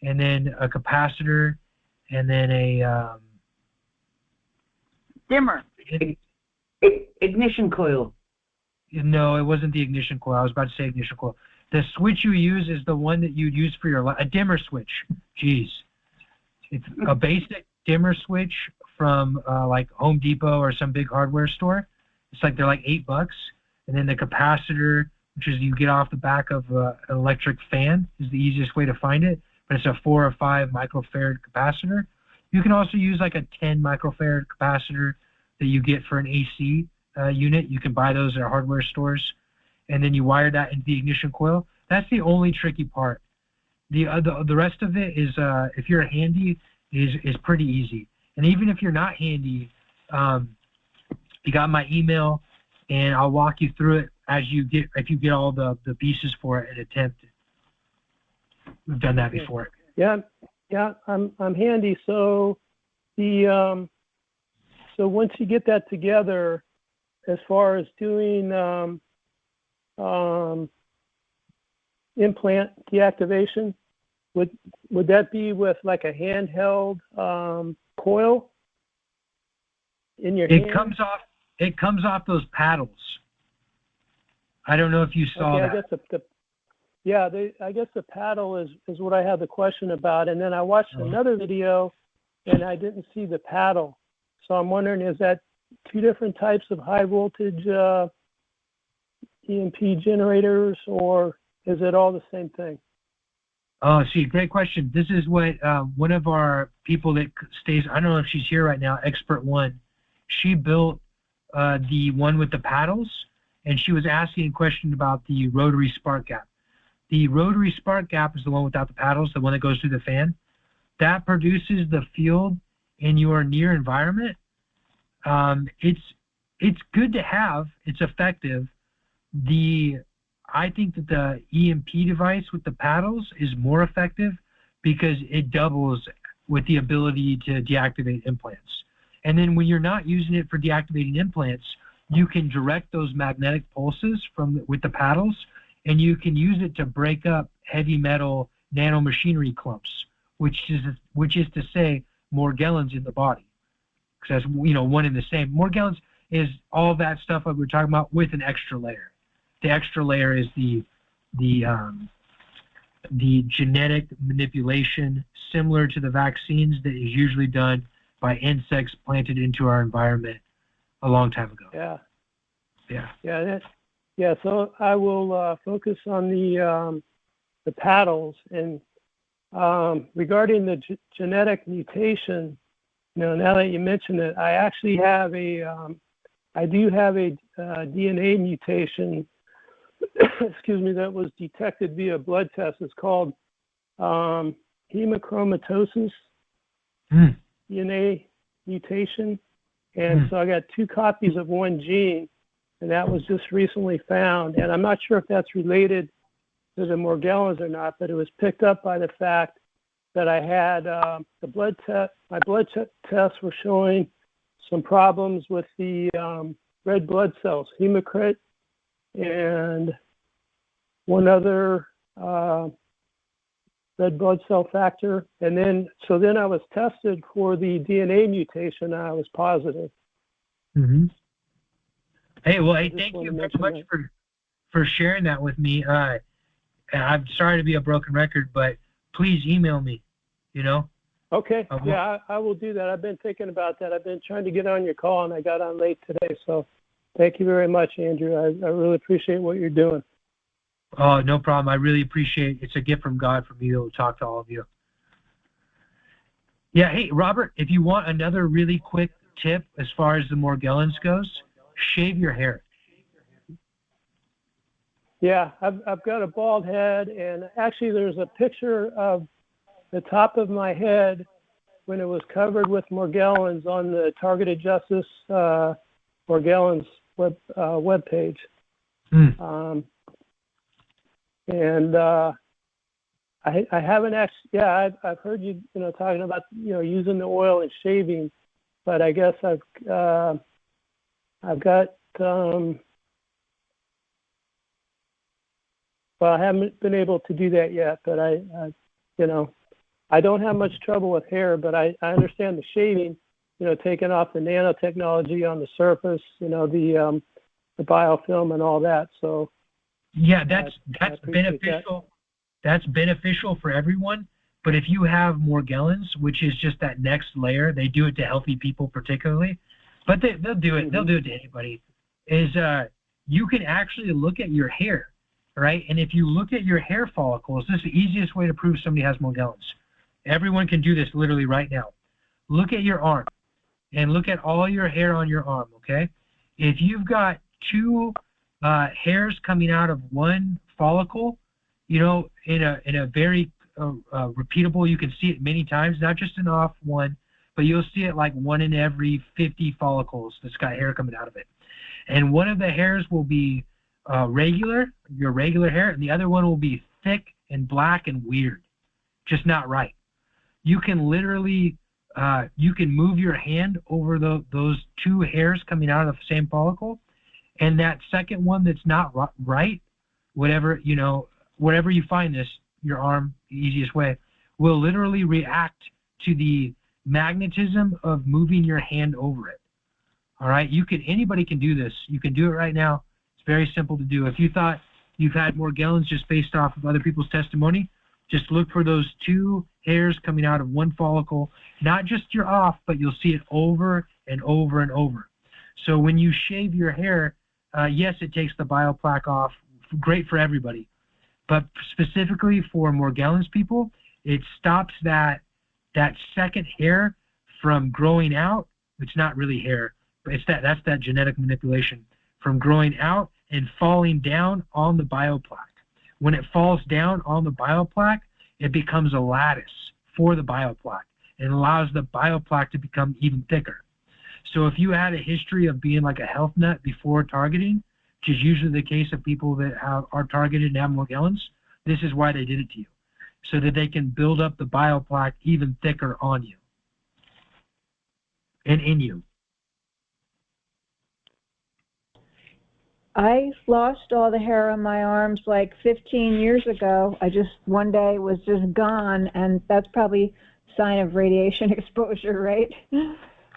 and then a capacitor, and then a dimmer. Ignition coil. No, it wasn't the ignition coil. I was about to say ignition coil. The switch you use is the one that you'd use for a dimmer switch. Jeez. It's a basic dimmer switch from like Home Depot or some big hardware store. It's like they're like $8. And then the capacitor, which is you get off the back of an electric fan, is the easiest way to find it. But it's a 4 or 5 microfarad capacitor. You can also use like a 10 microfarad capacitor that you get for an AC unit. You can buy those at hardware stores. And then you wire that into the ignition coil. That's the only tricky part. The rest of it is, if you're handy, is pretty easy. And even if you're not handy, you got my email, and I'll walk you through it if you get all the pieces for it and attempt it. We've done that before. Yeah, I'm handy. So so once you get that together, as far as doing implant deactivation, would that be with like a handheld coil in your hand? It comes off those paddles. I don't know if you saw that. I guess the paddle is what I had the question about. And then I watched another video, and I didn't see the paddle. So I'm wondering, is that 2 different types of high voltage EMP generators, or is it all the same thing? Oh, see, great question. This is what one of our people that stays, I don't know if she's here right now, Expert One, she built the one with the paddles, and she was asking a question about the rotary spark gap. The rotary spark gap is the one without the paddles, the one that goes through the fan. That produces the field in your near environment. It's good to have. It's effective. I think that the EMP device with the paddles is more effective because it doubles with the ability to deactivate implants. And then when you're not using it for deactivating implants, you can direct those magnetic pulses with the paddles, and you can use it to break up heavy metal nanomachinery clumps, which is to say Morgellons in the body. Because that's, you know, one and the same. Morgellons is all that stuff that we're talking about with an extra layer. The extra layer is the genetic manipulation similar to the vaccines that is usually done by insects planted into our environment a long time ago. Yeah. So I will focus on the paddles, and regarding the genetic mutation. You know, now that you mention it, I actually have I do have a DNA mutation. Excuse me, that was detected via blood test. It's called hemochromatosis DNA mutation. And so I got 2 copies of one gene, and that was just recently found. And I'm not sure if that's related to the Morgellons or not, but it was picked up by the fact that I had the blood test. My blood tests were showing some problems with the red blood cells, hematocrit, and one other red blood cell factor. And then I was tested for the DNA mutation, and I was positive. Mm-hmm. Hey, thank you very much for sharing that with me. I'm sorry to be a broken record, but please email me, you know? Okay. Yeah, I will do that. I've been thinking about that. I've been trying to get on your call, and I got on late today. So thank you very much, Andrew. I really appreciate what you're doing. Oh, no problem. I really appreciate it. It's a gift from God for me to talk to all of you. Yeah, hey, Robert, if you want another really quick tip as far as the Morgellons goes, shave your hair. Yeah, I've got a bald head, and actually there's a picture of the top of my head when it was covered with Morgellons on the Targeted Justice Morgellons webpage. And I haven't actually, yeah, I've heard you talking about, using the oil and shaving, but I guess I've got, well, I haven't been able to do that yet, but I don't have much trouble with hair, but I understand the shaving, taking off the nanotechnology on the surface, the biofilm and all that. So yeah, that's beneficial. That's beneficial for everyone. But if you have Morgellons, which is just that next layer, they do it to healthy people particularly, but they'll do it. Mm-hmm. They'll do it to anybody. You can actually look at your hair, right? And if you look at your hair follicles, this is the easiest way to prove somebody has Morgellons. Everyone can do this literally right now. Look at your arm and look at all your hair on your arm, okay? If you've got 2 hairs coming out of one follicle, in a very repeatable, you can see it many times, not just an off one, but you'll see it like 1 in every 50 follicles that's got hair coming out of it. And one of the hairs will be your regular hair, and the other one will be thick and black and weird, just not right. You can literally, you can move your hand over those 2 hairs coming out of the same follicle, and that second one that's not right, whatever you find this, your arm, the easiest way, will literally react to the magnetism of moving your hand over it. All right, anybody can do this. You can do it right now. It's very simple to do. If you thought you've had Morgellons just based off of other people's testimony, just look for those 2 hairs coming out of one follicle, not just your off, but you'll see it over and over and over. So when you shave your hair, yes, it takes the bioplaque off. Great for everybody. But specifically for Morgellons people, it stops that second hair from growing out. It's not really hair, but that's that genetic manipulation from growing out and falling down on the bioplaque. When it falls down on the bioplaque, it becomes a lattice for the bioplaque and allows the bioplaque to become even thicker. So if you had a history of being like a health nut before targeting, which is usually the case of people that are targeted and have Morgellons, this is why they did it to you, so that they can build up the bioplaque even thicker on you and in you. I lost all the hair on my arms like 15 years ago. I just one day was just gone, and that's probably a sign of radiation exposure, right?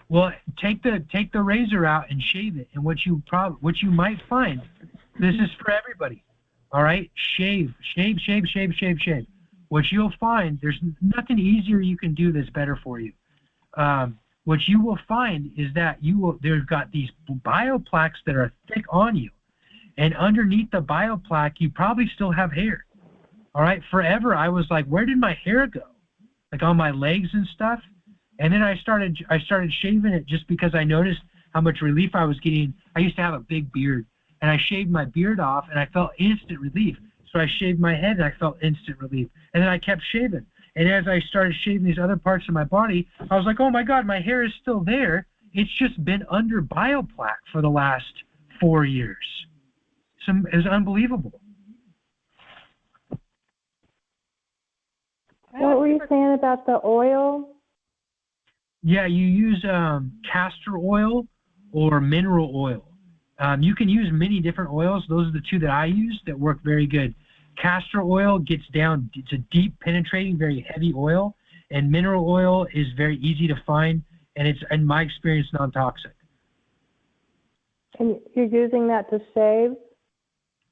Well, take the razor out and shave it, and what you might find, this is for everybody. All right, shave. What you'll find, there's nothing easier you can do that's better for you. What you will find is that there's got these bioplaques that are thick on you, and underneath the bioplaque, you probably still have hair. All right, forever I was like, where did my hair go? Like on my legs and stuff. And then I started shaving it just because I noticed how much relief I was getting. I used to have a big beard, and I shaved my beard off, and I felt instant relief. So I shaved my head, and I felt instant relief. And then I kept shaving. And as I started shaving these other parts of my body, I was like, oh my God, my hair is still there. It's just been under bioplaque for the last 4 years. It's unbelievable. What were you saying about the oil? Yeah, you use castor oil or mineral oil. You can use many different oils. Those are the two that I use that work very good. Castor oil gets down, it's a deep penetrating, very heavy oil, and mineral oil is very easy to find, and it's, in my experience, non-toxic. And you're using that to shave?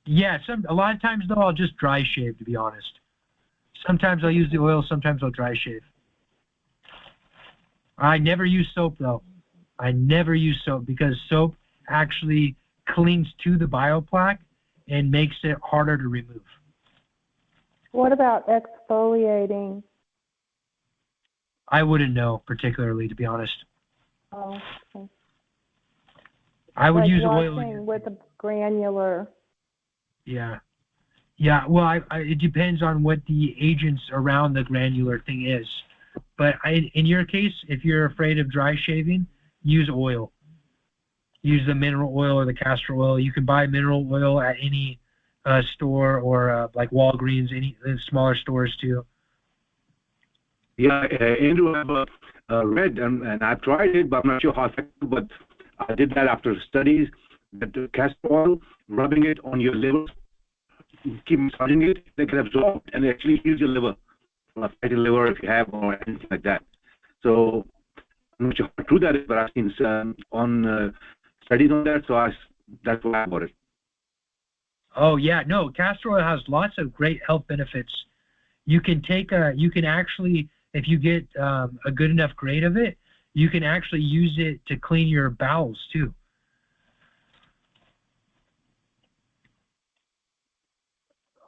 Yeah, a lot of times, though, I'll just dry shave, to be honest. Sometimes I'll use the oil, sometimes I'll dry shave. I never use soap, though. I never use soap because soap actually clings to the bioplaque and makes it harder to remove. What about exfoliating? I wouldn't know particularly, to be honest. Oh, okay. I would like use washing oil. with a granular. Yeah. Yeah, well, it depends on what the agents around the granular thing is. But in your case, if you're afraid of dry shaving, use oil. Use the mineral oil or the castor oil. You can buy mineral oil at any store or like Walgreens, any smaller stores too. Yeah, Andrew, I've read and I've tried it, but I'm not sure how effective. But I did that after studies. That the castor oil, rubbing it on your liver, keep massaging it, they get absorbed and actually heals your liver, fatty liver if you have or anything like that. So I'm not sure how true that is, but I've seen on studies on that, so that's why I bought it. Oh yeah, no, castor oil has lots of great health benefits. You can actually, if you get a good enough grade of it, you can actually use it to clean your bowels too.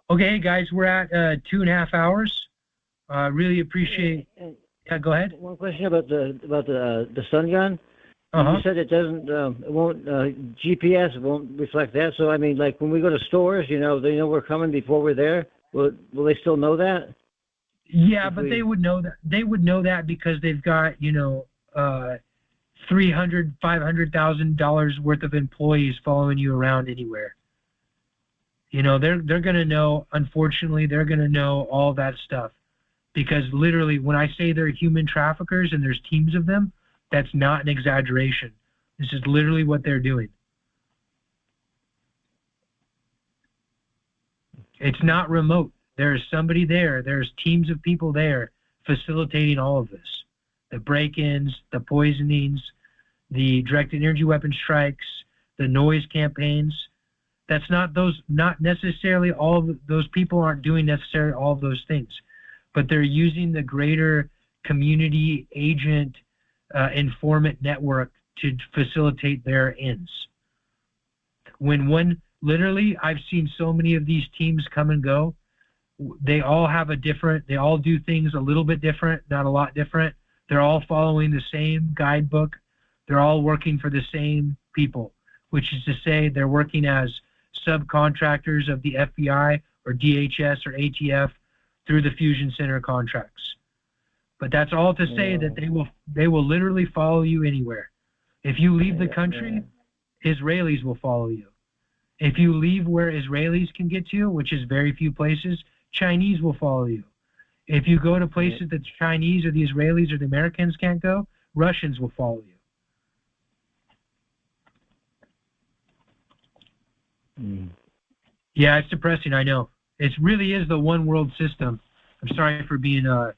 Okay, guys, we're at 2.5 hours. Really appreciate. Yeah, go ahead. One question about the sun gun. You said it doesn't, it won't, GPS won't reflect that. So, I mean, like when we go to stores, they know we're coming before we're there. Will they still know that? Yeah, but they would know that. They would know that because they've got, $300,000, $500,000 worth of employees following you around anywhere. They're going to know, unfortunately, they're going to know all that stuff. Because literally, when I say they're human traffickers and there's teams of them, that's not an exaggeration. This is literally what they're doing. It's not remote. There's somebody there. There's teams of people there facilitating all of this. The break-ins, the poisonings, the directed energy weapon strikes, the noise campaigns. That's not necessarily all of those people aren't doing necessarily all of those things, but they're using the greater community agent informant network to facilitate their ends. Literally, I've seen so many of these teams come and go. They all do things a little bit different, not a lot different. They're all following the same guidebook. They're all working for the same people, which is to say they're working as subcontractors of the FBI or DHS or ATF through the Fusion Center contracts. But that's all to say that they will literally follow you anywhere. If you leave the country, Israelis will follow you. If you leave where Israelis can get to, which is very few places, Chinese will follow you. If you go to places that the Chinese or the Israelis or the Americans can't go, Russians will follow you. Yeah, it's depressing. I know. It really is the one world system. I'm sorry for being a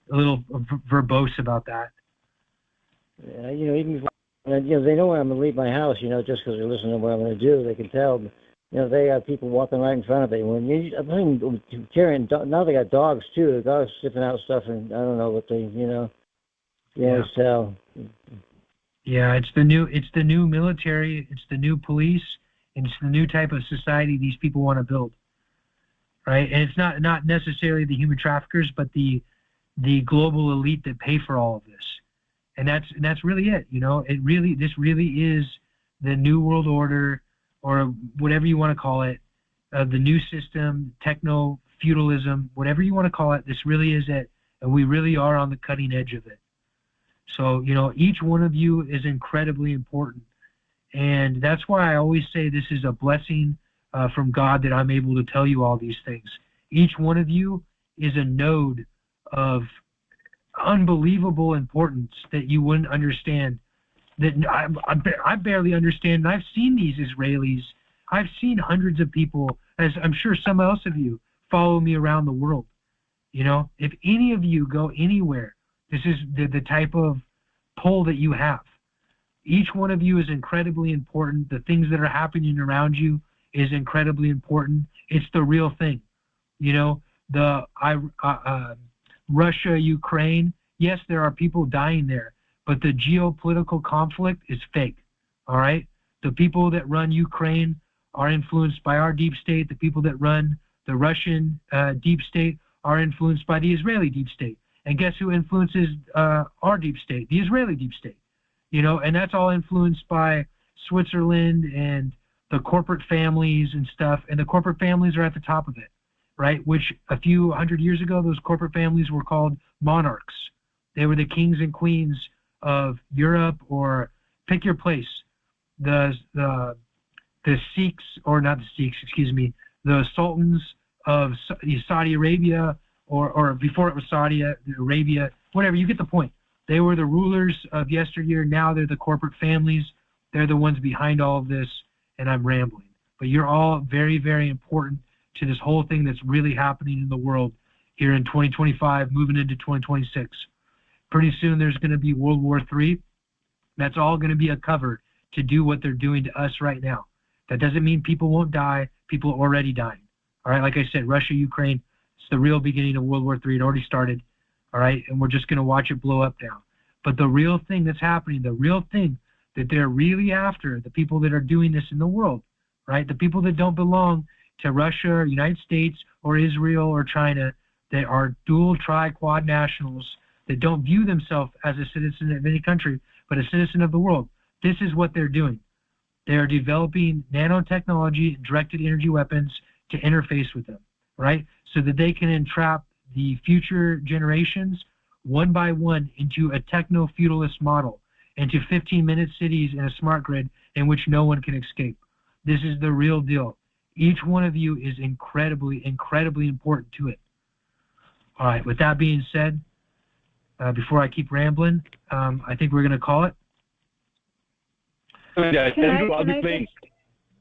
little verbose about that. Yeah, even if, they know when I'm going to leave my house, just because they're listening to what I'm going to do, they can tell. They got people walking right in front of me. I'm thinking carrying, now they got dogs too. The dogs sniffing out stuff, and I don't know what they, you always tell. Yeah, it's the new military, it's the new police, and it's the new type of society these people want to build, right? And it's not necessarily the human traffickers, but the global elite that pay for all of this, and that's really it. This really is the new world order, or whatever you want to call it, the new system, techno feudalism, whatever you want to call it. This really is it, and we really are on the cutting edge of it. So, each one of you is incredibly important. And that's why I always say this is a blessing from God that I'm able to tell you all these things. Each one of you is a node of unbelievable importance that you wouldn't understand, that I barely understand. And I've seen these Israelis. I've seen hundreds of people, as I'm sure some else of you, follow me around the world. If any of you go anywhere, this is the type of pull that you have. Each one of you is incredibly important. The things that are happening around you is incredibly important. It's the real thing. Russia, Ukraine, yes, there are people dying there, but the geopolitical conflict is fake. All right? The people that run Ukraine are influenced by our deep state. The people that run the Russian deep state are influenced by the Israeli deep state. And guess who influences our deep state? The Israeli deep state. And that's all influenced by Switzerland and the corporate families and stuff. And the corporate families are at the top of it, right? Which a few hundred years ago, those corporate families were called monarchs. They were the kings and queens of Europe, or pick your place. The Sikhs, or not the Sikhs, excuse me, the sultans of Saudi Arabia, or before it was Saudi Arabia, whatever, you get the point. They were the rulers of yesteryear. Now they're the corporate families. They're the ones behind all of this, and I'm rambling. But you're all very, very important to this whole thing that's really happening in the world here in 2025, moving into 2026. Pretty soon there's going to be World War III. That's all going to be a cover to do what they're doing to us right now. That doesn't mean people won't die. People are already dying. All right, like I said, Russia, Ukraine, it's the real beginning of World War III. It already started. All right, and we're just going to watch it blow up now. But the real thing that's happening, the real thing that they're really after, the people that are doing this in the world, right, the people that don't belong to Russia or United States or Israel or China, that are dual, quad nationals that don't view themselves as a citizen of any country, but a citizen of the world. This is what they're doing. They are developing nanotechnology and directed energy weapons to interface with them, right, so that they can entrap the future generations one by one into a techno-feudalist model, into 15-minute cities and a smart grid in which no one can escape. This is the real deal. Each one of you is incredibly, incredibly important to it. All right, with that being said, before I keep rambling, I think we're going to call it. Andrew, I'll be playing.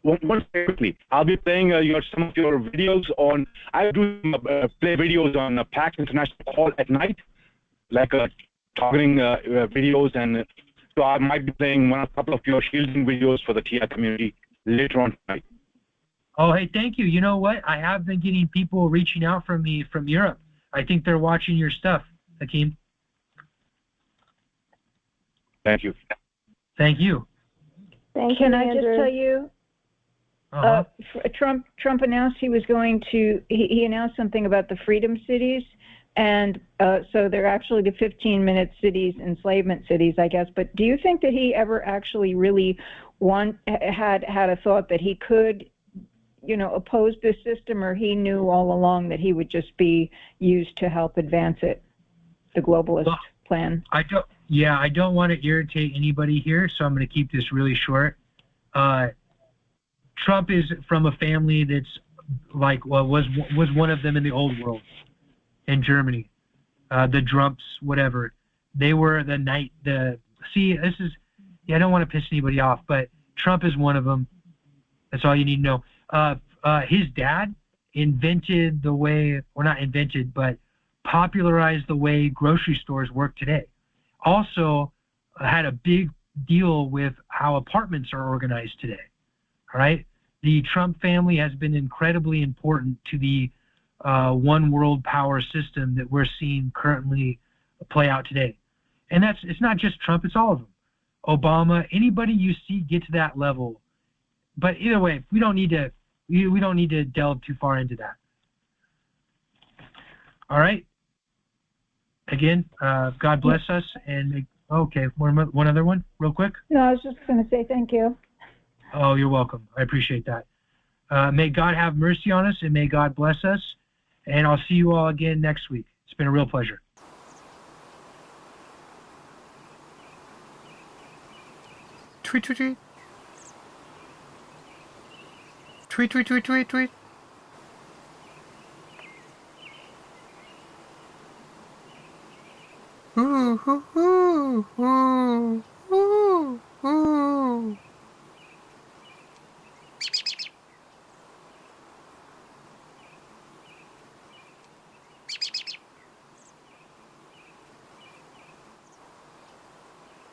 One quickly. I'll be playing some of your videos on. I do play videos on PAX International Call at night, like targeting videos, and so I might be playing a couple of your shielding videos for the TI community later on tonight. Oh, hey, thank you. You know what? I have been getting people reaching out from me from Europe. I think they're watching your stuff, Hakeem. Thank you. Thank you. Can I just tell you? Trump announced he was going to. He announced something about the freedom cities, and so they're actually the 15-minute cities, enslavement cities, I guess. But do you think that he ever actually really had a thought that he could, oppose this system, or he knew all along that he would just be used to help advance it, the globalist plan? I don't want to irritate anybody here, so I'm going to keep this really short. Trump is from a family that's was one of them in the old world in Germany, the Drumps, whatever. They were I don't want to piss anybody off, but Trump is one of them. That's all you need to know. His dad invented the way, or not invented, but popularized the way grocery stores work today. Also had a big deal with how apartments are organized today. All right? The Trump family has been incredibly important to the one world power system that we're seeing currently play out today. And it's not just Trump, it's all of them. Obama, anybody you see get to that level. But either way, we don't need to delve too far into that. All right. Again, God bless us, and okay, one other one, real quick. No, I was just going to say thank you. Oh, you're welcome. I appreciate that. May God have mercy on us, and may God bless us. And I'll see you all again next week. It's been a real pleasure. Tweet, tweet, tweet. Tweet, tweet, tweet, tweet, tweet. Ooh, ooh, ooh, ooh.